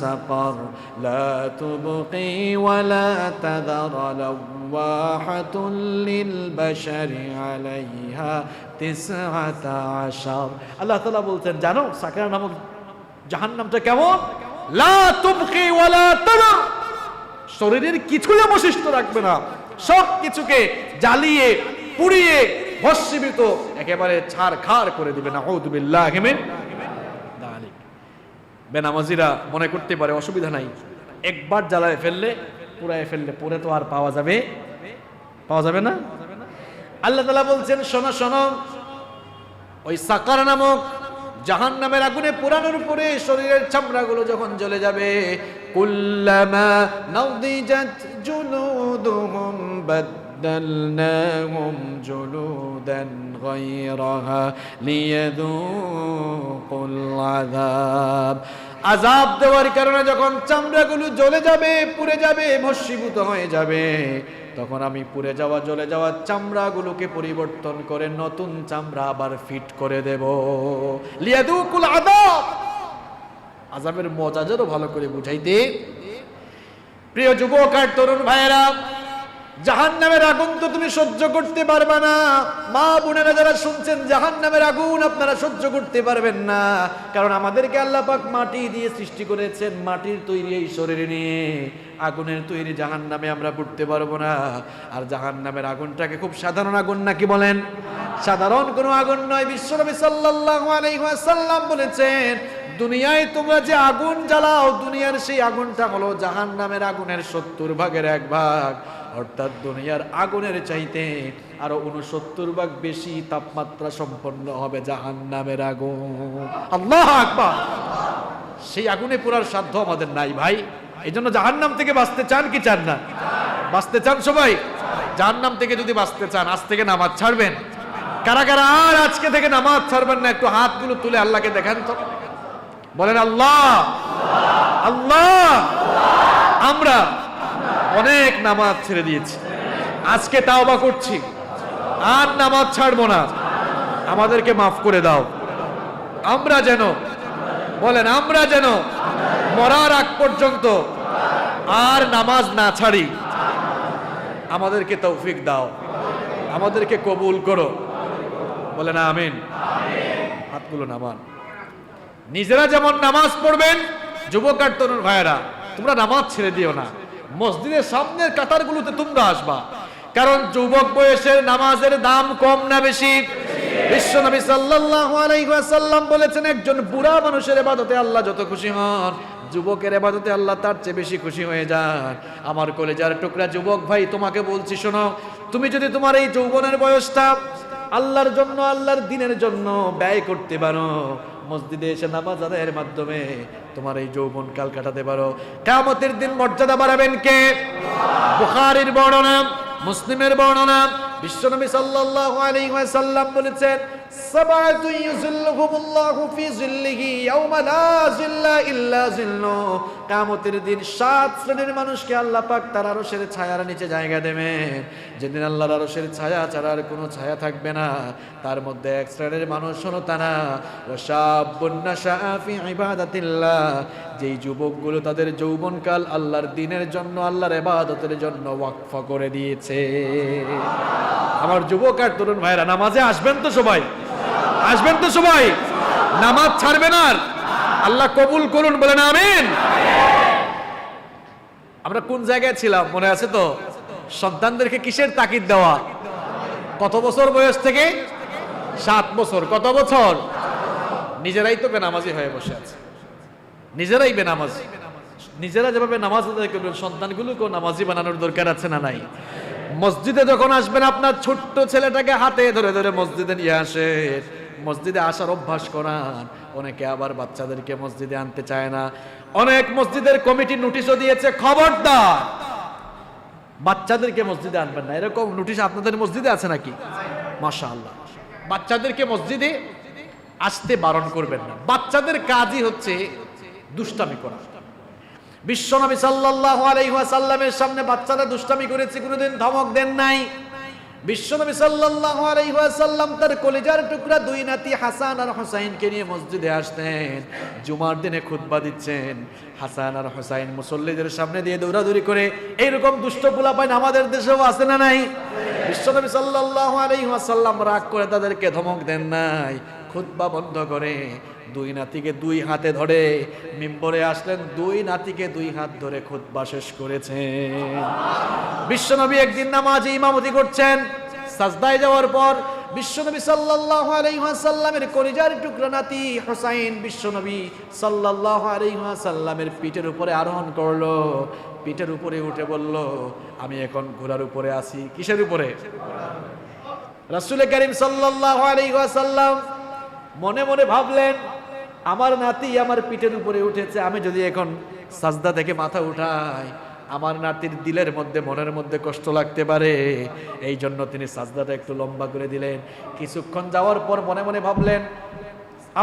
সাকার লা তুবকি ওয়ালা তাদার লাওয়াহাতুল লিল বাশারি আলাইহা 19। আল্লাহ তাআলা বলছেন, জানো সাকার নামক জাহান্নামটা কেমন? লা তুবকি ওয়ালা তাদার, শরীরের কিছুই অবশিষ্ট রাখবে না, সব কিছুকে জ্বালিয়ে পুড়িয়ে ভস্মীভূত একেবারে ছারখার করে দিবে। নাউযু বিল্লাহি মিন যালিক। বেনামাজিরা মনে করতে পারে অসুবিধা নাই, একবার জ্বালায় ফেললে, পুড়ায় ফেললে পরে তো আর পাওয়া যাবে না। আল্লাহ তাআলা বলছেন, শোনো শোনো, ওই সাকার নামক জাহান্নামের আগুনে পোড়ানোর পরে শরীরের চামড়াগুলো যখন জ্বলে যাবে, কুল্লামা নাউদিজাত জুলুদুহুম বাদদালনাহুম জুলুদান গায়রাহা লিয়াযুকুল আযাব। আযাব দেওয়ার কারণে যখন চামড়াগুলো জ্বলে যাবে, পুড়ে যাবে, ভস্মীভূত হয়ে যাবে, তখন আমি পুড়ে যাওয়া জ্বলে যাওয়া চামড়াগুলোকে পরিবর্তন করে নতুন চামড়া আবার ফিট করে দেব। লিয়াযুকুল আযাব, আযাবের মজা যেন ভালো করে বুঝাইতে। প্রিয় যুবক আর তরুণ ভাইয়েরা, জাহান্নামের আগুন তো তুমি সহ্য করতে পারবে না। মা বোনেরা যারা শুনছেন, জাহান্নামের আগুন আপনারা সহ্য করতে পারবেন না, কারণ আমাদেরকে আল্লাহ পাক মাটি দিয়ে সৃষ্টি করেছেন। মাটির তৈরি এই শরীরে নিয়ে আগুনের তৈরি জাহান্নামে আমরা পড়তে পারবো না। আর জাহান্নামের আগুনটাকে খুব সাধারণ আগুন নাকি বলেন? সাধারণ কোনো আগুন নয়। বিশ্বনবী সাল্লাল্লাহু আলাইহি ওয়াসাল্লাম বলেছেন, দুনিয়ায় তোমরা যে আগুন জ্বালাও, দুনিয়ার সেই আগুনটা হলো জাহান্নামের আগুনের 70 ভাগের 1 ভাগ। অর্থাৎ দুনিয়ার আগুনের চাইতে আরো 69 ভাগ বেশি তাপমাত্রা সম্পন্ন হবে জাহান্নামের আগুন। আল্লাহু আকবার। সেই আগুনে পোড়ার সাধ্য আমাদের নাই ভাই। এই জন্য জাহান্নাম থেকে বাঁচতে চান কি চান না? বাঁচতে চান সবাই? জাহান্নাম থেকে যদি বাঁচতে চান, আজ থেকে নামাজ ছাড়বেন। কারা কারা আর আজকে থেকে নামাজ ছাড়বেন না? একটু হাতগুলো তুলে আল্লাহকে দেখান তো, বলেন আল্লাহ আল্লাহ। আমরা অনেক নামাজ ছেড়ে দিয়েছি, আজকে তাওবা করছি, আর নামাজ ছাড়বো না। আমাদেরকে মাফ করে দাও। আমরা যেন, বলেন, আমরা যেন মরার আগ পর্যন্ত আর নামাজ না ছাড়ি। আমাদেরকে তৌফিক দাও, আমাদেরকে কবুল করো, বলেন আমিন। হাতগুলো নামান। নিজেরা যেমন নামাজ পড়বেন, যুবক আর তরুণ ভাইয়েরা তোমরা নামাজ ছেড়ে দিও না। মসজিদের সামনের কাতারগুলোতে তোমরা আসবা, কারণ যুবক বয়সের নামাজের দাম কম না বেশি? বিশ্বনবী সাল্লাল্লাহু আলাইহি ওয়াসাল্লাম বলেছেন, একজন বুড়া মানুষের ইবাদতে আল্লাহ যত খুশি হন, যুবকের ইবাদতে আল্লাহ তার চেয়ে বেশি খুশি হয়ে যান। আমার কলেজার টুকরা যুবক ভাই, তোমাকে বলছি শোনো, তুমি যদি তোমার এই যৌবনের বয়সটা আল্লাহর জন্য, আল্লাহর দ্বীনের জন্য ব্যয় করতে পারো, মসজিদে এসে নামাজ আদায়ের মাধ্যমে তোমার এই যৌবন কাল কাটাতে পারো, কিয়ামতের দিন মর্যাদা বাড়াবেন কে? বুখারীর বর্ণনা, মুসলিমের বর্ণনা, বিশ্বনবী সাল্লাল্লাহু আলাইহি ওয়াসাল্লাম বলেছেন, সাবাতু ইউযিল্লুহুমুল্লাহু ফি যিল্লিহি ইয়াওমা লা যিল্লা ইল্লা যিল্লু। কিয়ামতের দিন 7 শ্রেণীর মানুষকে আল্লাহ পাক তার আরশের ছায়ার নিচে জায়গা দেবেন, যেদিন আল্লাহর আরশের ছায়া ছাড়া আর কোনো ছায়া থাকবে না। তার মধ্যে এক শ্রেণীর মানুষ হলো তারা ওয়াশাবুন নাশাআ ফি ইবাদাতিল্লাহ, যেই যুবকগুলো তাদের যৌবনকাল আল্লাহর দ্বীনের জন্য, আল্লাহর ইবাদতের জন্য ওয়াকফ করে দিয়েছে। আমার যুবক আর তরুণ ভাইরা, নামাজে আসবেন তো সবাই? আসবেন তো সবাই? নামাজ ছাড়বেন আর? আল্লাহ কবুল করুন, বলেন আমিন। আমরা কোন জায়গায় ছিলাম মনে আছে তো? সন্তানদেরকে কিসের তাকিদ দেওয়া? কত বছর বয়স থেকে? 7 বছর। কত বছর? নিজেরাই তো বেনামাজি হয়ে বসে আছে, নিজেরাই বেনামাজি। নিজেরা যেভাবে নামাজ আদায় করবেন, সন্তানগুলোকেও নামাজি বানানোর দরকার আছে না নাই? মসজিদে যখন আসবেন, আপনার ছোট্ট ছেলেটাকে হাতে ধরে ধরে মসজিদে নিয়ে আসে, মসজিদে আসার অভ্যাস করান। অনেকে আবার বাচ্চাদেরকে মসজিদে আনতে চায় না। অনেক মসজিদের কমিটি নোটিশও দিয়েছে, খবরদার বাচ্চাদেরকে মসজিদে আনবেন না। এরকম নোটিশ আপনাদের মসজিদে আছে নাকি? মাশাআল্লাহ। বাচ্চাদেরকে মসজিদে আসতে বারণ করবেন না। বাচ্চাদের কাজই হচ্ছে দুষ্টামি করা। বিশ্বনবী সাল্লাল্লাহু আলাইহি ওয়াসাল্লামের সামনে বাচ্চারা দুষ্টামি করেছে, কোনোদিন ধমক দেন নাই। বিশ্বনবী সাল্লাল্লাহু আলাইহি ওয়াসাল্লাম তার কলিজার টুকরা 2 নাতি হাসান আর হুসাইনকে নিয়ে মসজিদে আসতেন। জুমার দিনে খুতবা দিচ্ছেন, হাসান আর হুসাইন মুসল্লিদের সামনে দিয়ে দৌড়াদৌড়ি করে। এইরকম দুষ্ট পোলাপাইন আমাদের দেশেও আছে না নাই? বিশ্বনবী সাল্লাল্লাহু আলাইহি ওয়াসাল্লাম রাগ করে তাদেরকে ধমক দেন নাই, খুতবা বন্ধ করে 2 নাতিকে 2 হাতে ধরে মিম্বরে আসলেন, 2 নাতিকে 2 হাত ধরে খুতবা শেষ করেছেন। বিশ্বনবী একদিন নামাজে ইমামতি করছেন, সাজদায় যাওয়ার পর বিশ্বনবী সাল্লাল্লাহু আলাইহি ওয়াসাল্লামের কলিজার টুকরা নাতি হুসাইন বিশ্বনবী সাল্লাল্লাহু আলাইহি ওয়াসাল্লামের পিঠের উপরে আরোহণ করলো। পিঠের উপরে উঠে বলল, আমি এখন ঘোড়ার উপরে আছি। কিসের উপরে? রাসূল কারীম সাল্লাল্লাহু আলাইহি ওয়াসাল্লাম মনে মনে ভাবলেন, আমার নাতি আমার পিঠের উপরে উঠেছে, আমি যদি এখন সাজদা থেকে মাথা উঠাই, আমার নাতির দিলের মধ্যে, মনের মধ্যে কষ্ট লাগতে পারে। এই জন্য তিনি সাজদাটা একটু লম্বা করে দিলেন। কিছুক্ষণ যাওয়ার পর মনে মনে ভাবলেন,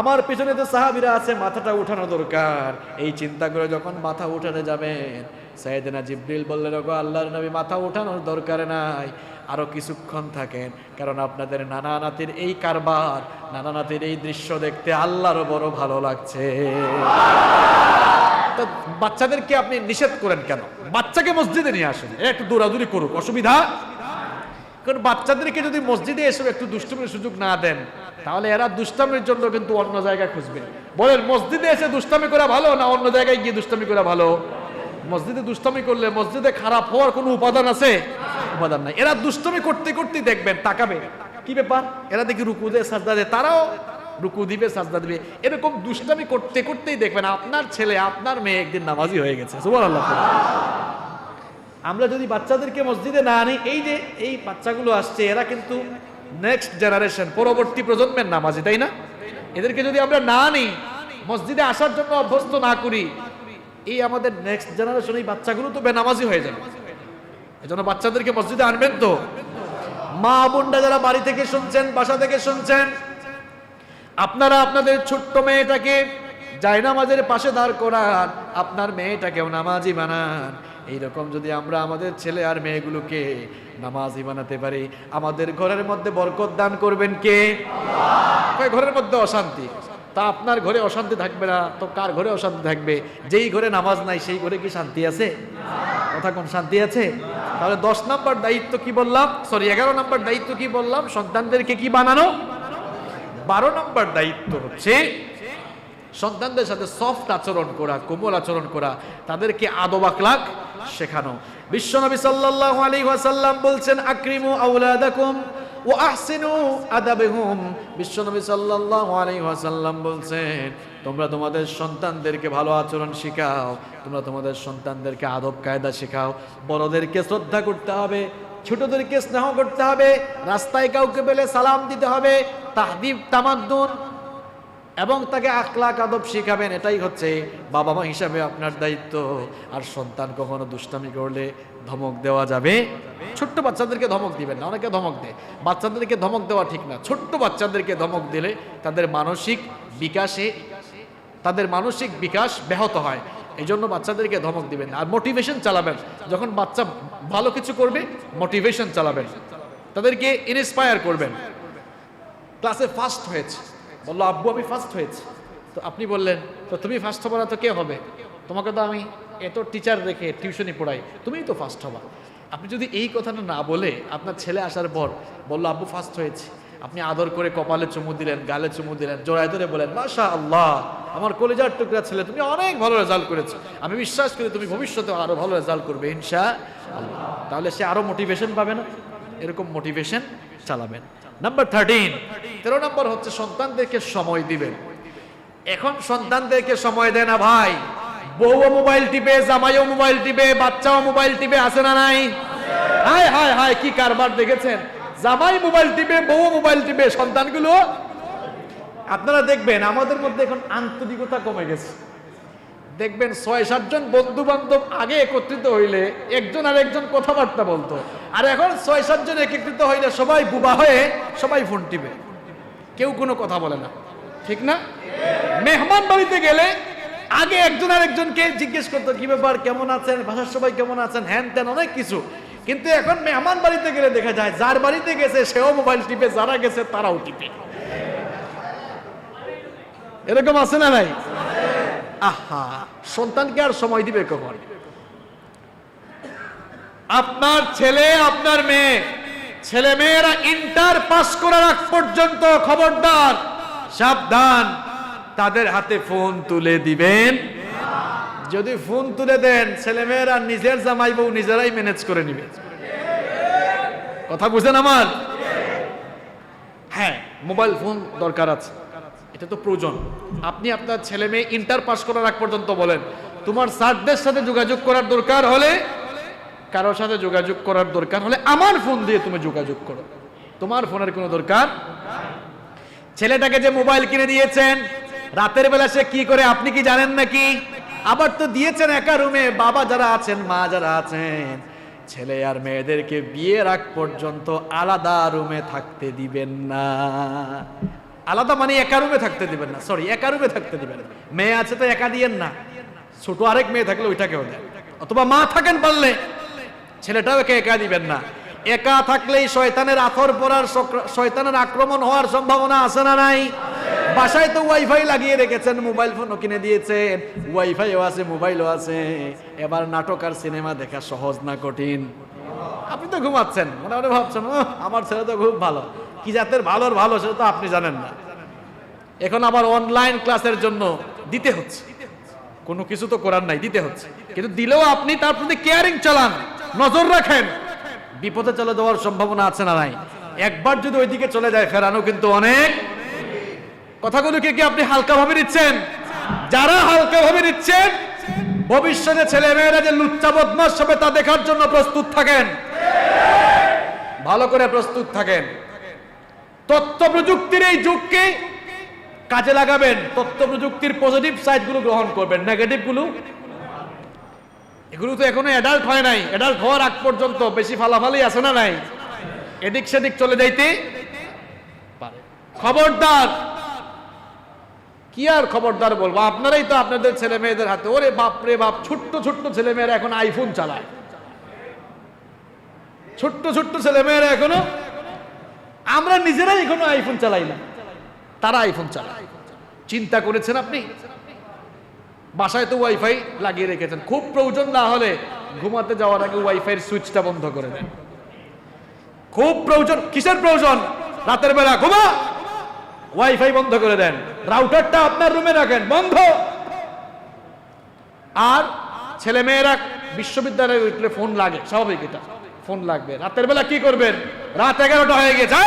আমার পিছনে তো সাহাবীরা আছে, মাথাটা উঠানো দরকার। এই চিন্তা করে যখন মাথা উঠাতে যাবেন, সাইয়েদনা জিবরিল বললেন, ওগো আল্লাহর নবী, মাথা উঠানোর দরকার নাই, আরো কিছুক্ষণ থাকেন, কারণ আপনাদের নানা নাতির এই কারবার, নানা নাতির এই দৃশ্য দেখতে আল্লাহরও বড় ভালো লাগছে। তো বাচ্চাদেরকে আপনি নিষেধ করেন কেন? বাচ্চাকে মসজিদে নিয়ে আসেন, একটু দৌড়াদৌড়ি করুক, অসুবিধা? কারণ বাচ্চাদেরকে যদি মসজিদে এসে একটু দুষ্টামির সুযোগ না দেন, তাহলে এরা দুষ্টামির জন্য কিন্তু অন্য জায়গায় খুঁজবে। বলেন, মসজিদে এসে দুষ্টামি করা ভালো না অন্য জায়গায় গিয়ে দুষ্টামি করা ভালো? মসজিদে দুষ্টামি করলে মসজিদে খারাপ হওয়ার কোনো উপাদান আছে? উপাদান নাই। এরা দুষ্টামি করতে করতেই দেখবেন তাকাবে, কি ব্যাপার, এরা দেখি রুকু দেয় সাজদা দেয়, তারাও রুকু দিবে সাজদা দিবে। এরকম দুষ্টামি করতে করতেই দেখবেন আপনার ছেলে, আপনার মেয়ে একদিন নামাজি হয়ে গেছে। সুবহানাল্লাহ। আমরা যদি বাচ্চাদেরকে মসজিদে না আনি, এই যে এই বাচ্চাগুলো আসছে, এরা কিন্তু নেক্সট জেনারেশন, পরবর্তী প্রজন্মের নামাজি, তাই না? এদেরকে যদি আমরা না আনি, মসজিদে আসার জন্য অভ্যস্ত না করি, এই আমাদের নেক্সট জেনারেশন, এই বাচ্চাগুলো তো বেনামাজি হয়ে যাবে। এজন্য বাচ্চাদেরকে মসজিদে আনবেন তো। মা বোনরা যারা বাড়ি থেকে শুনছেন, বাসা থেকে শুনছেন, আপনারা আপনাদের ছোট্ট মেয়েটাকে জায়নামাজের পাশে দাঁড় করান, আপনার মেয়েটাকেও নামাজি বানান। এইরকম যদি আমরা আমাদের ছেলে আর মেয়েগুলোকে নামাজি বানাতে পারি, আমাদের ঘরের মধ্যে বরকত দান করবেন কে? আল্লাহ। ঘরের মধ্যে অশান্তি, তা আপনার ঘরে অশান্তি থাকবে না তো কার ঘরে অশান্তি থাকবে? যেই ঘরে নামাজ নাই সেই ঘরে কি শান্তি আছে? কথা কোন শান্তি আছে? তাহলে 10 নম্বর দায়িত্ব কি বললাম? 11 নম্বর দায়িত্ব কি বললাম? সন্তানদেরকে কি বানানো। 12 নম্বর দায়িত্ব হচ্ছে সন্তানদের সাথে সফট আচরণ করা, কোমল আচরণ করা, তাদেরকে আদব আখলাক শেখানো। বিশ্বনবী সাল্লাল্লাহু আলাইহি ওয়াসাল্লাম বলছেন, আকরিমু আওলাদাকুম ওয়া আহসিনু আদাবহুম। বিশ্বনবী সাল্লাল্লাহু আলাইহি ওয়াসাল্লাম বলছেন, তোমরা তোমাদের সন্তানদেরকে ভালো আচরণ শেখাও, তোমরা তোমাদের সন্তানদেরকে আদব কায়দা শেখাও। বড়দেরকে শ্রদ্ধা করতে হবে, ছোটদেরকে স্নেহ করতে হবে, রাস্তায় কাউকে পেলে সালাম দিতে হবে, তাহদিব তামাদ্দুন এবং তাকে আখলাক আদব শিখাবেন, এটাই হচ্ছে বাবা মা হিসাবে আপনার দায়িত্ব। আর সন্তান কখনো দুষ্টামি করলে ধমক দেওয়া যাবে, ছোট্ট বাচ্চাদেরকে ধমক দিবেন না। অনেকে ধমক দেয়, বাচ্চাদেরকে ধমক দেওয়া ঠিক না। ছোট্ট বাচ্চাদেরকে ধমক দিলে তাদের মানসিক বিকাশ ব্যাহত হয়। এই জন্য বাচ্চাদেরকে ধমক দিবেন না। আর মোটিভেশন চালাবেন, যখন বাচ্চা ভালো কিছু করবে মোটিভেশন চালাবেন, তাদেরকে ইন্সপায়ার করবেন। ক্লাসে ফার্স্ট হয়েছে, বললো আব্বু আমি ফার্স্ট হয়েছি, তো আপনি বললেন তো তুমি ফার্স্ট হবা না তো কে হবে? তোমাকে তো আমি এত টিচার রেখে টিউশনি পড়াই, তুমিই তো ফার্স্ট হবা। আপনি যদি এই কথাটা না বলে আপনার ছেলে আসার পর বললো আব্বু ফার্স্ট হয়েছে, আপনি আদর করে কপালে চুমু দিলেন, গালে চুমু দিলেন, জড়ায় ধরে বলেন মাশাআল্লাহ আমার কলিজার টুকরা ছেলে, তুমি অনেক ভালো রেজাল্ট করেছো, আমি বিশ্বাস করি তুমি ভবিষ্যতে আরো ভালো রেজাল্ট করবে ইনশাআল্লাহ, তাহলে সে আরো মোটিভেশন পাবে না? এরকম মোটিভেশন চালাবেন। নাম্বার 13 নম্বর হচ্ছে সন্তানদেরকে সময় দিবেন। এখন সন্তানদেরকে সময় দেয় না ভাই, বউও মোবাইল টিপে, জামাইও মোবাইল টিপে, বাচ্চাও মোবাইল টিপে, আছে না নাই? হায় হায় হায় কি কারবার দেখেছেন, জামাই মোবাইল টিপে, বউও মোবাইল টিপে, সন্তানগুলো। আপনারা দেখবেন আমাদের মধ্যে এখন আন্তরিকতা কমে গেছে। দেখবেন 6-7 জন বন্ধু বান্ধব আগে একত্রিত হইলে একজন আর একজন কথাবার্তা বলতো, আর এখন 6-7 জন একত্রিত হইলে সবাই বুবা হয়ে সবাই ফোন টিপে, কেউ কোনো কথা বলে না, ঠিক না? মেহমান বাড়িতে গেলে আগে একজন আর একজনকে জিজ্ঞেস করতো কি ব্যাপার, কেমন আছেন, বাসার সবাই কেমন আছেন, হ্যান ত্যান অনেক কিছু। কিন্তু এখন মেহমান বাড়িতে গেলে দেখা যায় যার বাড়িতে গেছে সেও মোবাইল টিপে, যারা গেছে তারাও টিপে। এরকম আছে না নাই? আহা, সন্তানকে আর সময় দিবে কখন? আপনার ছেলে আপনার মেয়ে, ছেলে মেয়েরা ইন্টার পাস করার আগ পর্যন্ত খবরদার, সাবধান, তাদের হাতে ফোন তুলে দিবেন। যদি ফোন তুলে দেন ছেলে মেয়েরা নিজের জামাই বউ নিজেরাই ম্যানেজ করে নিবে। কথা বুঝেন আমার? হ্যাঁ, মোবাইল ফোন দরকার আছে, এটা তো প্রয়োজন। আপনি আপনার ছেলে মেয়ে ইন্টার পাস করার আগ পর্যন্ত বলেন তোমার স্যারদের সাথে যোগাযোগ করার দরকার হলে, কারোর সাথে যোগাযোগ করার দরকার হলে আমার ফোন দিয়ে তুমি যোগাযোগ করো, তোমার ফোনের কোনো দরকার। ছেলেটাকে যে মোবাইল কিনে দিয়েছেন, রাতের বেলা সে কি করে আপনি কি জানেন নাকি? আবার তো দিয়েছেন একা রুমে, বাবা যারা আছেন, মা যারা আছেন, ছেলে আর মেয়েদেরকে বিয়ের আগ পর্যন্ত আলাদা রুমে থাকতে দিবেন না। আলাদা মানে একা রুমে থাকতে দিবেন না, সরি একা রুমে থাকতে দিবেন না। মেয়ে আছে তো একা দিয়েন না, ছোট আরেক মেয়ে থাকলে ওইটাকেও দেন, অথবা মা থাকেন পারলে ছেলেটাও একা দিবেন না। একা থাকলেই শয়তানের আথর পড়ার, শয়তানের আক্রমণ হওয়ার সম্ভাবনা আছে না নাই? বাসায় তো ওয়াইফাই লাগিয়ে রেখেছেন, মোবাইল ফোনও কিনে দিয়েছেন, ওয়াইফাইও আছে, মোবাইলও আছে, এবার নাটক আর সিনেমা দেখা সহজ না কঠিন? আপনি তো ঘুমাচ্ছেন, মনে মনে ভাবছেন আমার ছেলে তো খুব ভালো, কি জাতের ভালোর ভালো সেটা তো আপনি জানেন না। এখন আবার অনলাইন ক্লাসের জন্য দিতে হচ্ছে, কোনো কিছু তো করার নাই, দিতে হচ্ছে। কিন্তু দিলেও আপনি তার প্রতি কেয়ারিং চালান, নজর রাখেন, বিপদে চলে যাওয়ার সম্ভাবনা আছে না নাই? একবার যদি ওইদিকে চলে যায় ফেরানো কিন্তু অনেক। কথাগুলোকে কি আপনি হালকা ভাবে নিচ্ছেন? যারা হালকা ভাবে নিচ্ছেন ভবিষ্যতে ছেলে মেয়েরা যে লুচ্চা বদমাশ হবে তা দেখার জন্য প্রস্তুত থাকেন, ভালো করে প্রস্তুত থাকেন। তথ্য প্রযুক্তির এই যুগকে কাজে লাগাবেন, তথ্য প্রযুক্তির পজিটিভ সাইডগুলো গ্রহণ করবেন, নেগেটিভ গুলো এগুলো তো এখনো অ্যাডাল্ট হয় নাই, অ্যাডাল্ট হওয়ার আগ পর্যন্ত বেশি ফালাফালি আছে না নাই? এদিক সেদিক চলে যাইতে পারে। খবরদার, কি আর খবরদার বলবো, আপনারাই তো আপনাদের ছেলে মেয়েদের হাতে, ওরে বাপ রে বাপ, ছোট্ট ছোট্ট ছেলে মেয়েরা এখন আইফোন চালায়, ছোট্ট ছোট্ট ছেলে মেয়েরা এখনো, আমরা নিজেরাই এখনো আইফোন চালাই না, তারা আইফোন চালায়। চিন্তা করেছেন আপনি? বাসায় তো ওয়াইফাই লাগিয়ে রেখেছেন, খুব প্রয়োজন না হলে ঘুমাতে যাওয়ার আগে ওয়াইফাইয়ের সুইচটা বন্ধ করে দেন। খুব প্রয়োজন, কিসের প্রয়োজন? রাতের বেলা ঘুমা, ওয়াইফাই বন্ধ করে দেন, রাউটারটা আপনার রুমে রাখেন বন্ধ। আর ছেলে মেয়েরা বিশ্ববিদ্যালয়ে উঠলে ফোন লাগে, স্বাভাবিক, এটা ফোন লাগবে। রাতের বেলা কি করবেন? রাত 11টা হয়ে গেছে,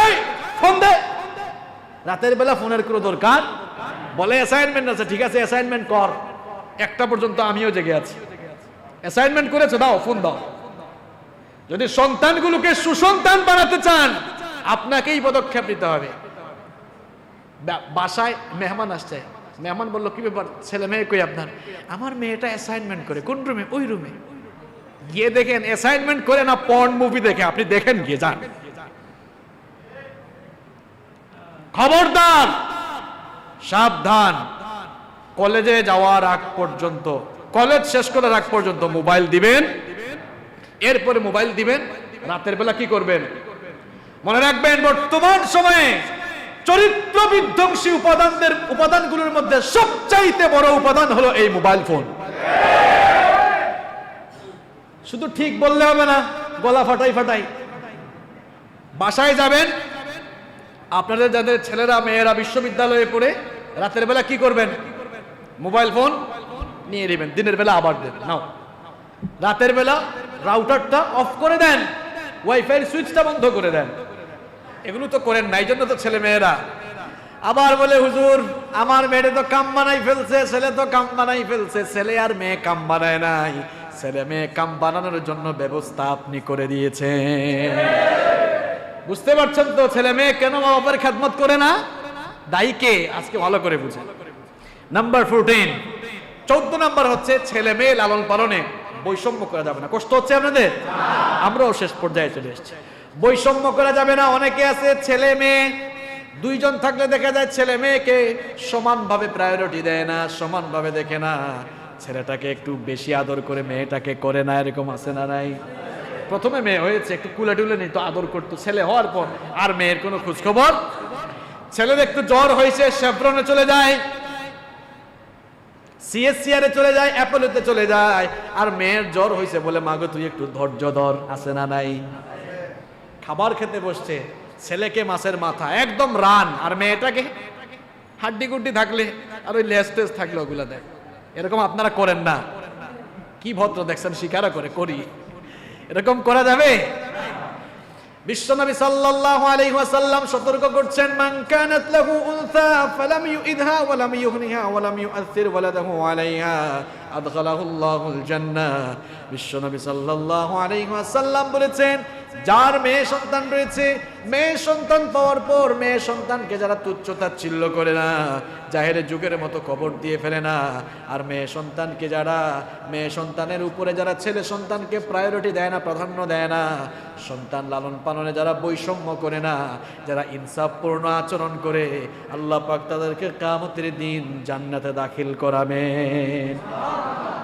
ফোন দে। রাতের বেলা ফোনের কোনো দরকার? বলে অ্যাসাইনমেন্ট আছে, ঠিক আছে অ্যাসাইনমেন্ট কর, 1টা পর্যন্ত আমিও জেগে আছি, অ্যাসাইনমেন্ট করেছো, দাও ফোন দাও। যদি সন্তানগুলোকে সুসন্তান বানাতে চান আপনাকেই পদক্ষেপ নিতে হবে। বাসায় মেহমান আসছে, মেহমান বললো কি ব্যাপার, ছেলে মেয়ে কই আপনার? আমার মেয়েটা অ্যাসাইনমেন্ট করে। কোন রুমে? ওই রুমে। গিয়ে দেখেন অ্যাসাইনমেন্ট করে না পর্ন মুভি দেখে। আপনি দেখেন গিয়ে, যান। খবরদার, সাবধান। কলেজে যাওয়ার আগ পর্যন্ত, কলেজ শেষ করার আগ পর্যন্ত মোবাইল দিবেন, এরপরে মোবাইল দিবেন। রাতের বেলা কি করবেন? মনে রাখবেন, বর্তমান সময়ে চরিত্র বিধ্বংসী উপাদানগুলোর মধ্যে সবচাইতে বড় উপাদান হলো এই মোবাইল ফোন। শুধু ঠিক বললে হবে না, গলা ফাটাই। বাসায় যাবেন, আপনাদের যাদের ছেলেরা মেয়েরা বিশ্ববিদ্যালয়ে পড়ে রাতের বেলা কি করবেন? মোবাইল ফোন নিয়ে নেবেন, দিনের বেলা আবার দেন। নাও, রাতের বেলা রাউটারটা অফ করে দেন, ওয়াইফাই সুইচটা বন্ধ করে দেন। এগুলো তো করেন না, এই জন্য তো ছেলে মেয়েরা আবার বলে, হুজুর আমার মেয়ে তো কাম বানাই ফেলছে, ছেলে তো কাম বানাই ফেলছে। ছেলে আর মেয়ে কাম বানায় নাই, ছেলে মেয়ে কাম বানানোর জন্য ব্যবস্থা আপনি করে দিয়েছেন। বুঝতে পারছেন তো ছেলে মেয়ে কেন মা বাবার খেদমত করে না? দায়ী কে? আজকে ভালো করে বুঝেন। নাম্বার 14, 14 নাম্বার হচ্ছে ছেলে মেয়ে লালন পালনে বৈষম্য করা যাবে না। কষ্ট হচ্ছে আপনাদের? আমরাও শেষ পর্যায়ে চলে এসেছি। বৈষম্য করা যাবে না। অনেকে আছে ছেলে মেয়ে দুইজন থাকলে দেখা যায় ছেলে মেয়েকে সমানভাবে প্রায়োরিটি দেয় না, সমানভাবে দেখে না। ছেলেটাকে একটু বেশি আদর করে মেয়েটাকে করে না, এরকম আছে না নাই? প্রথমে মেয়ে হয়েছে একটু কুলে টুলে নিত, আদর করতো। ছেলে হওয়ার পর আর মেয়ের কোনো খোঁজ খবর। ছেলের একটু জ্বর হয়েছে, শেভরনে চলে যায়, সিএসসিআর চলে যায়, অ্যাপোলোতে চলে যায়। আর মেয়ের জ্বর হয়েছে বলে, মাগো তুই একটু ধৈর্য ধর, আছে না নাই? খাবার খেতে বসছে, ছেলেকে মাছের মাথা একদম রান, আর মেয়েটাকে হাড্ডি গুড্ডি থাকলে আর ওই লেস টেস থাকলে ওগুলা দেয়। এরকম আপনারা করেন না? কি ভদ্র দেখছেন, স্বীকার করে করি। এরকম করা যাবে? বিশ্বনবী সাল্লাল্লাহু আলাইহি ওয়াসাল্লাম সতর্ক করছেন, মান কানাত লাহু উনসা ফালাম ইউইদহা ওয়া লাম ইউহনিহা ওয়া লাম ইউআসির ওয়ালাদাহু আলাইহা আদখালাহুল্লাহুল জান্নাহ। বিশ্বনবী সাল্লাল্লাহু আলাইহি ওয়াসাল্লাম বলেছেন, যার মেয়ে সন্তান রয়েছে, মেয়ে সন্তান পাওয়ার পর মেয়ে সন্তানকে যারা তুচ্ছ-তাচ্ছিল্য করে না, জাহেরের যুগের মতো কবর দিয়ে ফেলে না, আর মেয়ে সন্তানকে যারা, মেয়ে সন্তানের উপরে যারা ছেলে সন্তানকে প্রায়োরিটি দেয় না, প্রাধান্য দেয় না, সন্তান লালন পালনে যারা বৈষম্য করে না, যারা ইনসাফপূর্ণ আচরণ করে, আল্লাহ পাক তাদেরকে কিয়ামতের দিন জান্নাতে দাখিল করাবেন।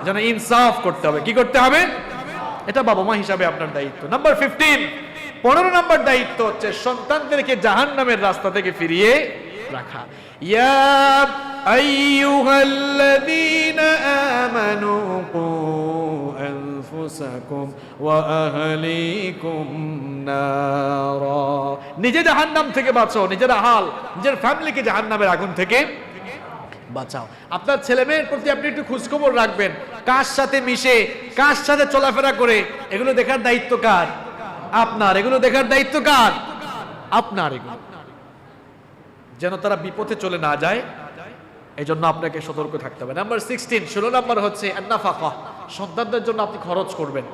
এজন্য ইনসাফ করতে হবে। কি করতে হবে? এটা বাবা মা হিসাবে আপনার দায়িত্ব। নাম্বার 15, 15 নাম্বার দায়িত্ব হচ্ছে সন্তানদেরকে জাহান্নামের রাস্তা থেকে ফিরিয়ে রাখা। ইয়া আইয়ুহাল্লাযীনা আমানু কু আনফুসাকুম ওয়া আহলিকুম নারা। নিজে জাহান্নাম থেকে বাঁচো, নিজের আহাল, নিজের ফ্যামিলিকে জাহান্নামের আগুন থেকে বাঁচাও। আপনার ছেলে মেয়ের প্রতি আপনি একটু খোঁজখবর রাখবেন, কার সাথে মিশে, কার সাথে চলাফেরা করে, এগুলো দেখার দায়িত্ব কার? আপনার। এগুলো দেখার দায়িত্ব কার? আপনার। এগুলো যেন তারা বিপথে চলে না যায়, এই জন্য আপনাকে সতর্ক থাকতে হবে। নাম্বার 16, 16 নাম্বার হচ্ছে আন-নাফাকা। সন্তানদের জন্য আপনি খরচ করবেন।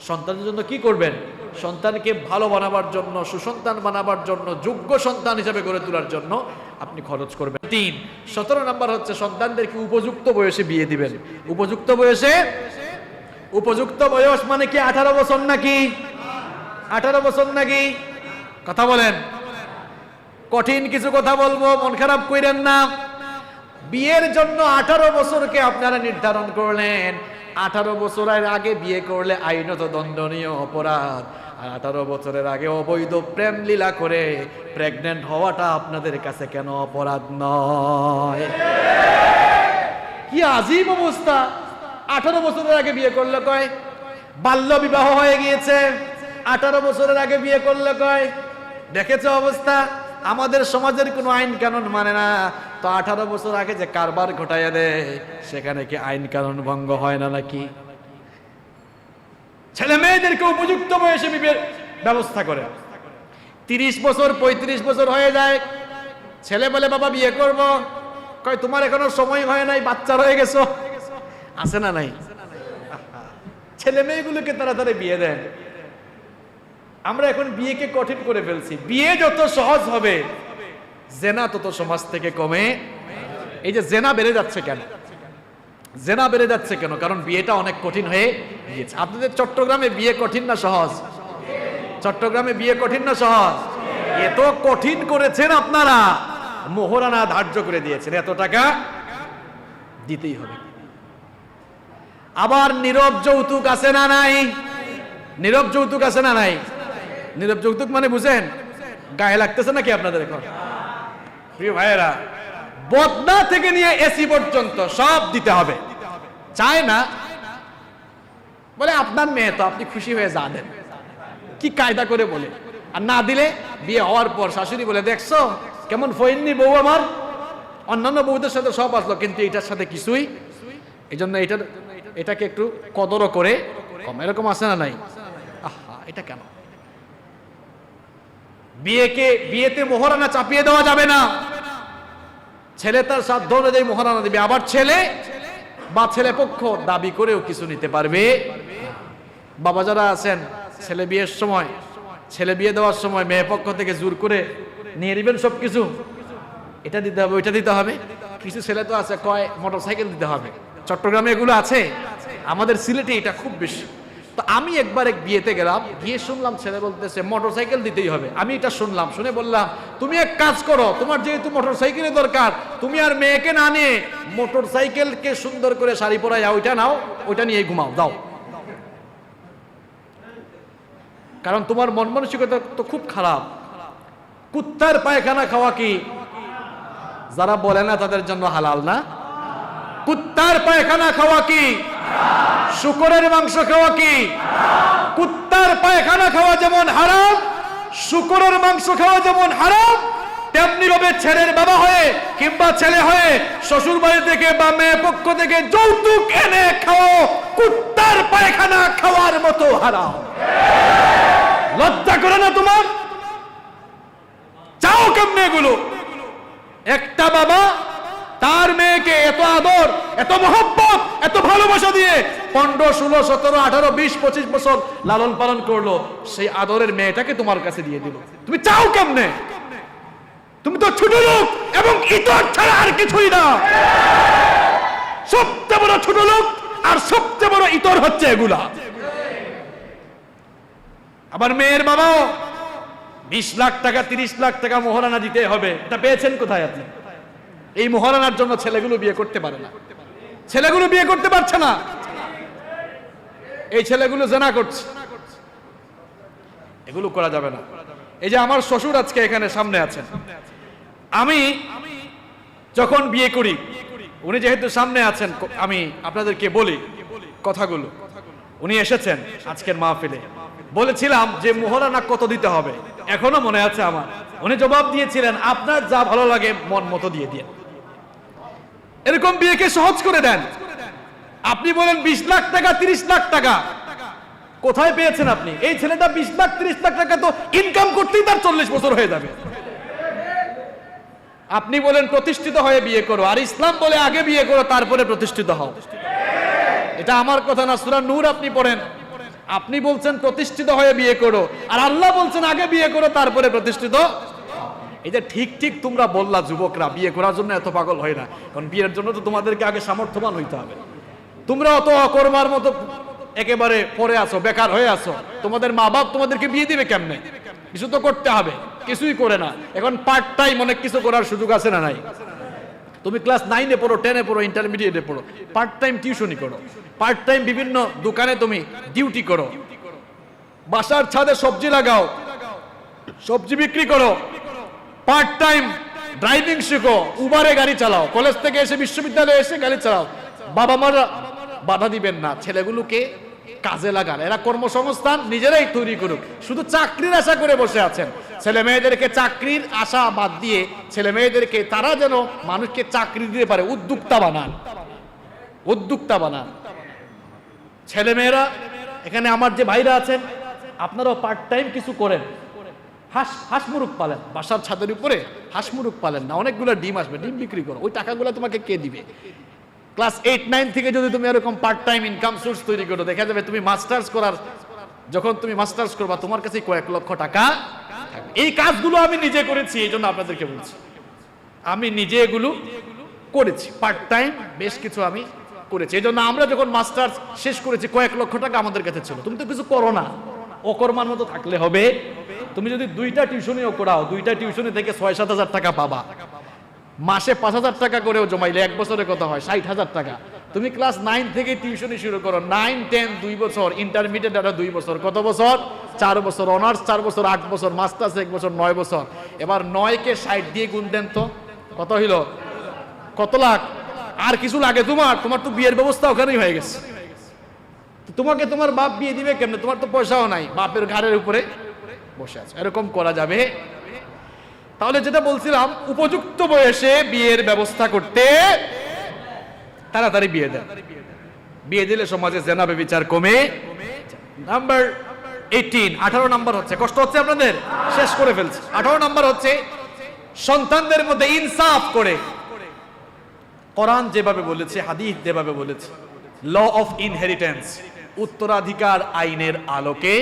সন্তানের জন্য কি করবেন? সন্তানকে ভালো বানাবার জন্য, সুসন্তান বানাবার জন্য, যোগ্য সন্তান হিসেবে গড়ে তোলার জন্য আপনি খরচ করবেন। 3, 17 নাম্বার হচ্ছে সন্তানদেরকে উপযুক্ত বয়সে বিয়ে দিবেন। উপযুক্ত বয়সে, উপযুক্ত বয়স মানে কি 18 বছর নাকি? 18 বছর নাকি? কথা বলেন। কঠিন কিছু কথা বলবো, মন খারাপ কইরেন না। বিয়ের জন্য 18 বছরকে আপনারা নির্ধারণ করলেন। 18 বছরের আগে বিয়ে করলে আইনত দণ্ডনীয় অপরাধ। আর 18 বছরের আগে অবৈধ প্রেম লীলা করে প্রেগনেন্ট হওয়াটা আপনাদের কাছে কেন অপরাধ নয়? কি আজীব অবস্থা! 18 বছরের আগে বিয়ে করলে কয় বাল্য বিবাহ হয়ে গিয়েছে, 18 বছরের আগে বিয়ে করলে কয়। দেখেছো অবস্থা? আমাদের সমাজের কোনো আইন কানুন মানে না, তো 18 বছর আগে যে কারবার ঘটাইয়া দেয়, সেখানে কি আইন কানুন ভঙ্গ হয় না নাকি? ছেলে মেয়েদেরকে উপযুক্ত বয়সে বিয়ের ব্যবস্থা করে। 30 বছর 35 বছর হয়ে যায়, ছেলে বলে বাবা বিয়ে করব, কয় তোমার এখনো সময় হয় নাই, বাচ্চা রয়ে গেছো। আছে না নাই? ছেলে মেয়েগুলোকে তাড়াতাড়ি বিয়ে দেন। আমরা এখন বিয়েকে কঠিন করে ফেলছি। বিয়ে যত সহজ হবে, জেনা তত সমাজ থেকে কমে। এই যে জেনা বেড়ে যাচ্ছে কেন? জেনা বেড়ে যাচ্ছে কেন? কারণ বিয়েটা অনেক কঠিন হয়ে গিয়েছে। আপনাদের চট্টগ্রামে বিয়ে কঠিন না সহজ? চট্টগ্রামে বিয়ে কঠিন না সহজ? এত কঠিন করেছেন আপনারা, মোহরানা ধার্য করে দিয়েছেন, এত টাকা দিতেই হবে। আবার নীরব যৌতুক আছে না নাই? নীরব যৌতুক আছে না নাই? নীরব যৌতুক মানে বুঝেন? গায়ে লাগতেছে নাকি আপনাদের এখন? প্রিয় ভাইয়েরা, বদনা থেকে নিয়ে এসি পর্যন্ত সব দিতে হবে। চায় না বলে আপনার মেয়ে তো, আপনি খুশি হয়ে যা দেন, কি কায়দা করে বলে। আর না দিলে বিয়ে হওয়ার পর শাশুড়ি বলে, দেখছো কেমন ফইন্নি বউ আমার, অন্যান্য বউদের সাথে সব আসলো কিন্তু এটার সাথে কিছুই। এই জন্য এটাকে একটু কদরও করে কম। এরকম আছে না নাই? আহা, এটা কেন? বিয়েতে মোহরানা চাপিয়ে দেওয়া যাবে না। ছেলে তার সাধ্য অনুযায়ী মোহরানা দিবে। আবার ছেলে বা ছেলে পক্ষ দাবি করেও কিছু নিতে পারবে। বাবা যারা আছেন, ছেলে বিয়ের সময়, ছেলে বিয়ে দেওয়ার সময় মেয়ে পক্ষ থেকে জোর করে নিয়ে নেবেন সবকিছু, এটা দিতে হবে, ওইটা দিতে হবে। কিছু ছেলে তো আছে কয় মোটরসাইকেল দিতে হবে। চট্টগ্রামে এগুলো আছে, আমাদের সিলেটে এটা খুব বেশি। তো আমি একবার এক বিয়েতে গেলাম, গিয়ে শুনলাম ছেলে বলতেছে মোটরসাইকেল দিতেই হবে। আমি এটা শুনলাম, শুনে বললাম তুমি এক কাজ করো, তোমার যেহেতু মোটরসাইকেলের দরকার, তুমি আর মেয়েকে না নিয়ে মোটরসাইকেলকে সুন্দর করে শাড়ি পরাইয়া ওইটা নাও, ওইটা নিয়ে ঘুমাও দাও। কারণ তোমার মন মানসিকতা তো খুব খারাপ। কুত্তার পায়খানা খাওয়া কি যারা বলে না তাদের জন্য হালাল না? কুত্তার পায়খানা খাওয়া কি? শূকরের মাংস খাওয়া কি? কুত্তার পায়খানা খাওয়া যেমন হারাম, শূকরের মাংস খাওয়া যেমন হারাম, তেমনি ভাবে ছেলের বাবা হয়ে কিংবা ছেলে হয়ে শ্বশুর বাড়ি থেকে বা মেয়ে পক্ষ থেকে যৌতুক এনে খাও কুত্তার পায়খানা খাওয়ার মতো হারাম। লজ্জা করে না তোমার? চাও কেমনে এগুলো? একটা বাবা তার মেয়েকে এত আদর, এত মহব্বত, এত ভালোবাসা দিয়ে 15, 16, 17, 18, 20, 25 বছর লালন পালন করলো, সেই আদরের মেয়েটাকে তোমার কাছে দিয়ে দিল। তুমি চাও কেমনে? তুমি তো ছোট লোক এবং ইতর ছাড়া আর কিছুই না। সবচেয়ে বড় ছোট লোক আর সবচেয়ে বড় ইতর হচ্ছে এগুলা। আবার মেয়ের বাবাও 20 লাখ টাকা 30 লাখ টাকা মোহরানা দিতে হবে। এটা পেয়েছেন কোথায় আপনি? এই মোহরানার জন্য ছেলেগুলো বিয়ে করতে পারে না, ছেলেগুলো বিয়ে করতে পারছে না। এই ছেলেগুলো জেনা করছে, এগুলো করা যাবে না। এই যে আমার শ্বশুর আজকে এখানে সামনে আছেন, আমি যখন বিয়ে করি, উনি যেহেতু সামনে আছেন, আমি আপনাদেরকে বলি কথাগুলো। উনি এসেছেন আজকের মাহফিলে, বলেছিলাম যে মোহরানা কত দিতে হবে, এখনো মনে আছে আমার। উনি জবাব দিয়েছিলেন আপনার যা ভালো লাগে মন মতো দিয়ে দিয়ে। এরকম বিয়েকে সহজ করে দেন। আপনি বলেন 20 লাখ টাকা 30 লাখ টাকা, কোথায় পেয়েছেন আপনি? এই ছেলেটা 20 লাখ 30 লাখ টাকা তো ইনকাম করতেই তার 40 বছর হয়ে যাবে। আপনি বলেন প্রতিষ্ঠিত হয়ে বিয়ে করো, আর ইসলাম বলে আগে বিয়ে করো তারপরে প্রতিষ্ঠিত হও। এটা আমার কথা না, সূরা নূর আপনি পড়েন। আপনি বলছেন প্রতিষ্ঠিত হয়ে বিয়ে করো, আর আল্লাহ বলছেন আগে বিয়ে করো তারপরে প্রতিষ্ঠিত। এই যে ঠিক ঠিক তোমরা বললা যুবকরা, বিয়ে করার জন্য এত পাগল হয় না, কারণ বিয়ের জন্য তো তোমাদেরকে আগে সামর্থ্যবান হইতে হবে। তোমরা অত অকর্মার মতো একেবারে পড়ে আছো, বেকার হয়ে আছো। তোমাদের মা বাপ তোমাদেরকে বিয়ে দিবে কেমনে? কিছু তো করতে হবে, কিছুই করে না। এখন পার্ট টাইম অনেক কিছু করার সুযোগ আছে না নাই? তুমি ক্লাস 9-এ পড়ো, 10-এ পড়ো, ইন্টারমিডিয়েটে পড়ো, পার্ট টাইম টিউশনি করো, পার্ট টাইম বিভিন্ন দোকানে তুমি ডিউটি করো, বাসার ছাদে সবজি লাগাও, সবজি বিক্রি করো, পার্ট টাইম ড্রাইভিং শিখো, উবারে গাড়ি চালাও, কলেজ থেকে এসে বিশ্ববিদ্যালয়ে এসে গাড়ি চালাও। বাবা মারা বাধা দিবেন না, ছেলেগুলোকে কাজে লাগান, এরা কর্মসংস্থান নিজেরাই তৈরি করুক। শুধু চাকরির আশা করে বসে আছেন। ছেলে মেয়েদেরকে চাকরির আশা বাদ দিয়ে ছেলে মেয়েদেরকে তারা যেন মানুষকে চাকরি দিতে পারে, উদ্যোক্তা বানান, উদ্যোক্তা বানান। ছেলে মেয়েরা এখানে আমার যে ভাইরা আছেন, আপনারাও পার্ট টাইম কিছু করেন। হাঁস মুরুগ পালেন, বাসার ছাদের উপরে হাঁস মুরুগ পালেন না, অনেকগুলো ডিম আসবে, ডিম বিক্রি করো, ওই টাকাগুলো তোমাকে কে দিবে? ক্লাস 8-9 থেকে যদি তুমি এরকম পার্ট টাইম ইনকাম সোর্স তৈরি করো, দেখা যাবে তুমি মাস্টার্স করার, যখন তুমি মাস্টার্স করবা তোমার কাছে কয়েক লক্ষ টাকা থাকবে। এই কাজগুলো আমি নিজে করেছি, এই জন্য আপনাদেরকে বলছি। আমি নিজে এগুলো করেছি, পার্ট টাইম বেশ কিছু আমি করেছি। এই জন্য আমরা যখন মাস্টার্স শেষ করেছি কয়েক লক্ষ টাকা আমাদের কাছে ছিল। তুমি তো কিছু করো না, অকর্মার মতো থাকলে হবে? তুমি যদি 2টা টিউশনিও করাও, 2টা টিউশনি থেকে 6-7 হাজার টাকা পাবা, মাসে 5,000 টাকা করেও জমাইলে 1 বছরের কথা হয় 60,000 টাকা। তুমি ক্লাস 9 থেকে টিউশনি শুরু করো, 9, 10 2 বছর, ইন্টারমিডিয়েট আরো 2 বছর, কত বছর? 4 বছর, অনার্স 4 বছর, 8 বছর, মাস্টার্স 1 বছর, 9 বছর। এবার 9 কে 60 দিয়ে গুণ দেন তো, কত হইল? কত লাখ? আর কিছু লাগে তোমার? তোমার তো বিয়ের ব্যবস্থা ওখানেই হয়ে গেছে। তোমাকে তোমার বাপ বিয়ে দিবে কেমনে? তোমার তো পয়সাও নাই, বাপের ঘাড়ের উপরে বসে আছে। এরকম করা যাবে? তাহলে যেটা বলছিলাম, উপযুক্ত বয়সে বিয়ের ব্যবস্থা করতে, তাড়াতাড়ি বিয়ে দেন। বিয়ে দিলে সমাজে জেনা ব্যভিচার কমে। নাম্বার 18, 18 নাম্বার হচ্ছে, কষ্ট হচ্ছে আপনাদের, শেষ করে ফেলছি। 18 নাম্বার হচ্ছে সন্তানদের মধ্যে ইনসাফ করে। কোরআন যেভাবে বলেছে, হাদিস যেভাবে বলেছে, ল অফ ইনহেরিটেন্স, উত্তরাধিকার আইনের আলোকে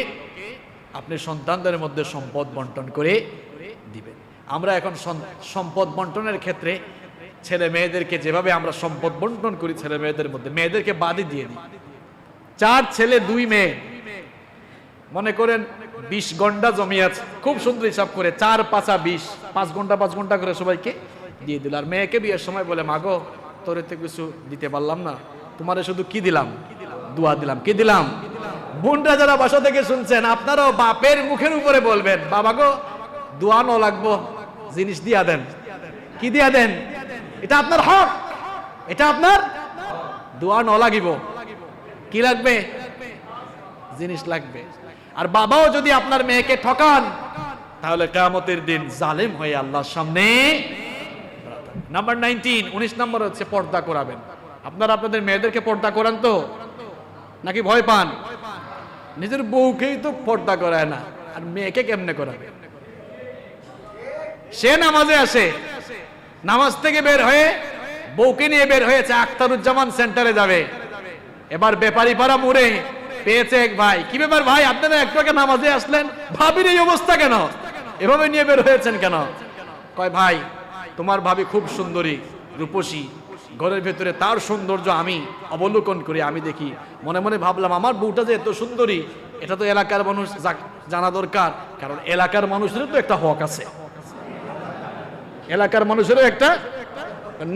আপনি সন্তানদের মধ্যে সম্পদ বন্টন করে দিবেন। আমরা এখন সম্পদ বন্টনের ক্ষেত্রে ছেলে মেয়েদেরকে যেভাবে আমরা সম্পদ বন্টন করি ছেলে মেয়েদের মধ্যে, মেয়েদেরকে বাদই দিয়ে দিই। 4 ছেলে 2 মেয়ে, মনে করেন 20 ঘন্টা জমি আছে, খুব সুন্দর হিসাব করে 4 5 20, 5 ঘন্টা 5 ঘন্টা করে সবাইকে দিয়ে দিল। আর মেয়েকে বিয়ের সময় বলে, মাগো তোরে তো কিছু দিতে পারলাম না, তোমারে শুধু কি দিলাম? দোয়া দিলাম। কি দিলাম? বোনরা যারা বাসা থেকে শুনছেন, আপনারাও বাপের মুখের উপরে বলবেন, বাবা গো দোয়া ন লাগবো, জিনিস দিয়া দেন। কি দিয়া দেন? এটা আপনার হক, এটা আপনার দোয়া ন লাগিব। কি লাগবে? জিনিস লাগবে। আর বাবাও যদি আপনার মেয়েকে ঠকান, তাহলে কিয়ামতের দিন জালেম হয়ে আল্লাহর সামনে। নাম্বার 19, 19 নাম্বার হচ্ছে পর্দা করাবেন। আপনারা আপনাদের মেয়েদেরকে পর্দা করান তো, নাকি ভয় পান? নিজের বউকেই তো পর্দা করায় না, আর মেয়েকে কেমনে করাবে? সে নামাজে আসে, নামাজ থেকে বের হয়ে বউকে নিয়ে বের হয়েছে, আখতারুজ্জামান সেন্টারে যাবে। এবার ব্যাপারী পাড়া মোড়ে পেয়েছে এক ভাই। কি ব্যাপার ভাই, আপনারা একটু আগে নামাজে আসলেন, ভাবির এই অবস্থা কেন? এভাবে নিয়ে বের হয়েছেন কেন? কয় ভাই তোমার ভাবি খুব সুন্দরী, রূপসী, ঘরের ভেতরে তার সৌন্দর্য আমি অবলোকন করি, আমি দেখি, মনে মনে ভাবলাম আমার বউটা যে এত সুন্দরী, এটা তো এলাকার মানুষ জানা দরকার, কারণ এলাকার মানুষেরও তো একটা হক আছে। এলাকার মানুষেরও একটা,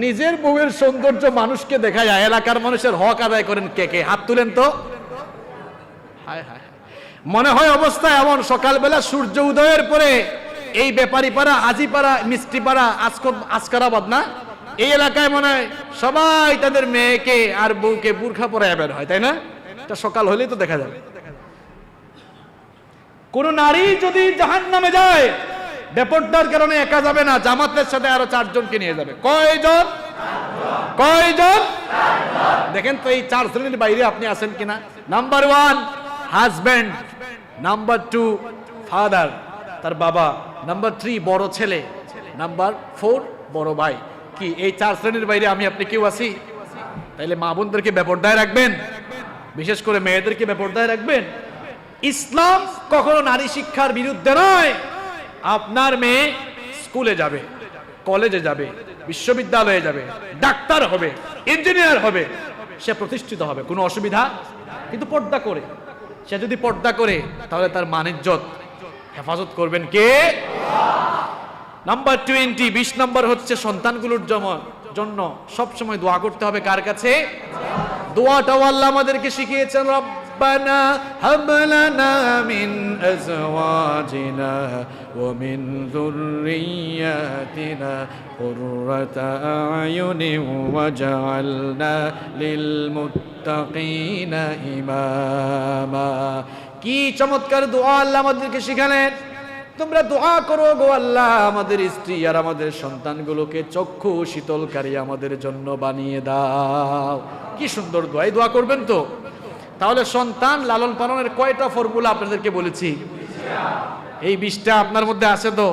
নিজের বউয়ের সৌন্দর্য মানুষকে দেখা যায়, এলাকার মানুষের হক আদায় করেন কে কে? হাত তুলেন তো। হায় হায়, মনে হয় অবস্থা এমন, সকালবেলা সূর্য উদয়ের পরে এই ব্যাপারী পাড়া, হাজি পাড়া, মিষ্টি পাড়া, আজকারাবাদ না, এই এলাকায় মনে হয় সবাই তাদের মেয়েকে আর বউকে বুরখা পরায় বের হয়, তাই না? এটা সকাল হলেই তো দেখা যাবে। কোন নারী যদি জাহান্নামে যায়, বেপরদার কারণে একা যাবে না, জামাতের সাথে আরো 4 জনকে নিয়ে যাবে। কয়জন? কয়জন? দেখেন তো এই 4 শ্রেণীর বাইরে আপনি আছেন কিনা। নাম্বার 1 হাজব্যান্ড, নাম্বার 2 ফাদার, তার বাবা, নাম্বার 3 বড় ছেলে, নাম্বার 4 বড় ভাই। কি এই 4 শ্রেণীর বাইরে আমি আপনি কেউ আছি? তাইলে মা বোনদেরকে বেপরদায় রাখবেন, বিশেষ করে মেয়েদেরকে বেপরদায় রাখবেন। ইসলাম কখনো নারী শিক্ষার বিরুদ্ধে নয়। আপনার মেয়ে স্কুলে যাবে, কলেজে যাবে, বিশ্ববিদ্যালয়ে যাবে, ডাক্তার হবে, ইঞ্জিনিয়ার হবে, সে প্রতিষ্ঠিত হবে, কোনো অসুবিধা, কিন্তু পর্দা করে। সে যদি পর্দা করে তাহলে তার মান ইজ্জত হেফাজত করবেন কে? নাম্বার 20, 20 নাম্বার হচ্ছে সন্তানগুলোর জন্য সবসময় দোয়া করতে হবে। কার কাছে? দোয়াটাও আল্লাহ আমাদেরকে শিখিয়েছেন, রব্বানা হাব লানা মিন আজওয়াজিনা ওয়া মিন যুররিয়াতিনা কুররাতা আয়ুনিন ওয়াজআলনা লিল মুত্তাকিনা ইমামা। কি চমৎকার দোয়া আল্লাহ আমাদেরকে শিখালেন। তোমরা দোয়া করো গো আল্লাহ, আমাদের স্ত্রী আর আমাদের সন্তানগুলোকে চক্ষু শীতলকারী আমাদের জন্য বানিয়ে দাও। কি সুন্দর দোয়া, এই দোয়া করবেন তো। তাহলে সন্তান লালন পালনের কয়টা ফর্মুলা আপনাদেরকে বলেছি? এই 20টা আপনার মধ্যে আছে তো?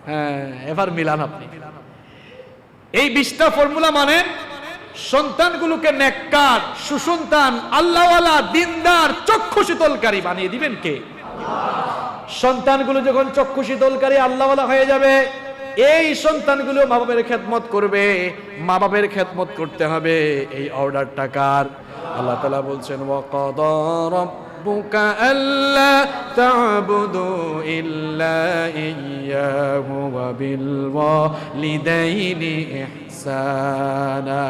হ্যাঁ, এবার মিলান আপনি। এই 20টা ফর্মুলা মানে সন্তানগুলোকে নেককার, সুসন্তান, আল্লাহওয়ালা, দিনদার, চক্ষু শীতলকারী বানিয়ে দিবেন কে? সন্তানগুলো যখন চক্ষু শীতলকারী, আল্লাহওয়ালা হয়ে যাবে, এই সন্তানগুলো মা বাবার খেদমত করবে, মা বাবার খেদমত করতে হবে। এই অর্ডারটা কার? আল্লাহ তাআলা বলছেন ওয়াকাদা রাব্বুকা আল্লা তা'বুদু ইল্লা ইয়্যাহু ওয়া বিল ওয়ালিদাইনি ইহসানা।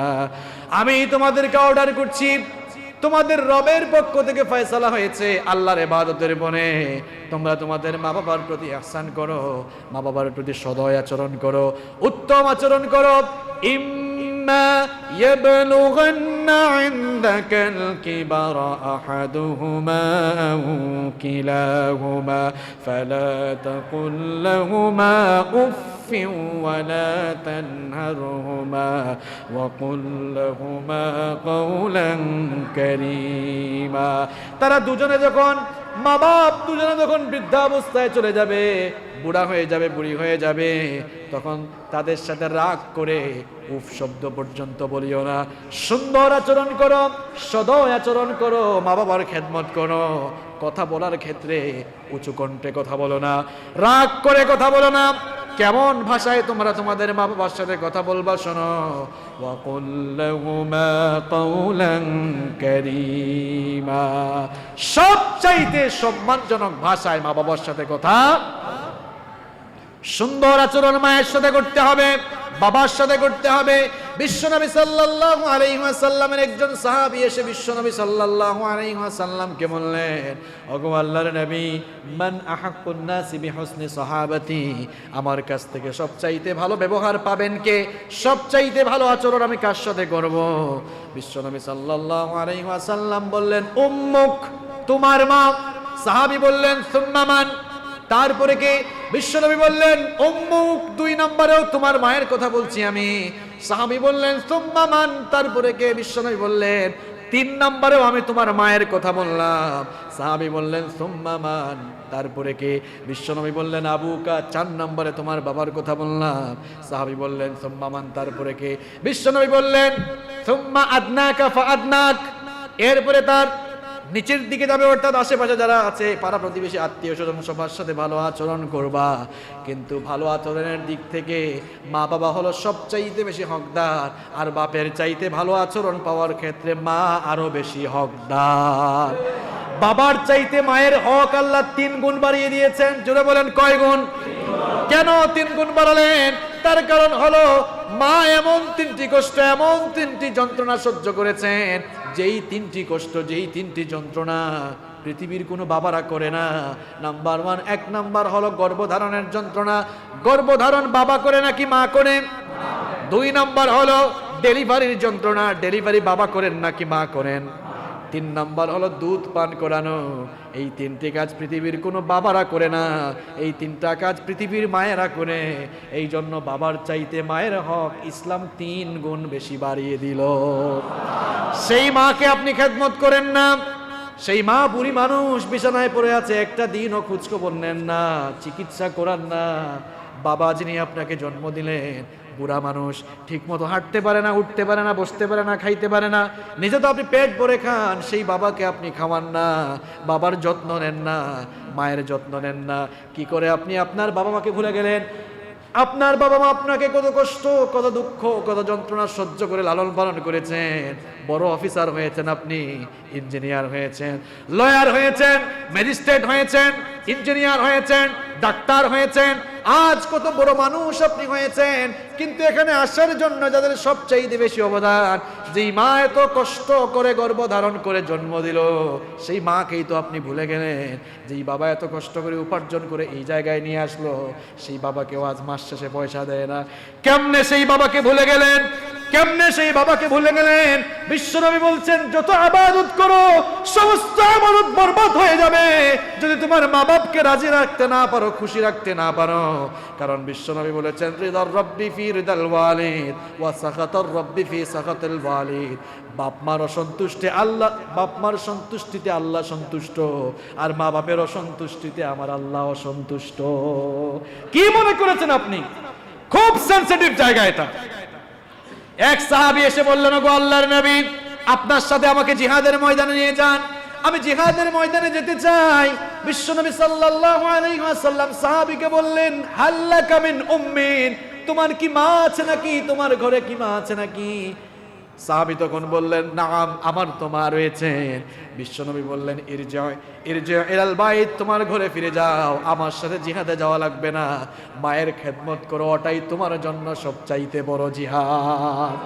আমি তোমাদেরকে অর্ডার করছি, তোমাদের রবের পক্ষ থেকে ফয়সালা হয়েছে আল্লাহর ইবাদতের বনে তোমরা তোমাদের মা বাবার প্রতি ইহসান করো, মা বাবার প্রতি সদয় আচরণ করো, উত্তম আচরণ করো। ইম্মা ইয়াবলুগান্না ইনদাকাল কিবারা আহাদুহুমা আও কিলাহুমা ফালা তাকুল লাহুমা উফ ولا تنهرهما وقل لهما قولا كريما। তারা দুজনে যখন মা বাপ দুজনে যখন বৃদ্ধাবস্থায় চলে যাবে, বুড়া হয়ে যাবে, বুড়ি হয়ে যাবে, তখন তাদের সাথে রাগ করে উফ শব্দ পর্যন্ত বলিও না। সুন্দর আচরণ করো, সদয় আচরণ করো, মা বাবার খেদমত করো। কথা বলার ক্ষেত্রে উঁচু কণ্ঠে কথা বলো না, রাগ করে কথা বলো না। কেমন ভাষায় তোমরা তোমাদের মা বাবার সাথে কথা বলবা শোনো। ওয়াকুল লাহুমা কাওলান কারীমা, সবচাইতে সম্মানজনক ভাষায় মা বাবার সাথে কথা, সুন্দর আচরণ মায়ের সাথে করতে হবে, বাবার সাথে করতে হবে। বিশ্বনবী সাল্লাল্লাহু আলাইহি ওয়াসাল্লামের একজন সাহাবী এসে বিশ্বনবী সাল্লাল্লাহু আলাইহি ওয়াসাল্লামকে বললেন, ওগো আল্লাহর নবী, মান আহাক্কুন নাসি বিহুসনি সাহাবাতি, আমার কাছ থেকে সবচাইতে ভালো ব্যবহার পাবেন কে, সবচাইতে ভালো আচরণ আমি কার সাথে করব? বিশ্বনবী সাল্লাল্লাহু আলাইহি ওয়াসাল্লাম বললেন, উম্মুক, তোমার মা। সাহাবী বললেন, সুম্মা মান, তারপরে কে? বিশ্বনবী বললেন, উম্মুক, 2 নম্বরেও তোমার মায়ের কথা বলছি আমি। সাহাবী বললেন, সুম্মা মান, তারপরে কে? বিশ্বনবী বললেন, 3 নম্বরেও আমি তোমার মায়ের কথা বললাম। সাহাবী বললেন, সুম্মা মান, তারপরে কে? বিশ্বনবী বললেন, আবুকা, 4 নম্বরে তোমার বাবার কথা বললাম। সাহাবী বললেন, সুম্মা মান, তারপরে কে? বিশ্বনবী বললেন, সুম্মা আদনাকা ফাআদনাক, এরপরে তার নিচের দিকে যাবে, অর্থাৎ আশেপাশে যারা আছে, পাড়া প্রতিবেশী, আত্মীয় স্বজন, সবার সাথে ভালো আচরণ করবা। কিন্তু ভালো আচরণের দিক থেকে মা বাবা হলো সবচাইতে বেশি হকদার, আর বাপের চাইতে ভালো আচরণ পাওয়ার ক্ষেত্রে মা আরো বেশি হকদার। বাবার চাইতে মায়ের হক আল্লাহ 3 গুণ বাড়িয়ে দিয়েছেন। জোরে বলেন, কয় গুণ? কেন 3 গুণ বাড়ালেন? তার কারণ হলো মা এমন 3টি কষ্ট, এমন 3টি যন্ত্রণা সহ্য করেছেন, যেই 3টি কষ্ট, যেই 3টি যন্ত্রণা পৃথিবীর কোনো বাবারা করে না। নাম্বার 1, 1 নাম্বার হলো গর্ভধারণের যন্ত্রণা। গর্ভধারণ বাবা করে নাকি মা করে? 2 নাম্বার হলো ডেলিভারির যন্ত্রণা। ডেলিভারি বাবা করেন নাকি মা করেন? 3 নাম্বার হলো দুধ পান করানো। এই 3টি কাজ পৃথিবীর কোনো বাবারা করে না, এই 3টা কাজ পৃথিবীর মায়েরা করে। এই জন্য বাবার চাইতে মায়ের হক ইসলাম 3 গুণ বেশি বাড়িয়ে দিল। সেই মাকে আপনি খেদমত করেন না, সেই মা বুড়ি মানুষ বিছানায় পড়ে আছে, একটা দিনও খোঁজখবর নেন না, চিকিৎসা করান না। বাবা যিনি আপনাকে জন্ম দিলেন, বুড়া মানুষ, ঠিক মতো হাঁটতে পারে না, উঠতে পারে না, বসতে পারে না, খাইতে পারে না, নিজে তো আপনি পেট ভরে খান, সেই বাবাকে আপনি খাওয়ান না, বাবার যত্ন নেন না, মায়ের যত্ন নেন না। কি করে আপনি আপনার বাবা মাকে ভুলে গেলেন? আপনার বাবা মা আপনাকে কত কষ্ট, কত দুঃখ, কত যন্ত্রণা সহ্য করে লালন পালন করেছেন। বড় অফিসার হয়েছেন আপনি, ইঞ্জিনিয়ার হয়েছেন, লয়ার হয়েছেন, ম্যাজিস্ট্রেট হয়েছেন, ইঞ্জিনিয়ার হয়েছেন, ডাক্তার হয়েছেন, আজ কত বড় মানুষ আপনি হয়েছেন। কিন্তু এখানে আসার জন্য যাদের সবচাইতে বেশি অবদান, যেই মা এত কষ্ট করে গর্ভধারণ করে জন্ম দিল, সেই মাকেই তো আপনি ভুলে গেলেন। যেই বাবা এত কষ্ট করে উপার্জন করে এই জায়গায় নিয়ে আসলো, সেই বাবাকেও আজ মাস শেষে পয়সা দেয় না। কেমনে সেই বাবাকে ভুলে গেলেন? কেমনে সেই বাবাকে ভুলে গেলেন? বিশ্বনবী বলছেন, যত ইবাদত করো সমস্ত ইবাদত বরবাদ হয়ে যাবে যদি তোমার মা বাপকে রাজি রাখতে না পারো, খুশি রাখতে না পারো। কারণ বিশ্বনবী বলেছেন, রিদার রব্বি ফি রিদাল ওয়ালিদ ওয়া সাখাতার রব্বি ফি সাখাতিল ওয়ালিদ। বাপ মার অসন্তুষ্টে আল্লাহ, বাপ মার সন্তুষ্টিতে আল্লাহ সন্তুষ্ট, আর মা বাপের অসন্তুষ্টিতে আমার আল্লাহ অসন্তুষ্ট। কি মনে করেছেন আপনি? খুব সেনসিটিভ জায়গা এটা। এক সাহাবী এসে বললেন, ওগো আল্লাহর নবী, আপনার সাথে আমাকে জিহাদের ময়দানে নিয়ে যান, আমি জিহাদের ময়দানে যেতে চাই। বিশ্বনবী সাল্লাল্লাহু আলাইহি ওয়াসাল্লাম সাহাবীকে বললেন, হাল্লাকা মিন উম্মিন, তোমার কি মা আছে নাকি, তোমার ঘরে কি মা আছে নাকি? সাহাবী তখন বললেন, নাম, আমার তো মা রয়েছেন। বিশ্বনবী বললেন, ইরজি ইলাল বাইত, তোমার ঘরে ফিরে যাও, আমার সাথে জিহাদে যাওয়া লাগবে না, মায়ের খেদমত করো, ওটাই তোমার জন্য সবচাইতে বড় জিহাদ।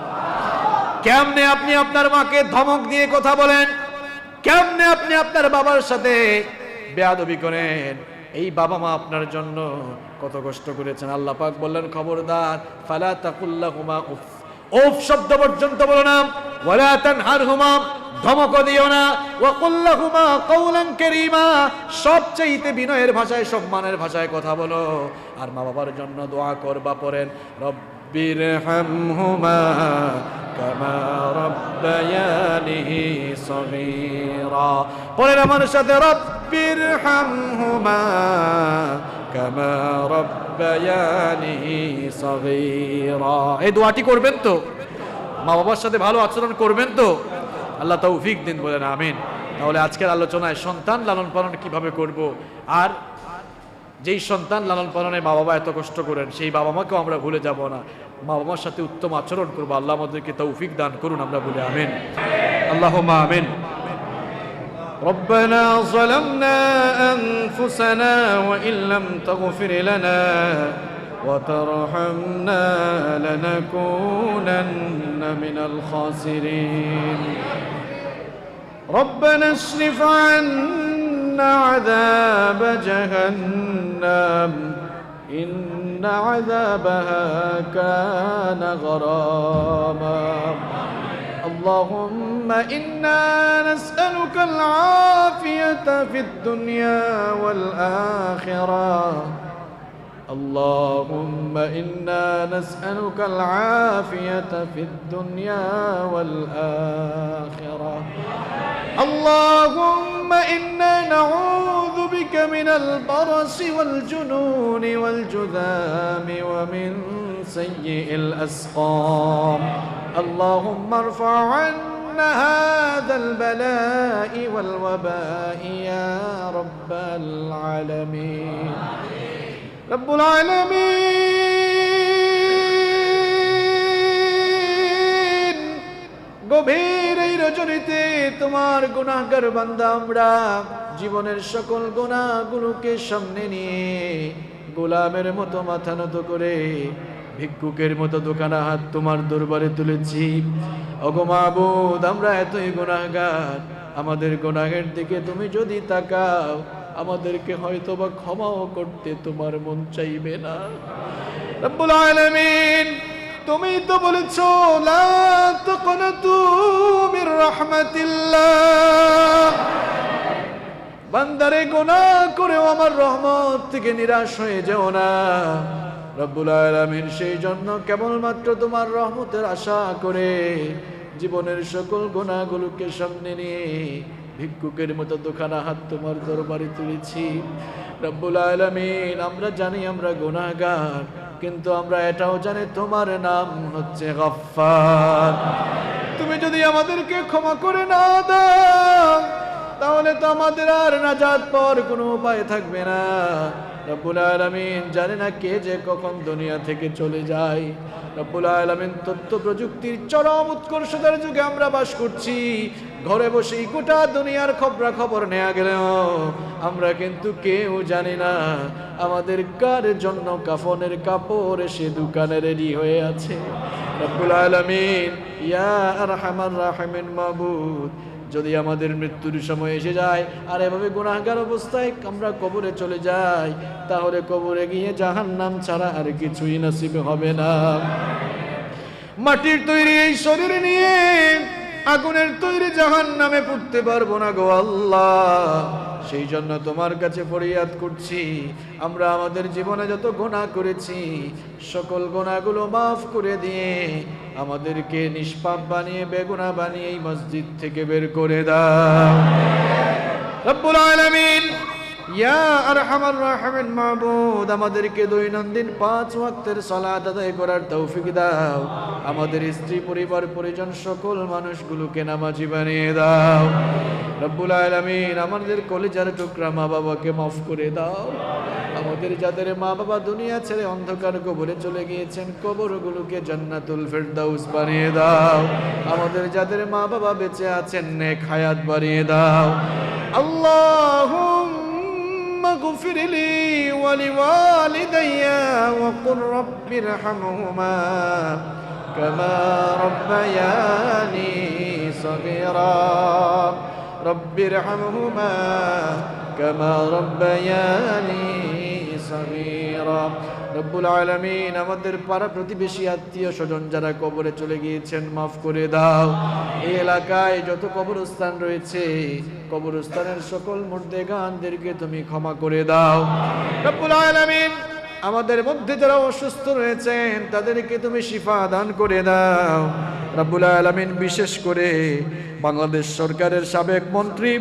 কেমনে আপনি আপনার মাকে ধমক দিয়ে কথা বলেন? কেমনে আপনি আপনার বাবার সাথে বেয়াদবি করেন? এই বাবা মা আপনার জন্য কত কষ্ট করেছেন। আল্লাহ পাক বললেন, খবরদার, ফালা তাকুল্লাহুমা উফ, উফ শব্দ পর্যন্ত বলো না, ওয়ালা তানহারহুমা, ধমক দিও না, ওয়া কুল্লাহুমা কাওলান কারীমা, সবচেয়ে বিনয়ের ভাষায়, সম্মানের ভাষায় কথা বলো। আর মা বাবার জন্য দোয়া করবা, পড়েন, রব্বিরহামহুমা কামা রাব্বায়ানি সগীরা, পড়েন আমার সাথে, রব্বিরহামহুমা কামা রাব্বায়ানি সগীরা। এই দোয়াটি করবেন তো? মা বাবার সাথে ভালো আচরণ করবেন তো? আল্লাহ তৌফিক দিন, বলেন আমিন। তাহলে আজকের আলোচনায় সন্তান লালন পালন কিভাবে করব, আর যেই সন্তান লালন পালনে মা বাবা এত কষ্ট করেন, সেই বাবা মাকেও আমরা ভুলে যাব না, মা বাবার সাথে উত্তম আচরণ করবো। আল্লাহ আমাদেরকে তৌফিক দান করুন, আমরা বলে আমিন, আল্লাহুম্মা আমিন। ربنا ظلمنا أنفسنا وإن لم تغفر لنا وترحمنا لنكونن من الخاسرين ربنا اصرف عنا عذاب جهنم إن عذابها كان غراما اللهم إنا نسألك العافية في الدنيا والآخرة اللهم إنا نسألك العافية في الدنيا والآخرة اللهم إنا نعوذ بك من البرص والجنون والجذام ومن سيء الأسقام اللهم ارفع عنا هذا البلاء والوباء يا رب العالمين رب العالمين গভীর এই রজনীতে তোমার গুনাহগার বান্দা আমরা জীবনের সকল গুনাহগুলোকে সামনে নিয়ে গোলামের মতো মাথা নত করে ভিক্ষুকের মতো দোকানা হাত তোমার দরবারে তুলেছি। ওগো মাবুদ, আমরা এতই গুনাহগার, আমাদের গুনাহের দিকে তুমি যদি তাকাও আমাদেরকে হয়তো বা ক্ষমাও করতে তোমার মন চাইবে না। রব্বুল আলামিন, তুমি তো বলেছো লা তাকনাতু মির রাহমাতিল্লাহ, বান্দারে গুনাহ করেও আমার রহমত থেকে নিরাশ হয়ে যেও না। রব্বুল আলামিন, সেই জন্য কেবলমাত্র তোমার রহমতের আশা করে জীবনের সকল গুনাহগুলোকে সামনে নিয়ে ভিক্ষুকের মতো দোকানা হাত তোমার দরবারে তুলেছি। রব্বুল আলামিন, আমরা জানি আমরা গুনাহগার, কিন্তু আমরা এটাও জানি তোমার নাম হচ্ছে গফফার। তুমি যদি আমাদেরকে ক্ষমা করে না দাও তাহলে তো আমাদের আর নাজাত পাওয়ার কোনো উপায় থাকবে না। রব্বুল আলামিন, জানি না কে যে কখন দুনিয়া থেকে চলে যায়। রব্বুল আলামিন, তথ্য প্রযুক্তির চরম উৎকর্ষতার যুগে আমরা বাস করছি। ঘরে বসেই গোটা দুনিয়ার খবরাখবর নেওয়া গেলেও আমরা কিন্তু কেউ জানি না আমাদের কার জন্য কাফনের কাপড় সে দোকানে রেডি হয়ে আছে। রব্বুল আলামিন, ইয়া আরহামার রাহিমিন মাবুদ, যদি আমাদের মৃত্যুর সময় এসে যায় আর এভাবে গুনাহগার অবস্থায় আমরা কবরে চলে যাই, তাহলে কবরে গিয়ে জাহান্নাম ছাড়া আর কিছুই নসিব হবে না। মাটির তৈরি এই শরীর নিয়ে আগুনের তৈরি জাহান্নামে পড়তে পারবো না গো আল্লাহ। সেই জন্য তোমার কাছে ফরিয়াদ করছি, আমরা আমাদের জীবনে যত গুনাহ করেছি সকল গুনাহগুলো মাফ করে দিয়ে আমাদেরকে নিষ্পাপ বানিয়ে বেগুনাহ বানিয়ে এই মসজিদ থেকে বের করে দাও। রব্বুল আলামিন, ইয়া আরহামার রাহিমিন মাবুদ, আমাদেরকে দৈনন্দিন 5 ওয়াক্তের সালাত আদায় করার তৌফিক দাও। আমাদের স্ত্রী, পরিবার, পরিজন সকল মানুষগুলোকে নামাজি বানিয়ে দাও। রব্বুল আলামিন, আমাদের কলিজার টুকরা মা বাবাকে মাফ করে দাও। আমাদের যাদের মা বাবা দুনিয়া ছেড়ে অন্ধকার কবরে চলে গিয়েছেন, কবরগুলোকে জান্নাতুল ফেরদাউস বানিয়ে দাও। আমাদের যাদের মা বাবা বেঁচে আছেন, নেক হায়াত বানিয়ে দাও। আল্লাহুম্মা গফির লি ওয়া লিওয়ালিদাইয়া ওয়া কুর রাব্বিরহামহুমা কামা রাব্বায়ানি সগীরা। রাব্বিরহামহুমা কামা রাব্বায়ানি সগীরা। রব্বুল আলামিন, আমাদের পাড়া প্রতিবেশী, আত্মীয় স্বজন যারা কবরে চলে গিয়েছেন, মাফ করে দাও। এই এলাকায় যত কবরস্থান রয়েছে, কবরস্থানের সকল মুর্দেগানদেরকে তুমি ক্ষমা করে দাও। রব্বুল আলামিন, আমাদের মধ্যে যারা অসুস্থ রয়েছেন তাদেরকে তুমি শিফা দান করে দাও। রব্বুল আলামিন, বিশেষ করে বাংলাদেশ সরকারের সাবেক মন্ত্রী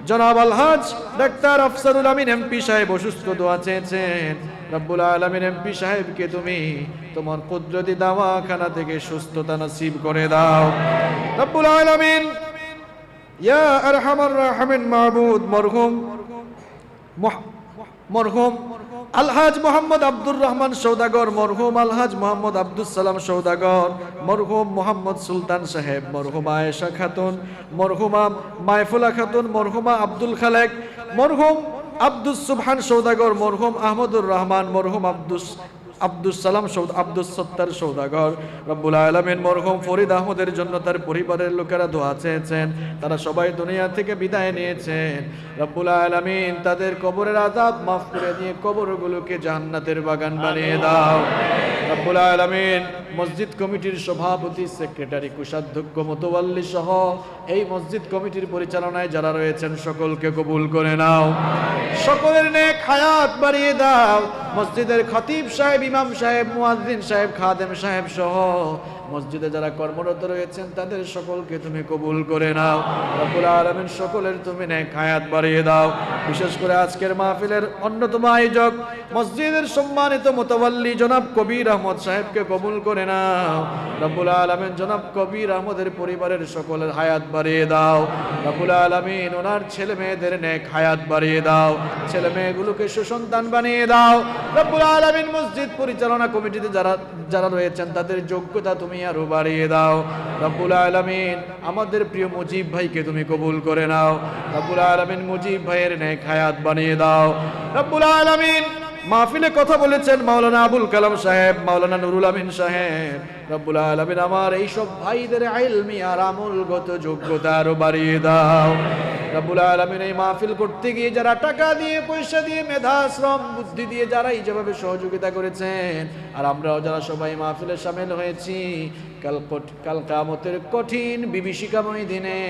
জনাব আলহাজ ডাক্তার আফসারুল আমিন এমপি সাহেব অসুস্থ, দোয়া চেয়েছেন। রব্বুল আলামিন, এমপি সাহেবকে তুমি তোমার কুদরতি দাওয়াখানা থেকে সুস্থতা নসিব করে দাও। রব্বুল আলামিন, ইয়া আরহামার রাহিমিন মাবুদ, মরহুম আলহাজ মোহাম্মদ আব্দুর রহমান সৌদাগর, মরহুম আলহাজ মোহাম্মদ আব্দুস সালাম সৌদাগর, মরহুম মোহাম্মদ সুলতান সাহেব, মরহুমা আয়েশা খাতুন, মরহুমা মাইফুলা খাতুন, মরহুমা আব্দুল খালেক, মরহুম আব্দুস সুবহান সৌদাগর, মরহুম আহমদুর রহমান, মরহুম আব্দুস সালাম আব্দুস সত্তার সৌদাগর। রব্বুল আলামিন, মরহুম ফরিদ আহমদের জন্য তার পরিবারের লোকেরা দোয়া চেয়েছেন, তারা সবাই দুনিয়া থেকে বিদায় নিয়েছেন। রব্বুল আলামিন, তাদের কবরের আযাব মাফ করে দিয়ে কবরগুলোকে জান্নাতের বাগান বানিয়ে দাও। রব্বুল আলামিন, মসজিদ কমিটির সভাপতি, সেক্রেটারি, কোষাধ্যক্ষ, মোতাওয়াল্লি সহ এই মসজিদ কমিটির পরিচালনায় যারা রয়েছেন সকলকে কবুল করে নাও। সকলের নেক হায়াত বাড়িয়ে দাও। মসজিদের খতিব সাহেব, ইমাম সাহেব, মুয়াজ্জিন সাহেব, খাদেম সাহেব সহ মসজিদে যারা কর্মরত রয়েছেন তাদের সকলকে তুমি কবুল করে নাও। রব্বুল আলামিন, সকলের তুমি নেক হায়াত বাড়িয়ে দাও। বিশেষ করে আজকের মাহফিলের অন্যতম আয়োজক মসজিদের সম্মানিত মুতাওয়াল্লি জনাব কবির আহমদ সাহেবকে কবুল করে নাও। রব্বুল আলামিন, জনাব কবির আহমদের পরিবারের সকলের হায়াত বাড়িয়ে দাও। রব্বুল আলামিন, ওনার ছেলে মেয়েদের নেক হায়াত বাড়িয়ে দাও। ছেলে মেয়েগুলোকে সুসন্তান বানিয়ে দাও। রব্বুল আলামিন, মসজিদ পরিচালনা কমিটিতে যারা রয়েছেন তাদের যোগ্যতা তুমি আরো বাড়িয়ে দাও। রব্বুল আলামিন, আমাদের প্রিয় মুজিব ভাইকে তুমি কবুল করে নাও। রব্বুল আলামিন, মুজিব ভাইয়ের নেক হায়াত বানিয়ে দাও। রব্বুল আলামিন, মাহফিলে কথা বলেছেন মাওলানা আবুল কালাম সাহেব, মাওলানা নুরুল আমিন সাহেব। রব্বুল আলামিন, আমার এইসব ভাইদের ইলমি আর আমলগত যোগ্যতা আরো বাড়িয়ে দাও। রব্বুল আলামিন, এই মাহফিল করতে গিয়ে যারা টাকা দিয়ে, পয়সা দিয়ে, মেধা, শ্রম, বুদ্ধি দিয়ে যারা যেভাবে সহযোগিতা করেছেন, আর আমরাও যারা সবাই মাহফিলে শামিল হয়েছি, কাল কিয়ামতের কঠিন বিভীষিকাময় দিনে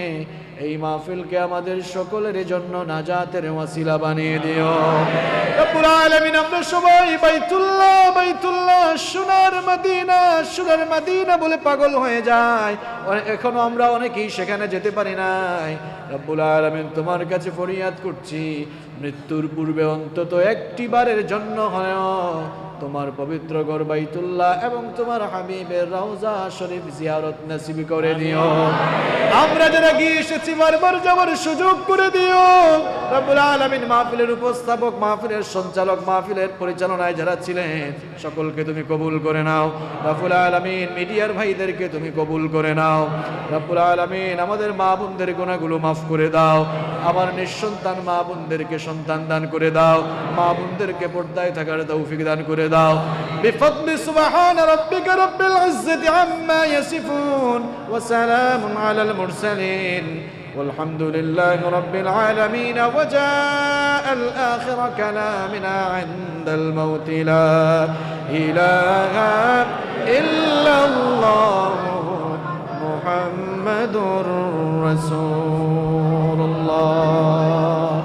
এই মাহফিলকে আমাদের সকলের জন্য নাজাতের ওয়াসিলা বানিয়ে দিও। রব্বুল আলামিন, আমরা সবাই বাইতুল্লাহ সোনার মদিনা বলে পাগল হয়ে যায়। এখনো আমরা অনেকেই সেখানে যেতে পারি নাই। রব্বুল আলামিন, তোমার কাছে ফরিয়াদ করছি, মৃত্যুর পূর্বে অন্তত একটি বারের জন্য হলেও তোমার পবিত্র ঘর বাইতুল্লাহ এবং তোমার হাবিবের রওজা শরীফ জিয়ারত নসিব করে দিও। আমরা যারা গিয়ে এসেছি বারবার যাওয়ার সুযোগ করে দিও। রব্বুল আলামিন, মাহফিলের উপস্থাপক, মাহফিলের সঞ্চালক, মাহফিলের পরিচালনায় যারা ছিলেন সকলকে তুমি কবুল করে নাও। রব্বুল আলামিন, মিডিয়ার ভাইদেরকে তুমি কবুল করে নাও। রব্বুল আলামিন, আমাদের মা বোনদের গুনাহগুলো মাফ করে দাও। আমার নিঃসন্তান মা বোনদেরকে সন্তান দান করে দাও। মা বোনদেরকে পর্দায় থাকার তৌফিক দান করে দাও। বিফদলি সুবহান রাব্বিকা রাব্বিল ইজ্জাতি আম্মা ইয়াসিফুন ওয়া সালামুন আলাল মুরসালিন والحمد لله رب العالمين وجاء الآخر كلامنا عند الموت لا إله إلا الله محمد رسول الله.